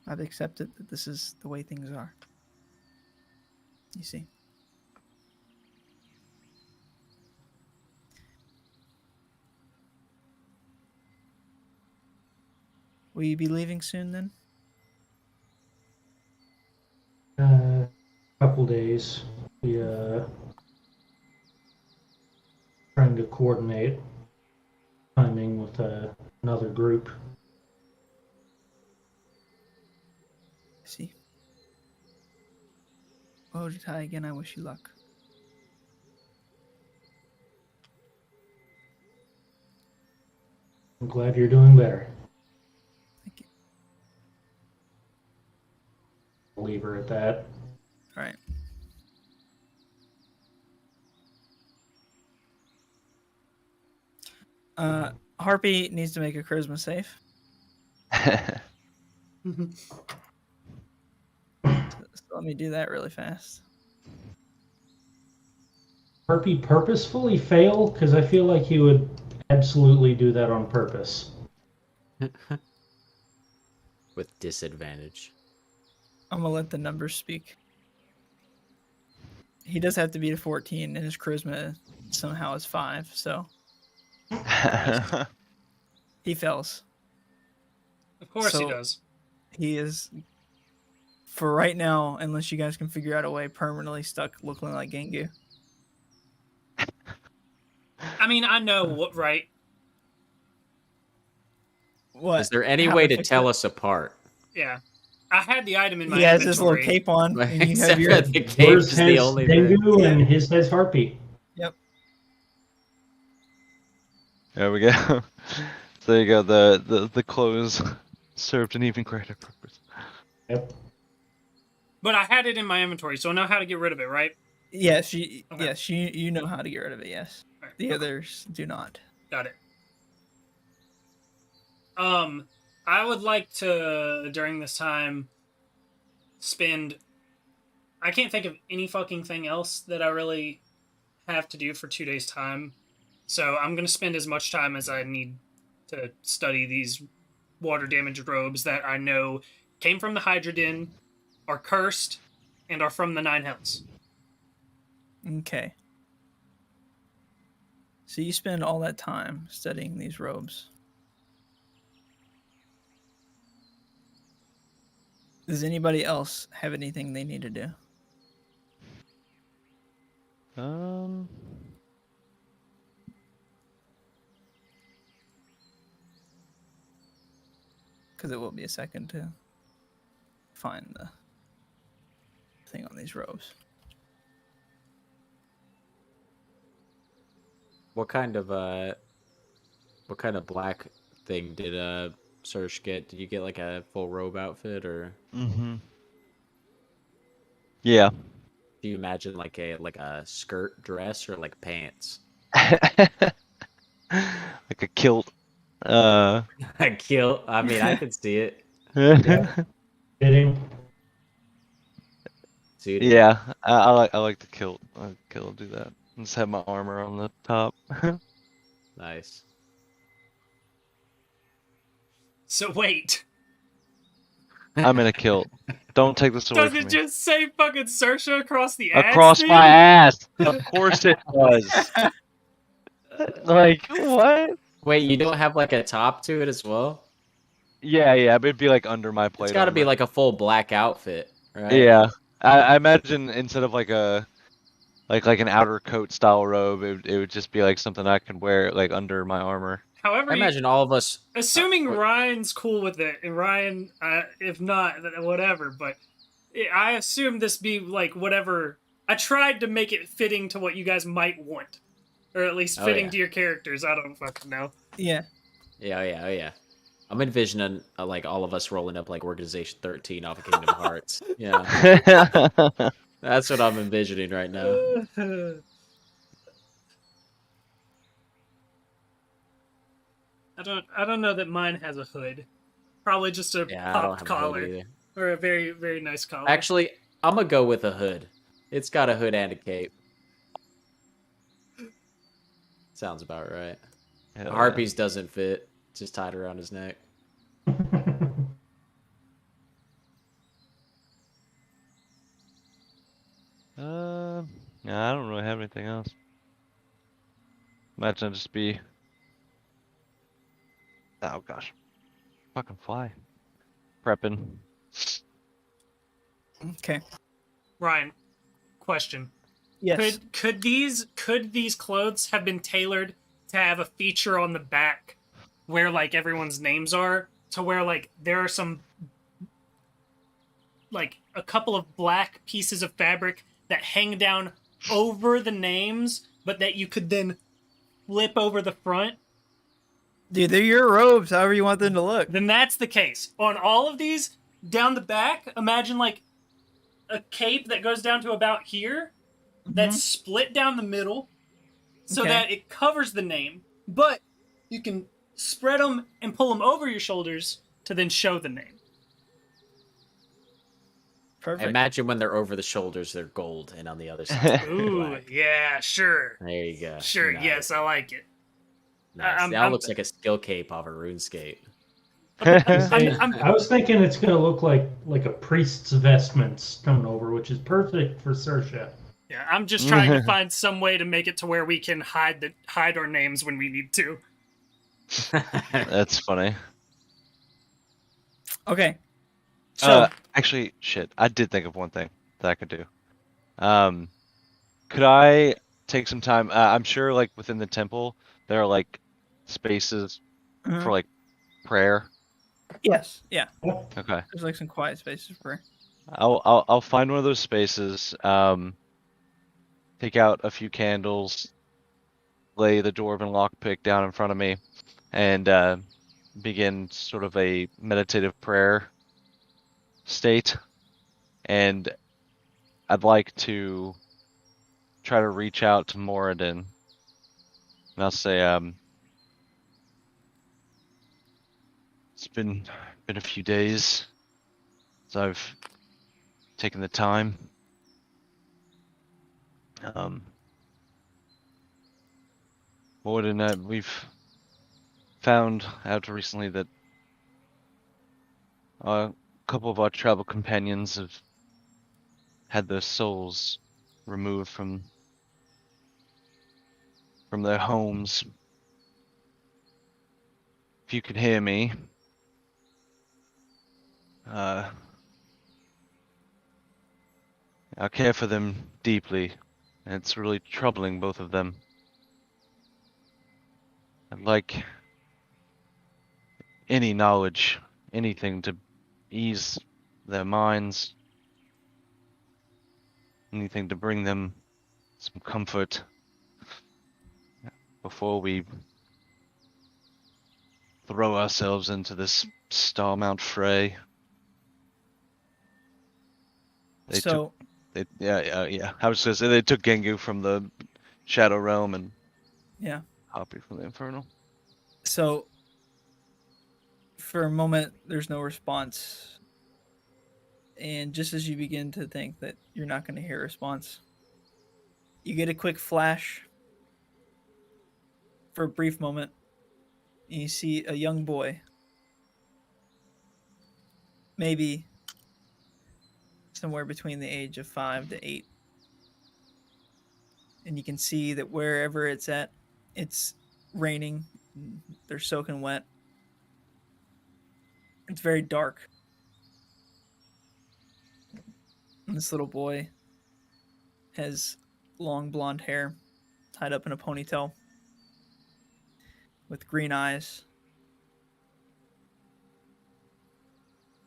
Speaker 1: I've accepted that this is the way things are. You see. Will you be leaving soon then?
Speaker 5: Couple days. We trying to coordinate timing with another group.
Speaker 1: I see. Oh, Jitai, again, I wish you luck.
Speaker 5: I'm glad you're doing better.
Speaker 1: Thank you.
Speaker 5: I'll leave her at that.
Speaker 1: All right. Harpy needs to make a charisma save. So let me do that really fast.
Speaker 5: Harpy purposefully fail? Because I feel like he would absolutely do that on purpose.
Speaker 7: With disadvantage.
Speaker 1: I'm gonna let the numbers speak. He does have to beat a 14, and his charisma somehow is 5. So He fails.
Speaker 4: Of course he
Speaker 1: So-
Speaker 4: does.
Speaker 1: He is, for right now, unless you guys can figure out a way, permanently stuck looking like Gengu.
Speaker 4: I mean, I know what, right?
Speaker 1: What?
Speaker 3: Is there any
Speaker 1: How
Speaker 3: way to
Speaker 1: fix
Speaker 3: tell
Speaker 1: it?
Speaker 3: us apart?
Speaker 4: Yeah. I had the item in my
Speaker 1: He has his little
Speaker 4: inventory.
Speaker 1: cape on, and you have
Speaker 3: Except
Speaker 1: your.
Speaker 3: for the cape
Speaker 5: Yours
Speaker 3: is the
Speaker 5: has
Speaker 3: only bit.
Speaker 5: Dengu
Speaker 1: Yeah.
Speaker 5: and his has Harpy.
Speaker 1: Yep.
Speaker 2: There we go. So there you go. The clothes served an even greater purpose.
Speaker 5: Yep.
Speaker 4: But I had it in my inventory, so I know how to get rid of it, right?
Speaker 1: Yes,
Speaker 4: Okay.
Speaker 1: you know how to get rid of it. Yes,
Speaker 4: Alright,
Speaker 1: the
Speaker 4: okay.
Speaker 1: others do not.
Speaker 4: Got it. I would like to, during this time, spend... I can't think of any fucking thing else that I really have to do for 2 days' time. So I'm going to spend as much time as I need to study these water-damaged robes that I know came from the Hydra Den, are cursed, and are from the Nine Hells.
Speaker 1: Okay. So you spend all that time studying these robes. Does anybody else have anything they need to do? Because it will be a second to find the thing on these robes.
Speaker 3: What kind of black thing did Serge get? Did you get like a full robe outfit, or
Speaker 2: Mm-hmm. Yeah.
Speaker 3: do you imagine like a skirt dress or like pants?
Speaker 2: Like a kilt.
Speaker 3: A kilt. I mean, I could see it.
Speaker 5: Fitting.
Speaker 3: Dude,
Speaker 2: Yeah, I like the kilt. I like the kilt. Do that. Just have my armor on the top.
Speaker 3: nice.
Speaker 4: So wait,
Speaker 2: I'm in a kilt. Don't take this away
Speaker 4: does
Speaker 2: from
Speaker 4: it
Speaker 2: me.
Speaker 4: just say fucking Saoirse across the ass?
Speaker 2: Across
Speaker 4: dude?
Speaker 2: my ass. Of course it does. Like what?
Speaker 3: Wait, you don't have like a top to it as well?
Speaker 2: Yeah, but it'd be like under my plate.
Speaker 3: It's got to be
Speaker 2: armor.
Speaker 3: like a full black outfit, right?
Speaker 2: Yeah, I imagine instead of like a like an outer coat style robe, it would just be like something I could wear like under my armor.
Speaker 4: However,
Speaker 3: I imagine all of us.
Speaker 4: assuming
Speaker 3: what-
Speaker 4: Ryan's cool with it, and Ryan, if not, then whatever. But I assume this be like whatever. I tried to make it fitting to what you guys might want, or at least
Speaker 3: Oh,
Speaker 4: fitting
Speaker 3: yeah.
Speaker 4: to your characters. I don't fucking know.
Speaker 1: Yeah.
Speaker 3: Yeah, oh yeah. I'm envisioning like all of us rolling up like Organization 13 off of Kingdom Hearts. Yeah, that's what I'm envisioning right now.
Speaker 4: I don't know that mine has a hood. Probably just a
Speaker 3: Yeah, I don't
Speaker 4: popped
Speaker 3: have a hood
Speaker 4: collar
Speaker 3: either.
Speaker 4: or a very very nice collar.
Speaker 3: Actually, I'm gonna go with a hood. It's got a hood and a cape. Sounds about right.
Speaker 2: Hell
Speaker 3: Harpies doesn't fit. Just tied around his neck.
Speaker 2: Yeah, I don't really have anything else. Imagine I'd just be. Oh gosh, fucking fly. Prepping.
Speaker 1: Okay.
Speaker 4: Ryan, question.
Speaker 1: Yes.
Speaker 4: Could these clothes have been tailored to have a feature on the back where like everyone's names are, to where like there are some like a couple of black pieces of fabric that hang down over the names, but that you could then flip over the front?
Speaker 1: Dude, they're your robes, however you want them to look.
Speaker 4: Then that's the case. On all of these, down the back, imagine like a cape that goes down to about here, that's split down the middle, so
Speaker 1: Okay.
Speaker 4: that it covers the name, but you can spread them and pull them over your shoulders to then show the name.
Speaker 1: Perfect.
Speaker 3: Imagine when they're over the shoulders, they're gold, and on the other side, they're
Speaker 4: Ooh,
Speaker 3: black.
Speaker 4: yeah, sure.
Speaker 3: There you go.
Speaker 4: Sure,
Speaker 3: Nice.
Speaker 4: yes, I like it.
Speaker 3: Nice. That looks like a skill cape off a RuneScape.
Speaker 5: I was thinking it's gonna look like a priest's vestments coming over, which is perfect for Saoirse.
Speaker 4: Yeah, I'm just trying to find some way to make it to where we can hide our names when we need to.
Speaker 2: That's funny.
Speaker 1: Okay. So,
Speaker 2: Actually, shit. I did think of one thing that I could do. Um, could I take some time? I'm sure, like within the temple, there are like spaces for
Speaker 1: mhm.
Speaker 2: like prayer.
Speaker 1: Yes, yeah.
Speaker 2: Okay.
Speaker 1: There's like some quiet spaces for.
Speaker 2: I'll find one of those spaces. Take out a few candles, lay the dwarven lockpick down in front of me, and begin sort of a meditative prayer state. And I'd like to try to reach out to Moradin, and I'll say, it's been a few days since I've taken the time. Um, Moradin, we've found out recently that a couple of our travel companions have had their souls removed from their homes. If you could hear me, uh, I care for them deeply, and it's really troubling both of them. I'd like any knowledge, anything to ease their minds, anything to bring them some comfort before we throw ourselves into this Starmount fray. They took,
Speaker 1: So,
Speaker 2: yeah. I was gonna say they took Gengu from the Shadow Realm and
Speaker 1: yeah.
Speaker 2: Hoppy from the Infernal.
Speaker 1: So, for a moment, there's no response. And just as you begin to think that you're not going to hear a response, you get a quick flash for a brief moment, and you see a young boy, maybe somewhere between the age of 5 to 8. And you can see that wherever it's at, it's raining. They're soaking wet. It's very dark. And this little boy has long blonde hair tied up in a ponytail with green eyes.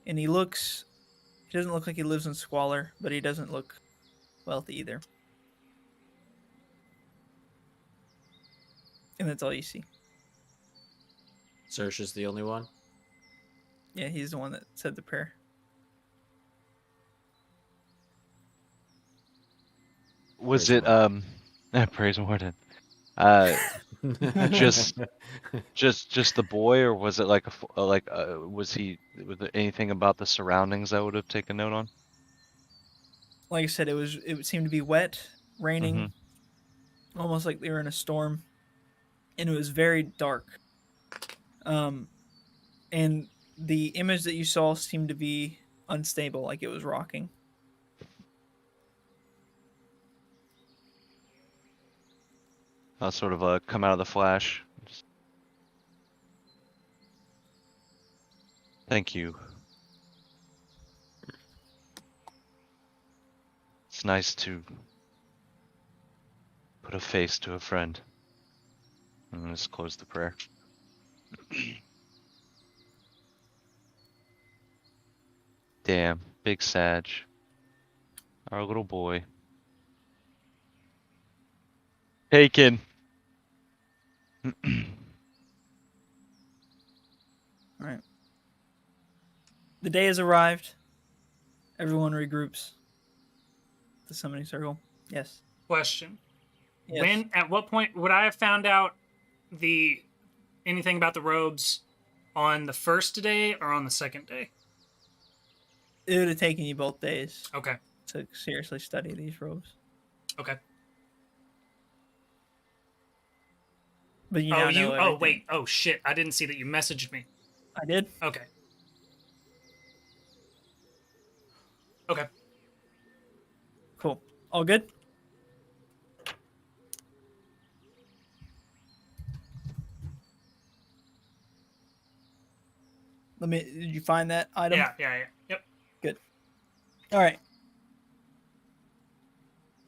Speaker 1: And he doesn't look like he lives in squalor, but he doesn't look wealthy either. And that's all you see.
Speaker 7: Search is the only one.
Speaker 1: Yeah, he's the one that said the prayer.
Speaker 2: Was
Speaker 7: Praise
Speaker 2: it
Speaker 7: Mordin.
Speaker 2: praise Warden. Uh, just just the boy, or was it like was there anything about the surroundings I would have taken note on?
Speaker 1: Like I said, it seemed to be wet,
Speaker 2: Mm-hmm.
Speaker 1: raining, almost like they were in a storm, and it was very dark. Um, and the image that you saw seemed to be unstable, like it was rocking.
Speaker 2: I'll sort of come out of the flash. Thank you. It's nice to put a face to a friend. And then just close the prayer. Damn, big Sag. Our little boy. Taken.
Speaker 1: All right. The day has arrived. Everyone regroups. The summoning circle. Yes.
Speaker 4: Question.
Speaker 1: Yes.
Speaker 4: At what point would I have found out anything about the robes on the first day or on the second day?
Speaker 1: It would have taken you both days
Speaker 4: Okay.
Speaker 1: to seriously study these robes.
Speaker 4: Okay.
Speaker 1: But you now know everything.
Speaker 4: Oh, wait. Oh, shit. I didn't see that you messaged me.
Speaker 1: I did?
Speaker 4: Okay. Okay.
Speaker 1: Cool. All good? Did you find that item?
Speaker 4: Yeah. Yep.
Speaker 1: All right.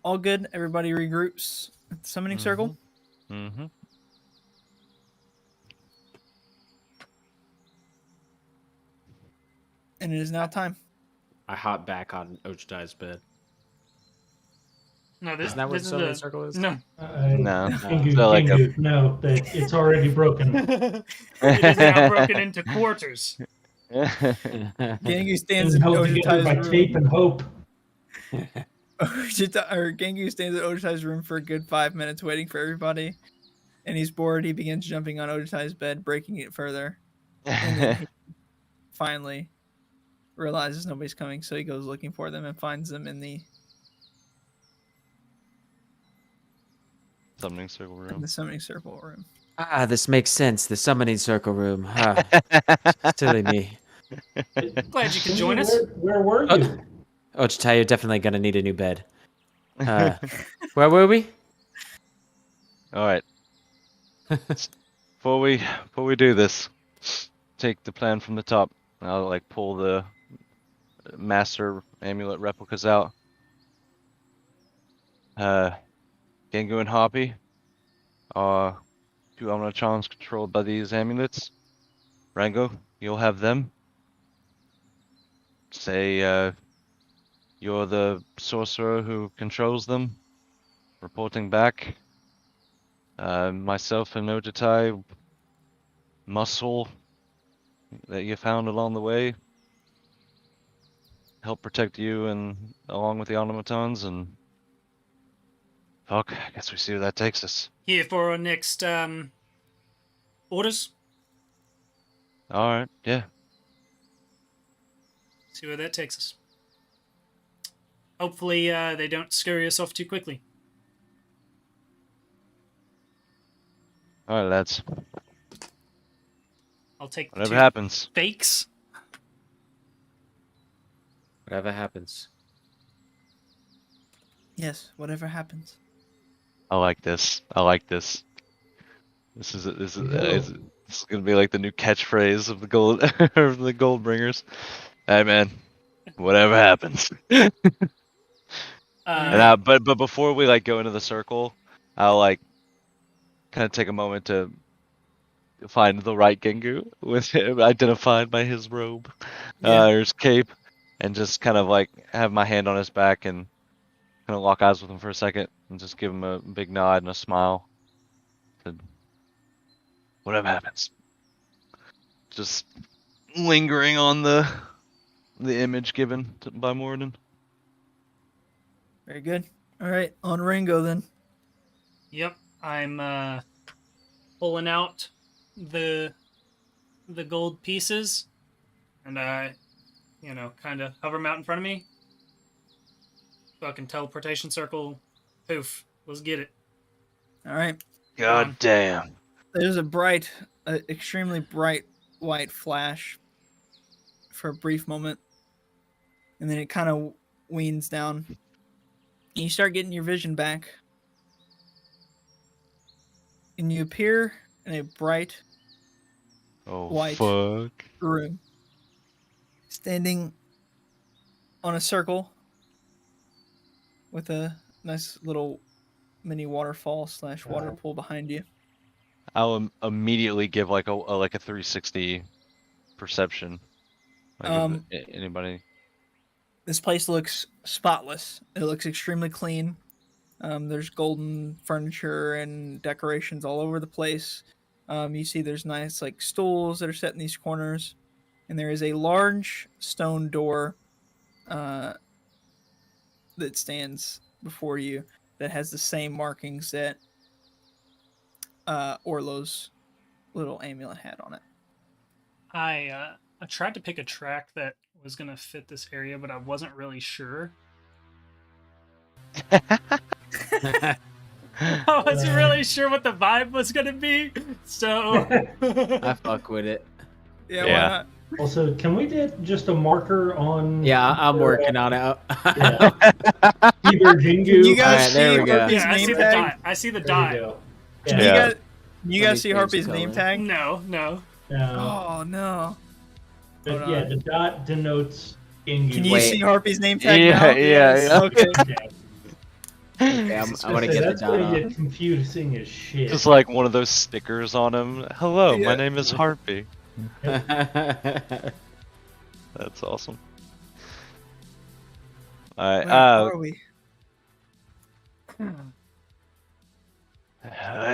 Speaker 1: All good. Everybody regroups at the summoning circle.
Speaker 2: Mm-hmm.
Speaker 1: And it is now time.
Speaker 7: I hop back on Ochitai's bed.
Speaker 4: No, this
Speaker 7: Isn't that what
Speaker 4: this is
Speaker 7: summoning
Speaker 4: the
Speaker 7: circle is?
Speaker 4: no.
Speaker 2: No.
Speaker 5: Gengu,
Speaker 2: like a-
Speaker 5: Gengu, no, that it's already broken.
Speaker 4: It is now broken into quarters.
Speaker 1: Gengu stands
Speaker 5: And
Speaker 1: in
Speaker 5: held together
Speaker 1: Ojutai's
Speaker 5: by tape
Speaker 1: room.
Speaker 5: and hope.
Speaker 1: Gengu stands at Ojutai's room for a good 5 minutes waiting for everybody. And he's bored. He begins jumping on Ojutai's bed, breaking it further. And then he finally realizes nobody's coming, so he goes looking for them and finds them in the
Speaker 2: Summoning circle room.
Speaker 1: summoning circle room.
Speaker 3: Ah, this makes sense. The summoning circle room. Ah, silly me.
Speaker 4: Glad you could join us.
Speaker 5: Where were you?
Speaker 3: Ochitai, you're definitely gonna need a new bed. Where were we?
Speaker 2: All right. Before we do this, take the plan from the top. I'll like pull the master amulet replicas out. Gengu and Hoppy are two Omna charms controlled by these amulets. Rango, you'll have them. Say you're the sorcerer who controls them. Reporting back. Myself and Ojitai, muscle that you found along the way. Help protect you and along with the automatons, and fuck, I guess we see where that takes us.
Speaker 4: Here for our next orders.
Speaker 2: Alright, yeah.
Speaker 4: See where that takes us. Hopefully they don't scurry us off too quickly.
Speaker 2: Alright, lads.
Speaker 4: I'll take the
Speaker 2: Whatever
Speaker 4: two
Speaker 2: happens.
Speaker 4: fakes.
Speaker 3: Whatever happens.
Speaker 1: Yes, whatever happens.
Speaker 2: I like this. I like this. This is gonna be like the new catchphrase of the gold of the gold bringers. Hey man, whatever happens. But before we like go into the circle, I'll like kind of take a moment to find the right Gengu with him identified by his robe, or his cape, and just kind of like have my hand on his back and kind of lock eyes with him for a second and just give him a big nod and a smile. To whatever happens. Just lingering on the image given by Morden.
Speaker 1: Very good. All right, on Ringo then.
Speaker 4: Yep, I'm pulling out the gold pieces, and kind of hover them out in front of me. Fucking teleportation circle, poof. Let's get it.
Speaker 1: All right.
Speaker 2: God damn.
Speaker 1: There's extremely bright white flash for a brief moment, and then it kind of weans down. And you start getting your vision back, and you appear in a bright white room, standing on a circle with a nice little mini waterfall / water pool behind you.
Speaker 2: I'll immediately give like a 360 perception. Like anybody.
Speaker 1: This place looks spotless. It looks extremely clean. There's golden furniture and decorations all over the place. You see there's nice like stools that are set in these corners, and there is a large stone door that stands before you that has the same markings that Orlo's little amulet had on it.
Speaker 4: I tried to pick a track that was gonna fit this area, but I wasn't really sure. I wasn't really sure what the vibe was gonna be, so
Speaker 7: I fuck with it.
Speaker 1: Yeah.
Speaker 2: Yeah.
Speaker 1: Why not?
Speaker 5: Also, can we get just a marker on?
Speaker 7: Yeah, I'm working on it.
Speaker 5: Yeah. Either Jingu.
Speaker 1: You guys
Speaker 3: Alright, there
Speaker 1: see
Speaker 3: we go.
Speaker 1: Harpy's
Speaker 4: yeah, I
Speaker 1: name
Speaker 4: see the
Speaker 1: tag?
Speaker 4: dot. I see the
Speaker 5: There you
Speaker 4: dot.
Speaker 5: go.
Speaker 1: You
Speaker 5: Yeah.
Speaker 1: guys
Speaker 3: Let me
Speaker 1: see
Speaker 3: change
Speaker 1: Harpy's
Speaker 3: the
Speaker 1: name
Speaker 3: color.
Speaker 1: tag?
Speaker 4: No.
Speaker 1: Oh no. Hold
Speaker 5: Yeah,
Speaker 1: on.
Speaker 5: the dot denotes engaged.
Speaker 1: Can you
Speaker 3: Wait.
Speaker 1: see Harpy's name tag
Speaker 2: Yeah,
Speaker 1: now?
Speaker 2: yeah,
Speaker 1: Okay.
Speaker 3: Okay, I'm gonna get the
Speaker 5: That's
Speaker 3: dot
Speaker 5: gonna
Speaker 3: off.
Speaker 5: get confusing as shit.
Speaker 2: Just like one of those stickers on him. Hello, my
Speaker 1: Yeah.
Speaker 2: name is Harpy.
Speaker 3: Yep.
Speaker 2: That's awesome. Alright,
Speaker 1: Where are we?
Speaker 2: in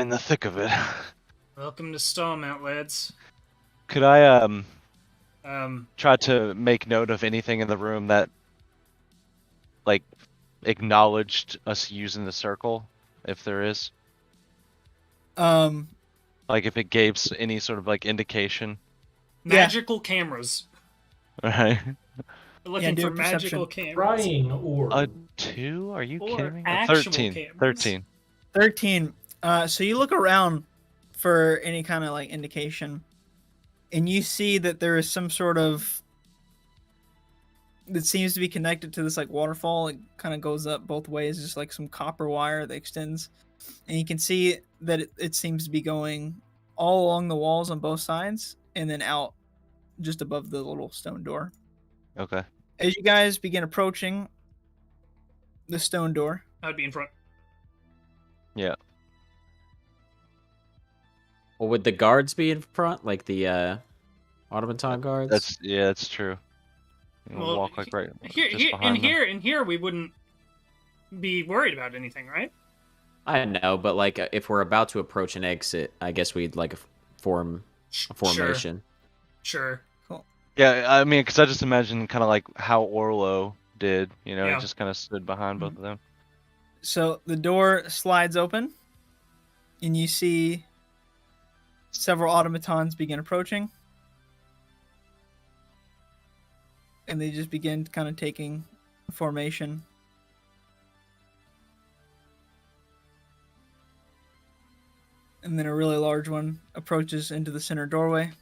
Speaker 2: the thick of it.
Speaker 4: Welcome to Starmount, lads.
Speaker 2: Could I
Speaker 4: Um,
Speaker 2: try to make note of anything in the room that like acknowledged us using the circle, if there is?
Speaker 1: Um,
Speaker 2: Like if it gave any sort of like indication.
Speaker 4: magical cameras.
Speaker 2: Right.
Speaker 4: We're looking
Speaker 1: do
Speaker 4: for
Speaker 1: a perception.
Speaker 4: magical cameras.
Speaker 5: Prying orb.
Speaker 2: A 2? Are you
Speaker 4: Or
Speaker 2: kidding me?
Speaker 4: actual
Speaker 2: 13.
Speaker 4: cameras.
Speaker 2: 13.
Speaker 1: 13. So you look around for any kind of like indication, and you see that there is some sort of that seems to be connected to this like waterfall. It kind of goes up both ways, just like some copper wire that extends, and you can see that it seems to be going all along the walls on both sides, and then out just above the little stone door.
Speaker 2: Okay.
Speaker 1: As you guys begin approaching the stone door,
Speaker 4: I would be in front.
Speaker 2: Yeah.
Speaker 3: Well, would the guards be in front, like the automaton guards?
Speaker 2: That's true. You
Speaker 4: Well,
Speaker 2: walk like right
Speaker 4: Here,
Speaker 2: just
Speaker 4: here,
Speaker 2: behind them.
Speaker 4: in here, we wouldn't be worried about anything, right?
Speaker 3: I know, but like if we're about to approach an exit, I guess we'd like a formation.
Speaker 4: Sure.
Speaker 2: Yeah, I mean, because I just imagine kind of like how Orlo did, you know,
Speaker 4: Yeah.
Speaker 2: he just kind of stood behind both of them.
Speaker 1: so the door slides open, and you see several automatons begin approaching, and they just begin kind of taking formation. And then a really large one approaches into the center doorway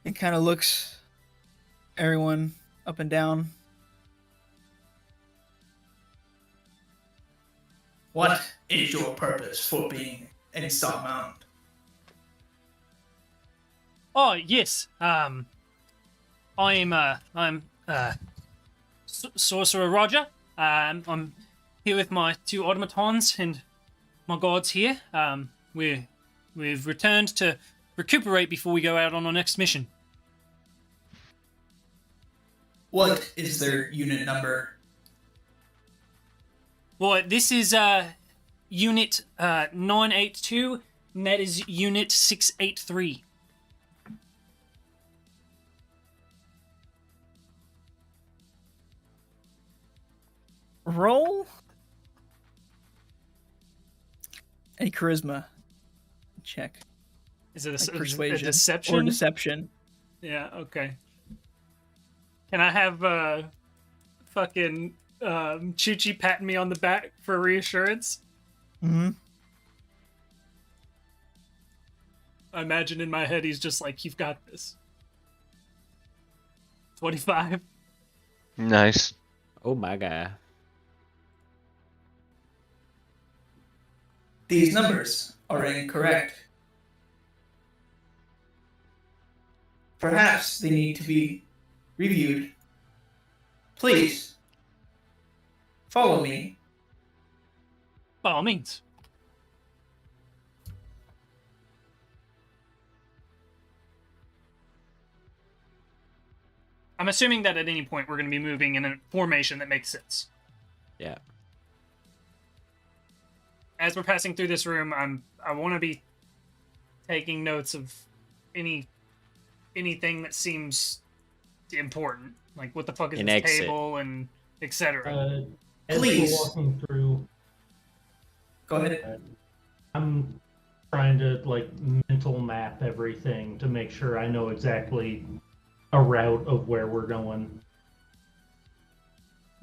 Speaker 1: and kind of looks everyone up and down. What is your purpose for being in Starmount?
Speaker 4: Oh yes. I'm Sorcerer Roger. I'm here with my two automatons and my guards here. We've returned to recuperate before we go out on our next mission.
Speaker 1: What is their unit number?
Speaker 4: Well, this is Unit 982, and that is Unit 683.
Speaker 1: Roll a charisma check.
Speaker 4: Is it
Speaker 1: Like
Speaker 4: a
Speaker 1: persuasion
Speaker 4: deception?
Speaker 1: or deception.
Speaker 4: Yeah, okay. Can I have fucking Chuchi patting me on the back for reassurance?
Speaker 1: Mm-hmm.
Speaker 4: I imagine in my head he's just like, you've got this. 25.
Speaker 2: Nice.
Speaker 3: Oh my god.
Speaker 1: These numbers are incorrect. Perhaps they need to be reviewed. Please, follow me.
Speaker 4: By all means. I'm assuming that at any point we're going to be moving in a formation that makes sense.
Speaker 3: Yeah.
Speaker 4: As we're passing through this room, I want to be taking notes of anything that seems important, like what the fuck is
Speaker 3: An
Speaker 4: this
Speaker 3: exit.
Speaker 4: table and etc.
Speaker 5: As
Speaker 1: Please.
Speaker 5: we're walking through,
Speaker 1: Go ahead.
Speaker 5: I'm trying to like mental map everything to make sure I know exactly a route of where we're going.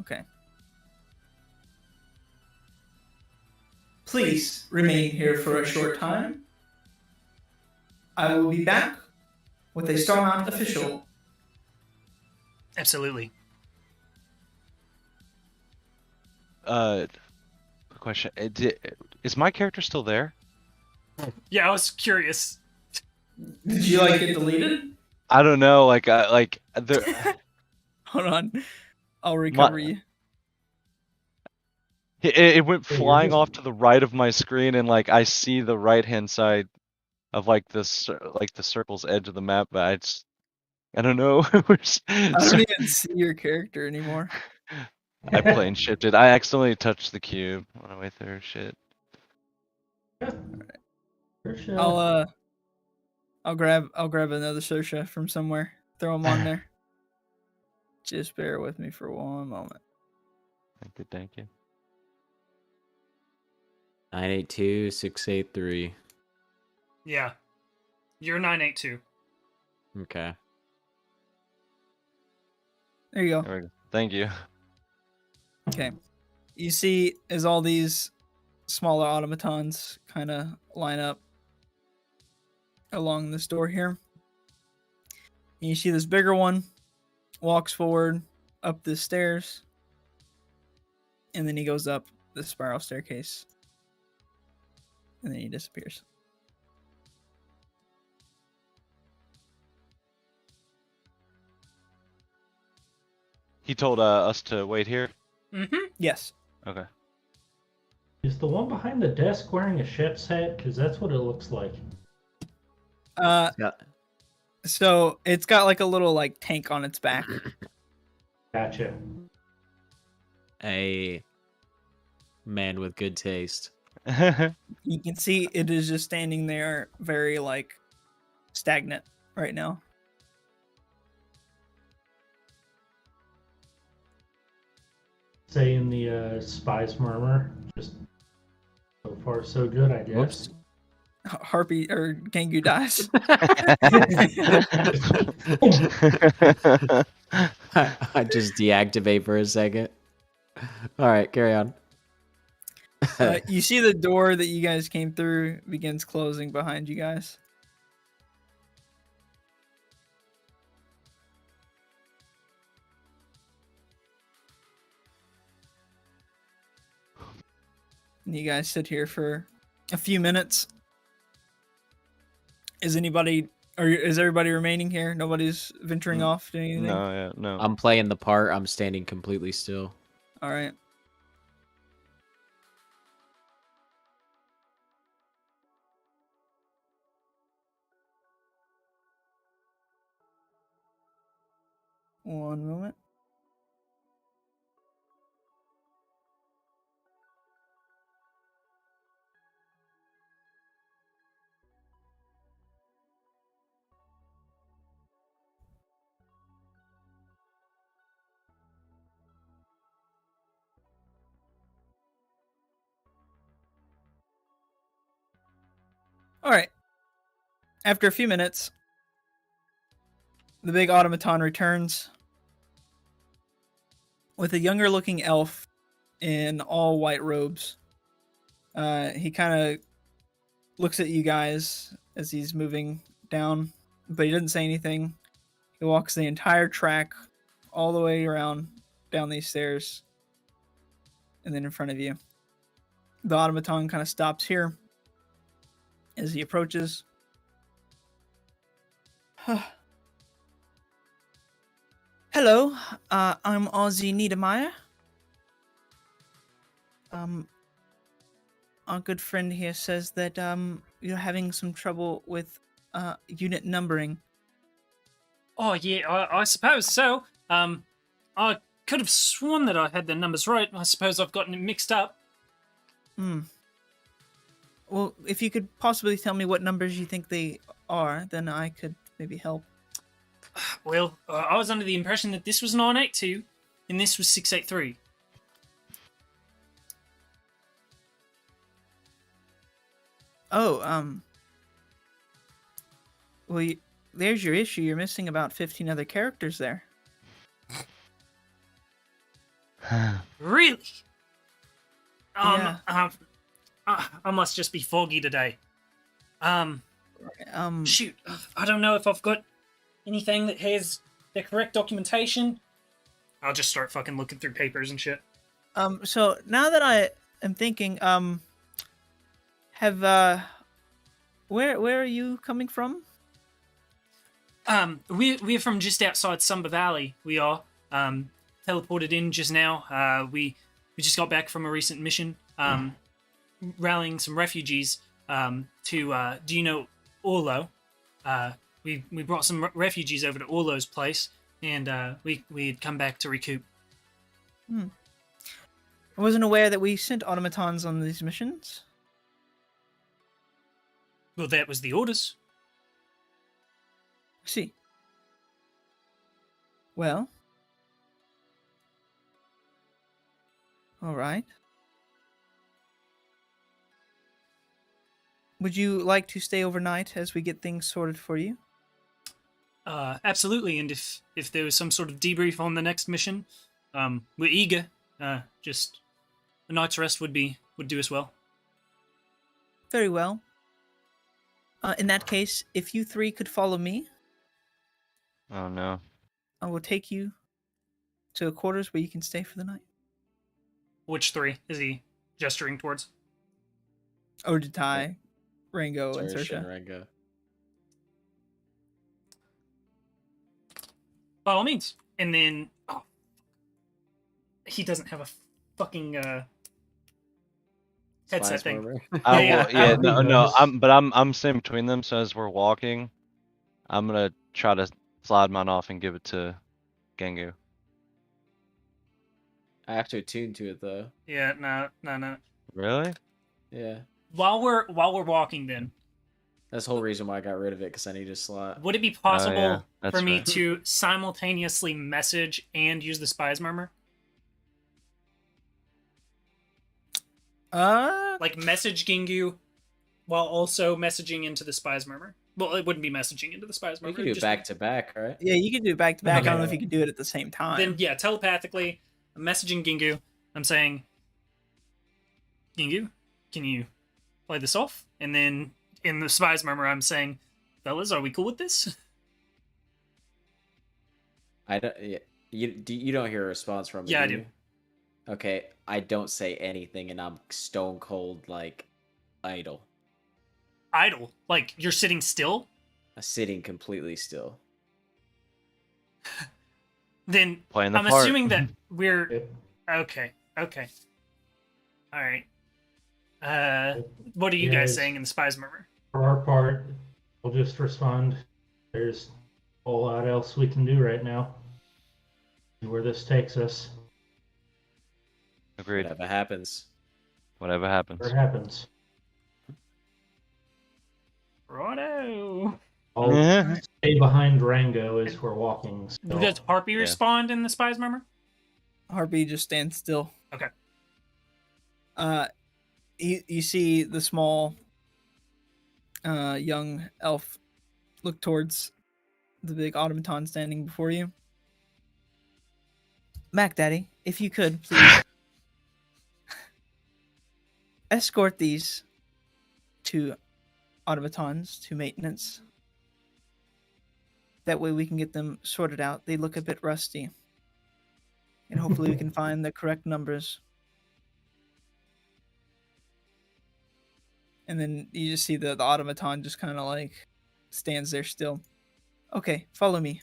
Speaker 1: Okay. Please remain here for a short time. I will be back with a Starmount official.
Speaker 4: Absolutely.
Speaker 2: Quick question. Is my character still there?
Speaker 4: Yeah, I was curious.
Speaker 1: Did you like get deleted?
Speaker 2: I don't know, like there,
Speaker 1: Hold on. I'll
Speaker 2: my
Speaker 1: recover you.
Speaker 2: it went
Speaker 5: Hey, you're
Speaker 2: flying
Speaker 5: just
Speaker 2: off to the right of my screen, and like I see the right hand side of like like the circle's edge of the map, but I don't know.
Speaker 1: I don't even see your character anymore.
Speaker 2: I plane shifted. I accidentally touched the cube on the way through. Shit.
Speaker 1: I'll I'll grab another Sersha from somewhere. Throw him on there. Just bear with me for one moment.
Speaker 2: Thank you.
Speaker 7: 982-683.
Speaker 4: Yeah. You're 982.
Speaker 7: Okay.
Speaker 1: There you go.
Speaker 2: There we go. Thank you.
Speaker 1: Okay. You see, as all these smaller automatons kind of line up along this door here, and you see this bigger one walks forward up the stairs, and then he goes up the spiral staircase, and then he disappears.
Speaker 2: He told us to wait here.
Speaker 4: Mm-hmm.
Speaker 1: Yes.
Speaker 2: Okay.
Speaker 5: Is the one behind the desk wearing a chef's hat? Because that's what it looks like.
Speaker 7: Yeah.
Speaker 1: So it's got like a little like tank on its back.
Speaker 5: Gotcha.
Speaker 7: A man with good taste.
Speaker 1: You can see it is just standing there, very like stagnant right now.
Speaker 5: Say in the spy's murmur. Just so far so good, I guess.
Speaker 7: Whoops.
Speaker 1: Harpy or Gengu dies.
Speaker 7: I just deactivate for a second. All right, carry on.
Speaker 1: You see the door that you guys came through begins closing behind you guys. And you guys sit here for a few minutes. Is everybody remaining here? Nobody's venturing off doing anything?
Speaker 2: No, yeah, no.
Speaker 7: I'm playing the part. I'm standing completely still.
Speaker 1: All right. One moment. All right. After a few minutes, the big automaton returns with a younger looking elf in all white robes. He kind of looks at you guys as he's moving down, but he doesn't say anything. He walks the entire track all the way around down these stairs and then in front of you. The automaton kind of stops here as he approaches. Hello, I'm Ozzy Niedermeyer. Our good friend here says that you're having some trouble with unit numbering.
Speaker 4: Oh, yeah, I suppose so. I could have sworn that I had the numbers right. I suppose I've gotten it mixed up.
Speaker 1: Well, if you could possibly tell me what numbers you think they are, then I could maybe help.
Speaker 4: Well, I was under the impression that this was 982 and this was 683.
Speaker 1: Oh, well, there's your issue. You're missing about 15 other characters there.
Speaker 4: Really?
Speaker 1: Yeah.
Speaker 4: I must just be foggy today. Shoot, I don't know if I've got anything that has the correct documentation. I'll just start fucking looking through papers and shit.
Speaker 1: So now that I am thinking, where are you coming from?
Speaker 4: We're from just outside Sumber Valley. We are teleported in just now. We just got back from a recent mission, rallying some refugees. To do you know Orlo? We brought some refugees over to Orlo's place, and we had come back to recoup.
Speaker 1: I wasn't aware that we sent automatons on these missions.
Speaker 4: Well, that was the orders.
Speaker 1: I see. Well. All right. Would you like to stay overnight as we get things sorted for you?
Speaker 4: Absolutely. And if there was some sort of debrief on the next mission, we're eager. Just a night's rest would do us well.
Speaker 1: Very well. In that case, if you three could follow me,
Speaker 2: Oh no.
Speaker 1: I will take you to quarters where you can stay for the night.
Speaker 4: Which three is he gesturing towards?
Speaker 1: Ojitai, Rango, and
Speaker 7: Sersha and
Speaker 1: Sersha.
Speaker 7: Rengo.
Speaker 4: By all means. And then he doesn't have a fucking headset thing.
Speaker 2: Yeah,
Speaker 5: He
Speaker 2: no,
Speaker 5: does.
Speaker 2: I'm sitting between them. So as we're walking, I'm gonna try to slide mine off and give it to Gengu.
Speaker 7: I have to attune to it though.
Speaker 4: Yeah, no.
Speaker 2: Really?
Speaker 7: Yeah.
Speaker 4: While we're walking, then
Speaker 7: That's the whole reason why I got rid of it, because I need a slot.
Speaker 4: would it be possible
Speaker 2: yeah, that's
Speaker 4: for me
Speaker 2: right.
Speaker 4: to simultaneously message and use the Spy's Murmur? Like message Gingu while also messaging into the Spy's Murmur. Well, it wouldn't be messaging into the Spy's
Speaker 7: We
Speaker 4: Murmur.
Speaker 7: can do it
Speaker 4: just-
Speaker 7: back to back, right?
Speaker 1: Yeah, you can do it back to back. I don't know if
Speaker 5: Okay.
Speaker 1: you can do it at the same time.
Speaker 4: Then yeah, telepathically, I'm messaging Gingu. I'm saying, Gingu, can you play this off? And then in the Spy's Murmur, I'm saying, fellas, are we cool with this?
Speaker 7: I don't. Yeah, you don't hear a response from me.
Speaker 4: Yeah, I
Speaker 7: do
Speaker 4: do.
Speaker 7: you? Okay, I don't say anything, and I'm stone cold like idle.
Speaker 4: Idle. Like, you're sitting still?
Speaker 7: I'm sitting completely still.
Speaker 4: Then
Speaker 2: Playing the
Speaker 4: I'm
Speaker 2: part.
Speaker 4: assuming that we're...
Speaker 5: Yep.
Speaker 4: Okay. Alright. What are you guys
Speaker 5: Yes.
Speaker 4: saying in the Spy's Murmur?
Speaker 5: For our part, we'll just respond. There's a whole lot else we can do right now. See where this takes us.
Speaker 2: Agreed.
Speaker 7: Whatever happens.
Speaker 2: Whatever happens.
Speaker 5: Whatever happens.
Speaker 4: Righto.
Speaker 5: I'll stay behind Rango as we're walking. So.
Speaker 4: Does Harpy respond in the Spy's Murmur?
Speaker 1: Harpy just stands still.
Speaker 4: Okay.
Speaker 1: You see the small, young elf look towards the big automaton standing before you. Mac Daddy, if you could, please escort these two automatons to maintenance. That way we can get them sorted out. They look a bit rusty. And hopefully we can find the correct numbers. And then you just see the automaton just kind of like stands there still. Okay, follow me.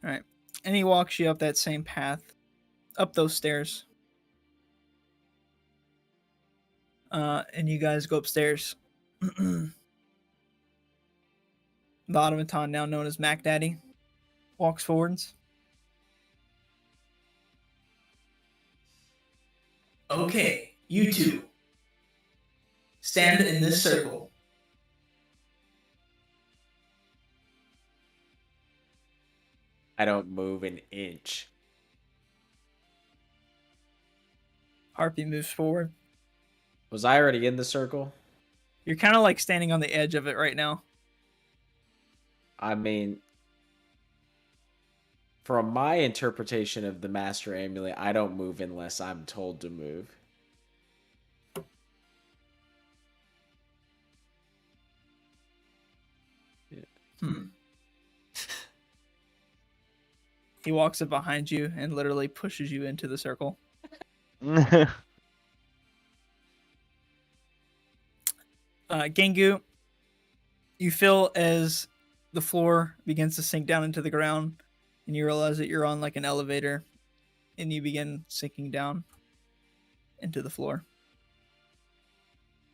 Speaker 1: All right. And he walks you up that same path, up those stairs. And you guys go upstairs. The automaton, now known as Mac Daddy, walks forwards. Okay, you two. Stand in this circle.
Speaker 7: I don't move an inch.
Speaker 1: Harpy moves forward.
Speaker 7: Was I already in the circle?
Speaker 1: You're kind of like standing on the edge of it right now.
Speaker 7: I mean, from my interpretation of the Master Amulet, I don't move unless I'm told to move.
Speaker 1: He walks up behind you and literally pushes you into the circle. Gengu, you feel as the floor begins to sink down into the ground, and you realize that you're on like an elevator, and you begin sinking down into the floor.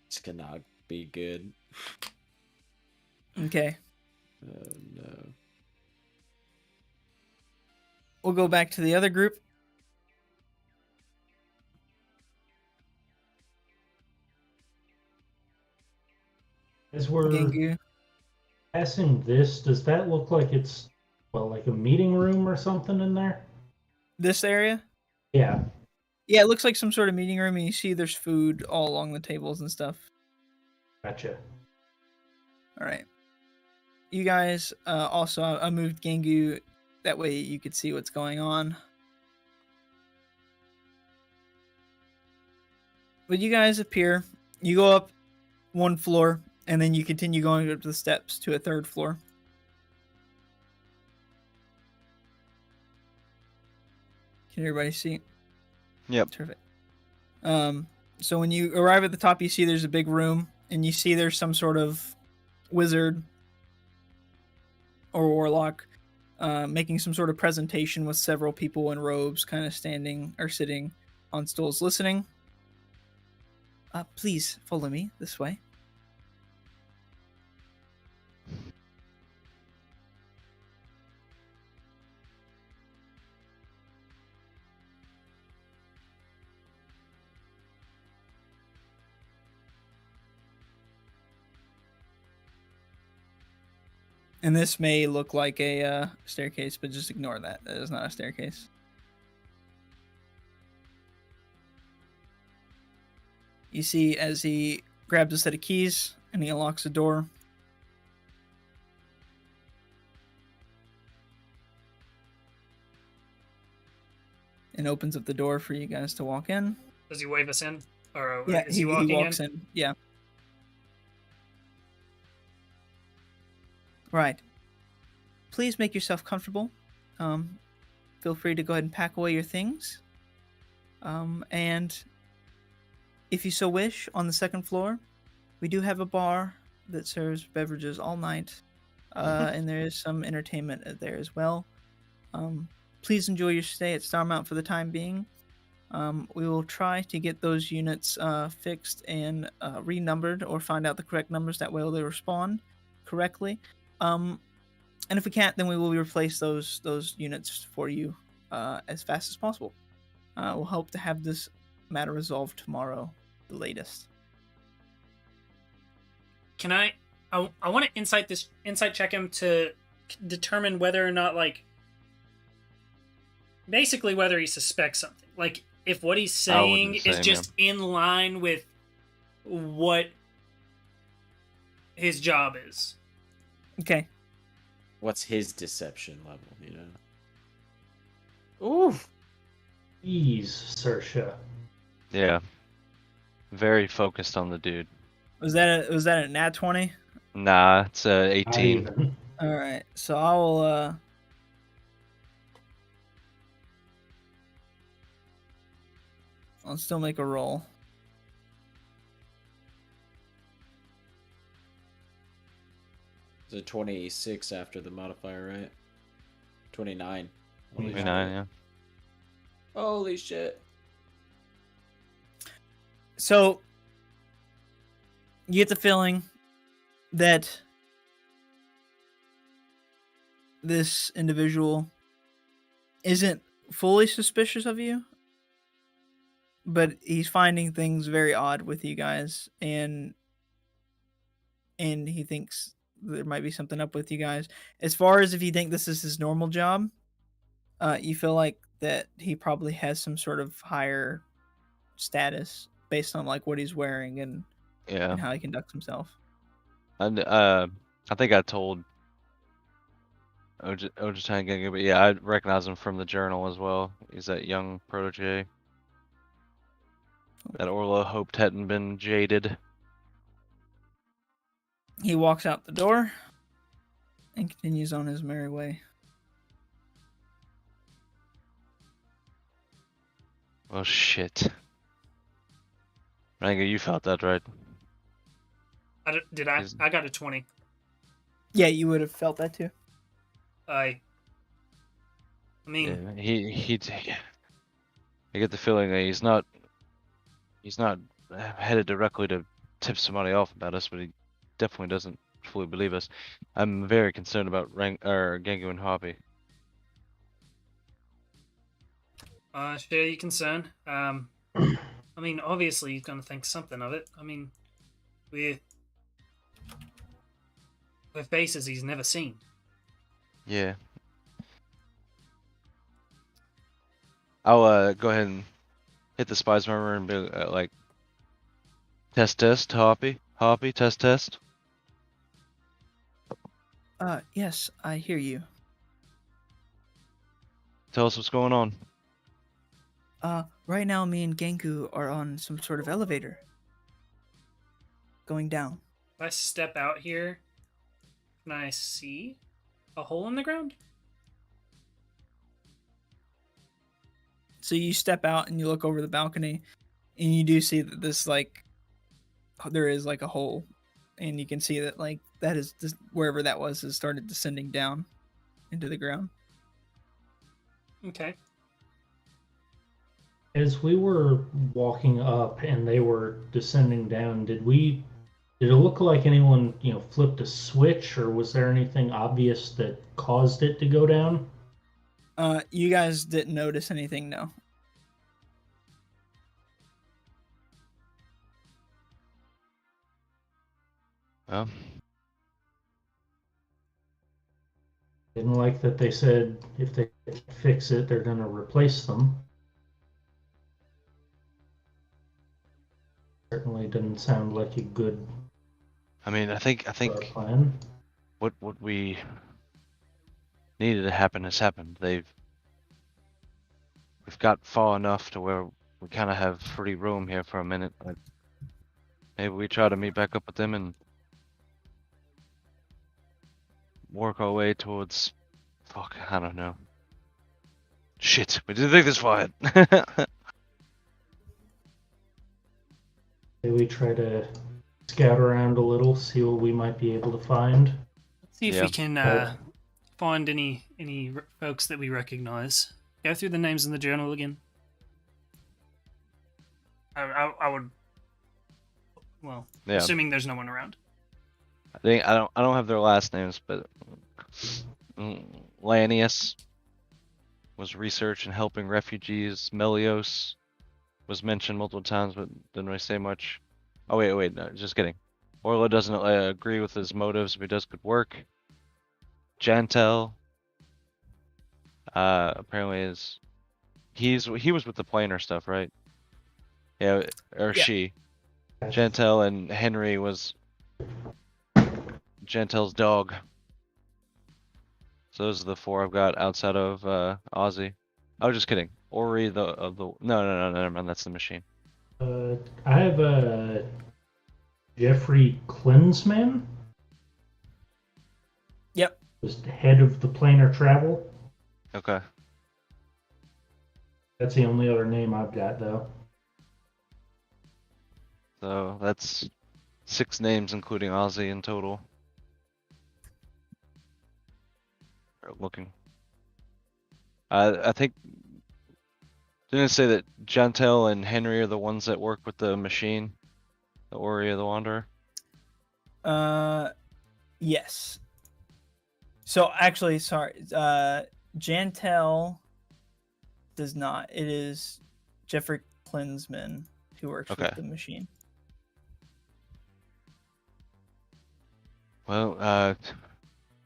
Speaker 3: This cannot be good.
Speaker 1: Okay,
Speaker 3: Oh no.
Speaker 1: we'll go back to the other group.
Speaker 5: As we're
Speaker 1: Gengu,
Speaker 5: passing this, does that look like it's like a meeting room or something in there?
Speaker 1: this area.
Speaker 5: Yeah.
Speaker 1: Yeah, it looks like some sort of meeting room, and you see there's food all along the tables and stuff.
Speaker 5: Gotcha.
Speaker 1: All right. You guys, also, I moved Gengu that way you could see what's going on. But you guys appear. You go up one floor, and then you continue going up the steps to a third floor. Can everybody see?
Speaker 2: Yep.
Speaker 1: Terrific. So when you arrive at the top, you see there's a big room, and you see there's some sort of wizard or warlock making some sort of presentation with several people in robes kind of standing or sitting on stools listening. Please follow me this way. And this may look like a staircase, but just ignore that. That is not a staircase. You see as he grabs a set of keys and he unlocks the door. And opens up the door for you guys to walk in.
Speaker 4: Does he wave us in? Or
Speaker 1: Yeah,
Speaker 4: is
Speaker 1: he
Speaker 4: walking
Speaker 1: walks in? Yeah. Right. Please make yourself comfortable. Feel free to go ahead and pack away your things. And if you so wish, on the second floor, we do have a bar that serves beverages all night. And there is some entertainment there as well. Please enjoy your stay at Starmount for the time being. We will try to get those units fixed and renumbered or find out the correct numbers. That way they'll respond correctly. And if we can't, then we will replace those units for you as fast as possible. We'll hope to have this matter resolved tomorrow, the latest.
Speaker 4: Can I want to insight check him to determine whether or not, like, basically whether he suspects something. Like, if what he's saying is just in line with what his job is.
Speaker 1: Okay.
Speaker 3: What's his deception level, you know? Ooh.
Speaker 5: Ease, Sersha.
Speaker 2: Yeah. Very focused on the dude.
Speaker 1: Was that a nat 20?
Speaker 2: Nah, it's
Speaker 5: Not
Speaker 2: 18.
Speaker 5: even.
Speaker 1: All right. So I will I'll still make a roll.
Speaker 3: It's a 26 after the modifier, right? 29. Holy
Speaker 2: 29,
Speaker 3: shit.
Speaker 2: yeah.
Speaker 3: Holy shit.
Speaker 1: So you get the feeling that this individual isn't fully suspicious of you, but he's finding things very odd with you guys, and he thinks there might be something up with you guys. As far as if you think this is his normal job, you feel like that he probably has some sort of higher status based on like what he's wearing and
Speaker 2: Yeah.
Speaker 1: how he conducts himself.
Speaker 2: And I think I told Ojitang, but yeah, I recognize him from the journal as well. He's that young protege that Orla hoped hadn't been jaded.
Speaker 1: He walks out the door and continues on his merry way.
Speaker 2: Well, shit. Ranga, you felt that, right?
Speaker 4: Did I?
Speaker 2: He's-
Speaker 4: I got a 20.
Speaker 1: Yeah, you would have felt that too.
Speaker 4: I mean,
Speaker 2: Yeah, he. I get the feeling that he's not headed directly to tip somebody off about us, but he definitely doesn't fully believe us. I'm very concerned about Gengu and Hobby.
Speaker 4: share your concern. I mean, obviously he's gonna think something of it. I mean, we're faces he's never seen.
Speaker 2: Yeah. I'll go ahead and hit the spies murmur and be like, test, Hoppy, test.
Speaker 1: Yes, I hear you.
Speaker 2: Tell us what's going on.
Speaker 1: Right now me and Genku are on some sort of elevator. Going down.
Speaker 4: If I step out here, can I see a hole in the ground?
Speaker 1: So you step out and you look over the balcony, and you do see that there is like a hole, and you can see that like that is just, wherever that was has started descending down into the ground.
Speaker 4: Okay.
Speaker 5: As we were walking up and they were descending down, did it look like anyone, flipped a switch, or was there anything obvious that caused it to go down?
Speaker 1: You guys didn't notice anything, no.
Speaker 2: Well,
Speaker 5: Didn't like that they said if they fix it, they're gonna replace them. Certainly didn't sound like a good
Speaker 2: I mean, I think
Speaker 5: plan.
Speaker 2: what we needed to happen has happened. We've got far enough to where we kind of have free room here for a minute. But maybe we try to meet back up with them and work our way towards. Fuck, I don't know. Shit, we didn't think this far ahead.
Speaker 5: Maybe we try to scout around a little, see what we might be able to find.
Speaker 4: Let's see if
Speaker 2: Yeah.
Speaker 4: we can
Speaker 5: Right.
Speaker 4: find any folks that we recognize. Go through the names in the journal again. I would. Well,
Speaker 2: Yeah.
Speaker 4: assuming there's no one around.
Speaker 2: I don't have their last names, but Lanius was research and helping refugees. Melios was mentioned multiple times, but didn't really say much. Oh wait, no, just kidding. Orla doesn't agree with his motives, but he does good work. Jantel, apparently he was with the planer stuff, right? Yeah, or
Speaker 1: Yeah.
Speaker 2: she. Jantel and Henry was Jantel's dog. So those are the four I've got outside of Ozzy. Oh, just kidding. Ori no, never mind. That's the machine.
Speaker 5: I have Jeffrey Klinsman.
Speaker 1: Yep.
Speaker 5: Was the head of the planar travel.
Speaker 2: Okay.
Speaker 5: That's the only other name I've got, though.
Speaker 2: So that's 6 names, including Ozzy in total. Looking. I think. Didn't it say that Jantel and Henry are the ones that work with the machine? The Ori of the Wanderer?
Speaker 1: Yes. So actually, sorry, Jantel does not. It is Jeffrey Klinsman who works
Speaker 2: Okay.
Speaker 1: with the machine.
Speaker 2: Well,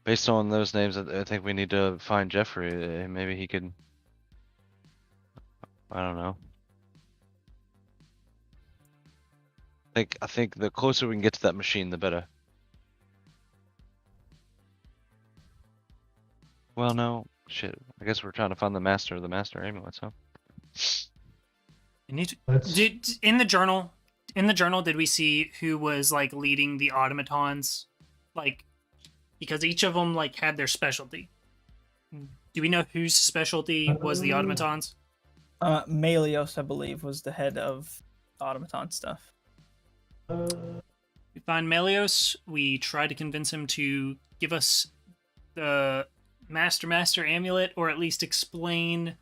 Speaker 2: based on those names, I think we need to find Jeffrey. Maybe he could. I don't know. I think the closer we can get to that machine, the better. Well, no, shit. I guess we're trying to find the master of the master amulets, huh?
Speaker 4: You need to,
Speaker 5: Let's-
Speaker 4: in the journal. In the journal, did we see who was like leading the automatons? Like, because each of them like had their specialty. Do we know whose specialty was the automatons?
Speaker 1: Melios, I believe, was the head of automaton stuff.
Speaker 4: We find Melios. We try to convince him to give us the Master amulet, or at least explain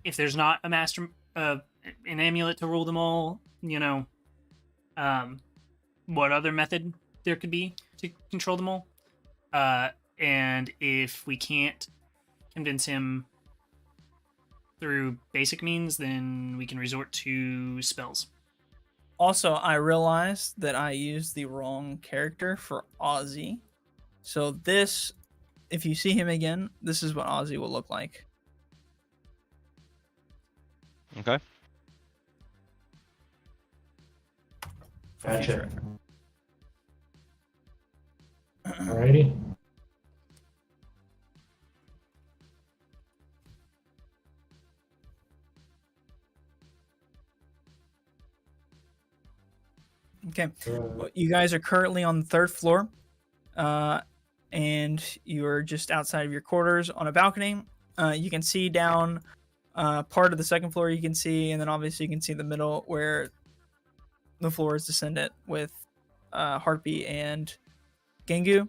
Speaker 4: if there's not a an amulet to rule them all. What other method there could be to control them all. And if we can't convince him through basic means, then we can resort to spells.
Speaker 1: Also, I realized that I used the wrong character for Ozzy. So this, if you see him again, this is what Ozzy will look like.
Speaker 2: Okay.
Speaker 1: For future
Speaker 5: Gotcha.
Speaker 1: reference.
Speaker 5: Alrighty.
Speaker 1: Okay. Well, you guys are currently on the 3rd floor, and you're just outside of your quarters on a balcony. You can see down part of the 2nd floor. You can see, and then obviously you can see the middle where the floor is descendant with Harpy and Gengu.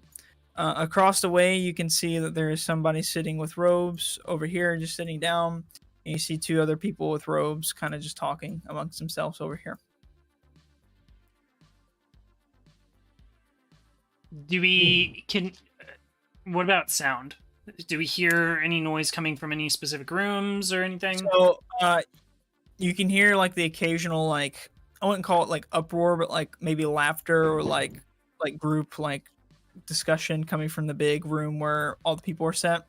Speaker 1: Across the way, you can see that there is somebody sitting with robes over here, just sitting down. And you see 2 other people with robes, kind of just talking amongst themselves over here.
Speaker 4: What about sound? Do we hear any noise coming from any specific rooms or anything?
Speaker 1: So you can hear like the occasional, like, I wouldn't call it like uproar, but like maybe laughter or like group like discussion coming from the big room where all the people are set.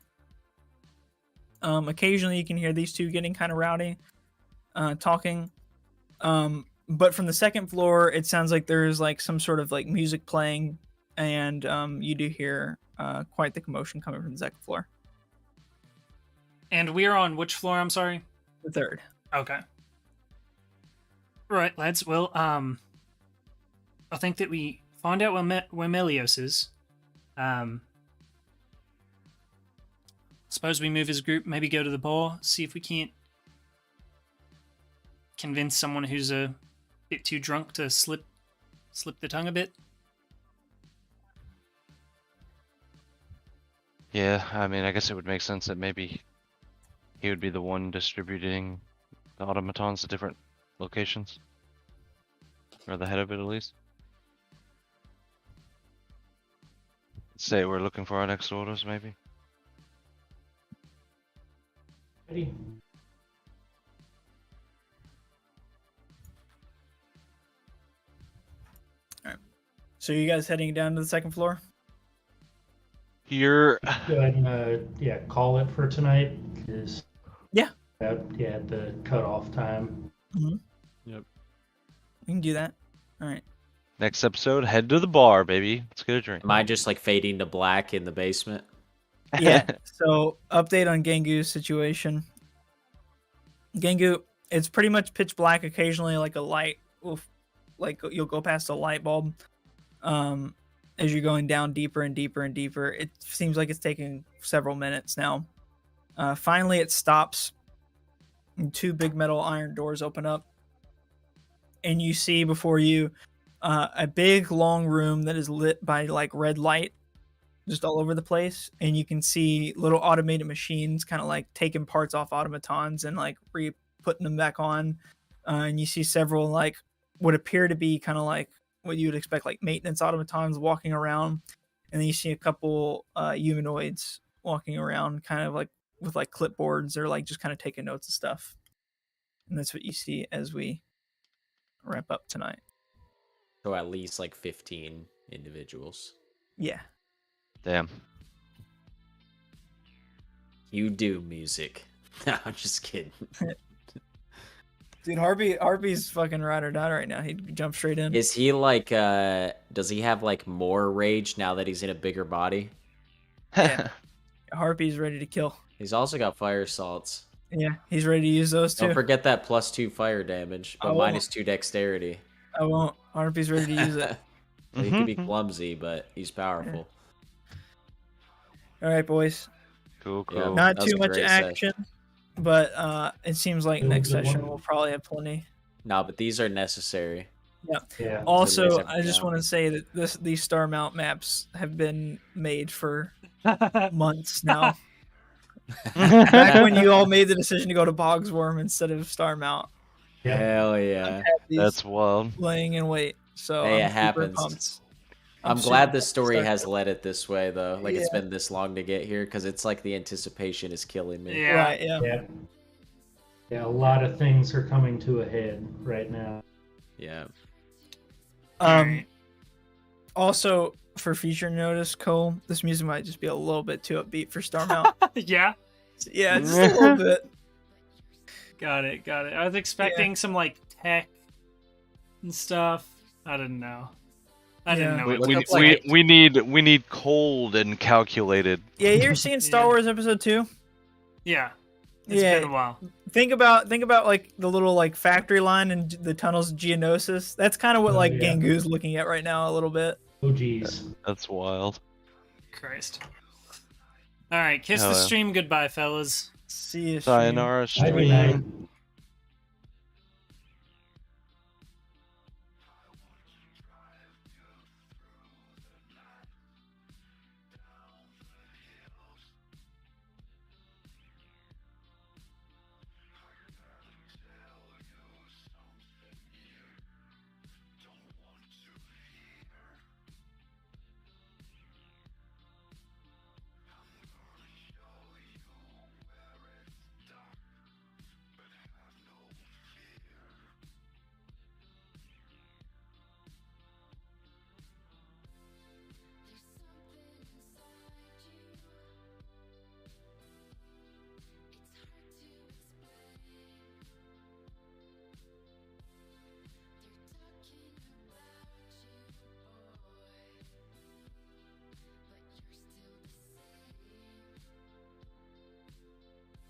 Speaker 1: Occasionally you can hear these 2 getting kind of rowdy, talking. But from the 2nd floor, it sounds like there's like some sort of like music playing, and you do hear quite the commotion coming from the 2nd floor.
Speaker 4: And we're on which floor? I'm sorry.
Speaker 1: The 3rd.
Speaker 4: Okay. Right, lads. Well, I think that we find out where Melios is. Suppose we move as a group, maybe go to the bar, see if we can't convince someone who's a bit too drunk to slip the tongue a bit.
Speaker 2: Yeah, I mean, I guess it would make sense that maybe he would be the one distributing the automatons to different locations. Or the head of it, at least. Say we're looking for our next orders, maybe?
Speaker 5: Ready?
Speaker 1: So you guys heading down to the 2nd floor?
Speaker 2: You're...
Speaker 5: Go ahead and call it for tonight. Is
Speaker 1: Yeah.
Speaker 5: The cutoff time.
Speaker 1: Mm-hmm.
Speaker 3: Yep.
Speaker 1: We can do that. All right.
Speaker 2: Next episode, head to the bar, baby. Let's get a drink.
Speaker 3: Am I just like fading to black in the basement?
Speaker 1: Yeah. So update on Gengu's situation. Gengu, it's pretty much pitch black. Occasionally, like a light will, like you'll go past a light bulb. As you're going down deeper and deeper and deeper, it seems like it's taking several minutes now. Finally, it stops. And 2 big metal iron doors open up, and you see before you a big long room that is lit by like red light just all over the place, and you can see little automated machines kind of like taking parts off automatons and like putting them back on, and you see several like what appear to be kind of like what you would expect, like maintenance automatons walking around, and then you see a couple humanoids walking around kind of like with like clipboards or like just kind of taking notes and stuff. And that's what you see as we wrap up tonight.
Speaker 3: So at least like 15 individuals.
Speaker 1: Yeah.
Speaker 2: Damn.
Speaker 3: You do music. No, I'm just kidding.
Speaker 1: Dude, Harvey's fucking ride or die right now. He'd jump straight in.
Speaker 3: Is he like, does he have like more rage now that he's in a bigger body?
Speaker 1: Yeah. Harpy's ready to kill.
Speaker 3: He's also got fire salts.
Speaker 1: Yeah, he's ready to use those too.
Speaker 3: Don't forget that +2 fire damage, but -2 dexterity.
Speaker 1: I won't. Harpy's ready to use it.
Speaker 3: He could be clumsy, but he's powerful.
Speaker 1: All right, boys.
Speaker 2: Cool, cool.
Speaker 3: Yeah.
Speaker 1: Not
Speaker 3: that was
Speaker 1: too
Speaker 3: a
Speaker 1: much
Speaker 3: great
Speaker 1: action. but it seems like
Speaker 5: Ooh,
Speaker 1: next
Speaker 5: good
Speaker 1: session
Speaker 5: one.
Speaker 1: we'll probably have plenty.
Speaker 3: No, but these are necessary.
Speaker 1: Yeah.
Speaker 5: Yeah.
Speaker 1: Also,
Speaker 3: raise
Speaker 1: I
Speaker 3: everything
Speaker 1: just
Speaker 3: out.
Speaker 1: want to say that these star mount maps have been made for months now. Back when you all made the decision to go to Bogsworm instead of Star Mount,
Speaker 5: Yep.
Speaker 3: Hell
Speaker 1: I've
Speaker 3: yeah.
Speaker 1: had these
Speaker 2: That's wild.
Speaker 1: laying in wait. So
Speaker 3: Hey,
Speaker 1: I'm
Speaker 3: it
Speaker 1: super
Speaker 3: happens.
Speaker 1: pumped.
Speaker 3: I'm
Speaker 1: super
Speaker 3: glad this
Speaker 1: pumped to
Speaker 3: story
Speaker 1: start
Speaker 3: has
Speaker 1: this.
Speaker 3: led it this way, though. Like, it's
Speaker 1: Yeah.
Speaker 3: been this long to get here, because it's like the anticipation is killing me.
Speaker 4: Yeah.
Speaker 1: Right. Yeah.
Speaker 5: Yeah. Yeah, a lot of things are coming to a head right now.
Speaker 3: Yeah.
Speaker 1: Um. Also, for feature notice, Cole, this music might just be a little bit too upbeat for Star Mount.
Speaker 4: Yeah.
Speaker 1: Yeah, just a little bit.
Speaker 4: Got it. I was expecting some like tech and stuff. I didn't know. I didn't
Speaker 1: Yeah.
Speaker 4: know.
Speaker 2: We,
Speaker 4: it
Speaker 3: Look
Speaker 2: we,
Speaker 3: up,
Speaker 4: was
Speaker 2: we,
Speaker 3: like-
Speaker 2: we need we need cold and calculated.
Speaker 1: Yeah, you're seeing Star
Speaker 4: Yeah.
Speaker 1: Wars Episode 2.
Speaker 4: Yeah. It's
Speaker 1: Yeah.
Speaker 4: been a while.
Speaker 1: Think about like the little like factory line and the tunnels of Geonosis. That's kind of what
Speaker 5: Oh,
Speaker 1: like
Speaker 5: yeah.
Speaker 1: Gangu's looking at right now a little bit.
Speaker 5: Oh, geez.
Speaker 2: That's wild.
Speaker 4: Christ. All right, kiss
Speaker 2: Hell
Speaker 4: the
Speaker 2: yeah.
Speaker 4: stream goodbye, fellas.
Speaker 1: See you. stream.
Speaker 2: Sayonara
Speaker 5: Bye, good night.
Speaker 2: stream.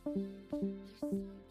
Speaker 8: Thank you.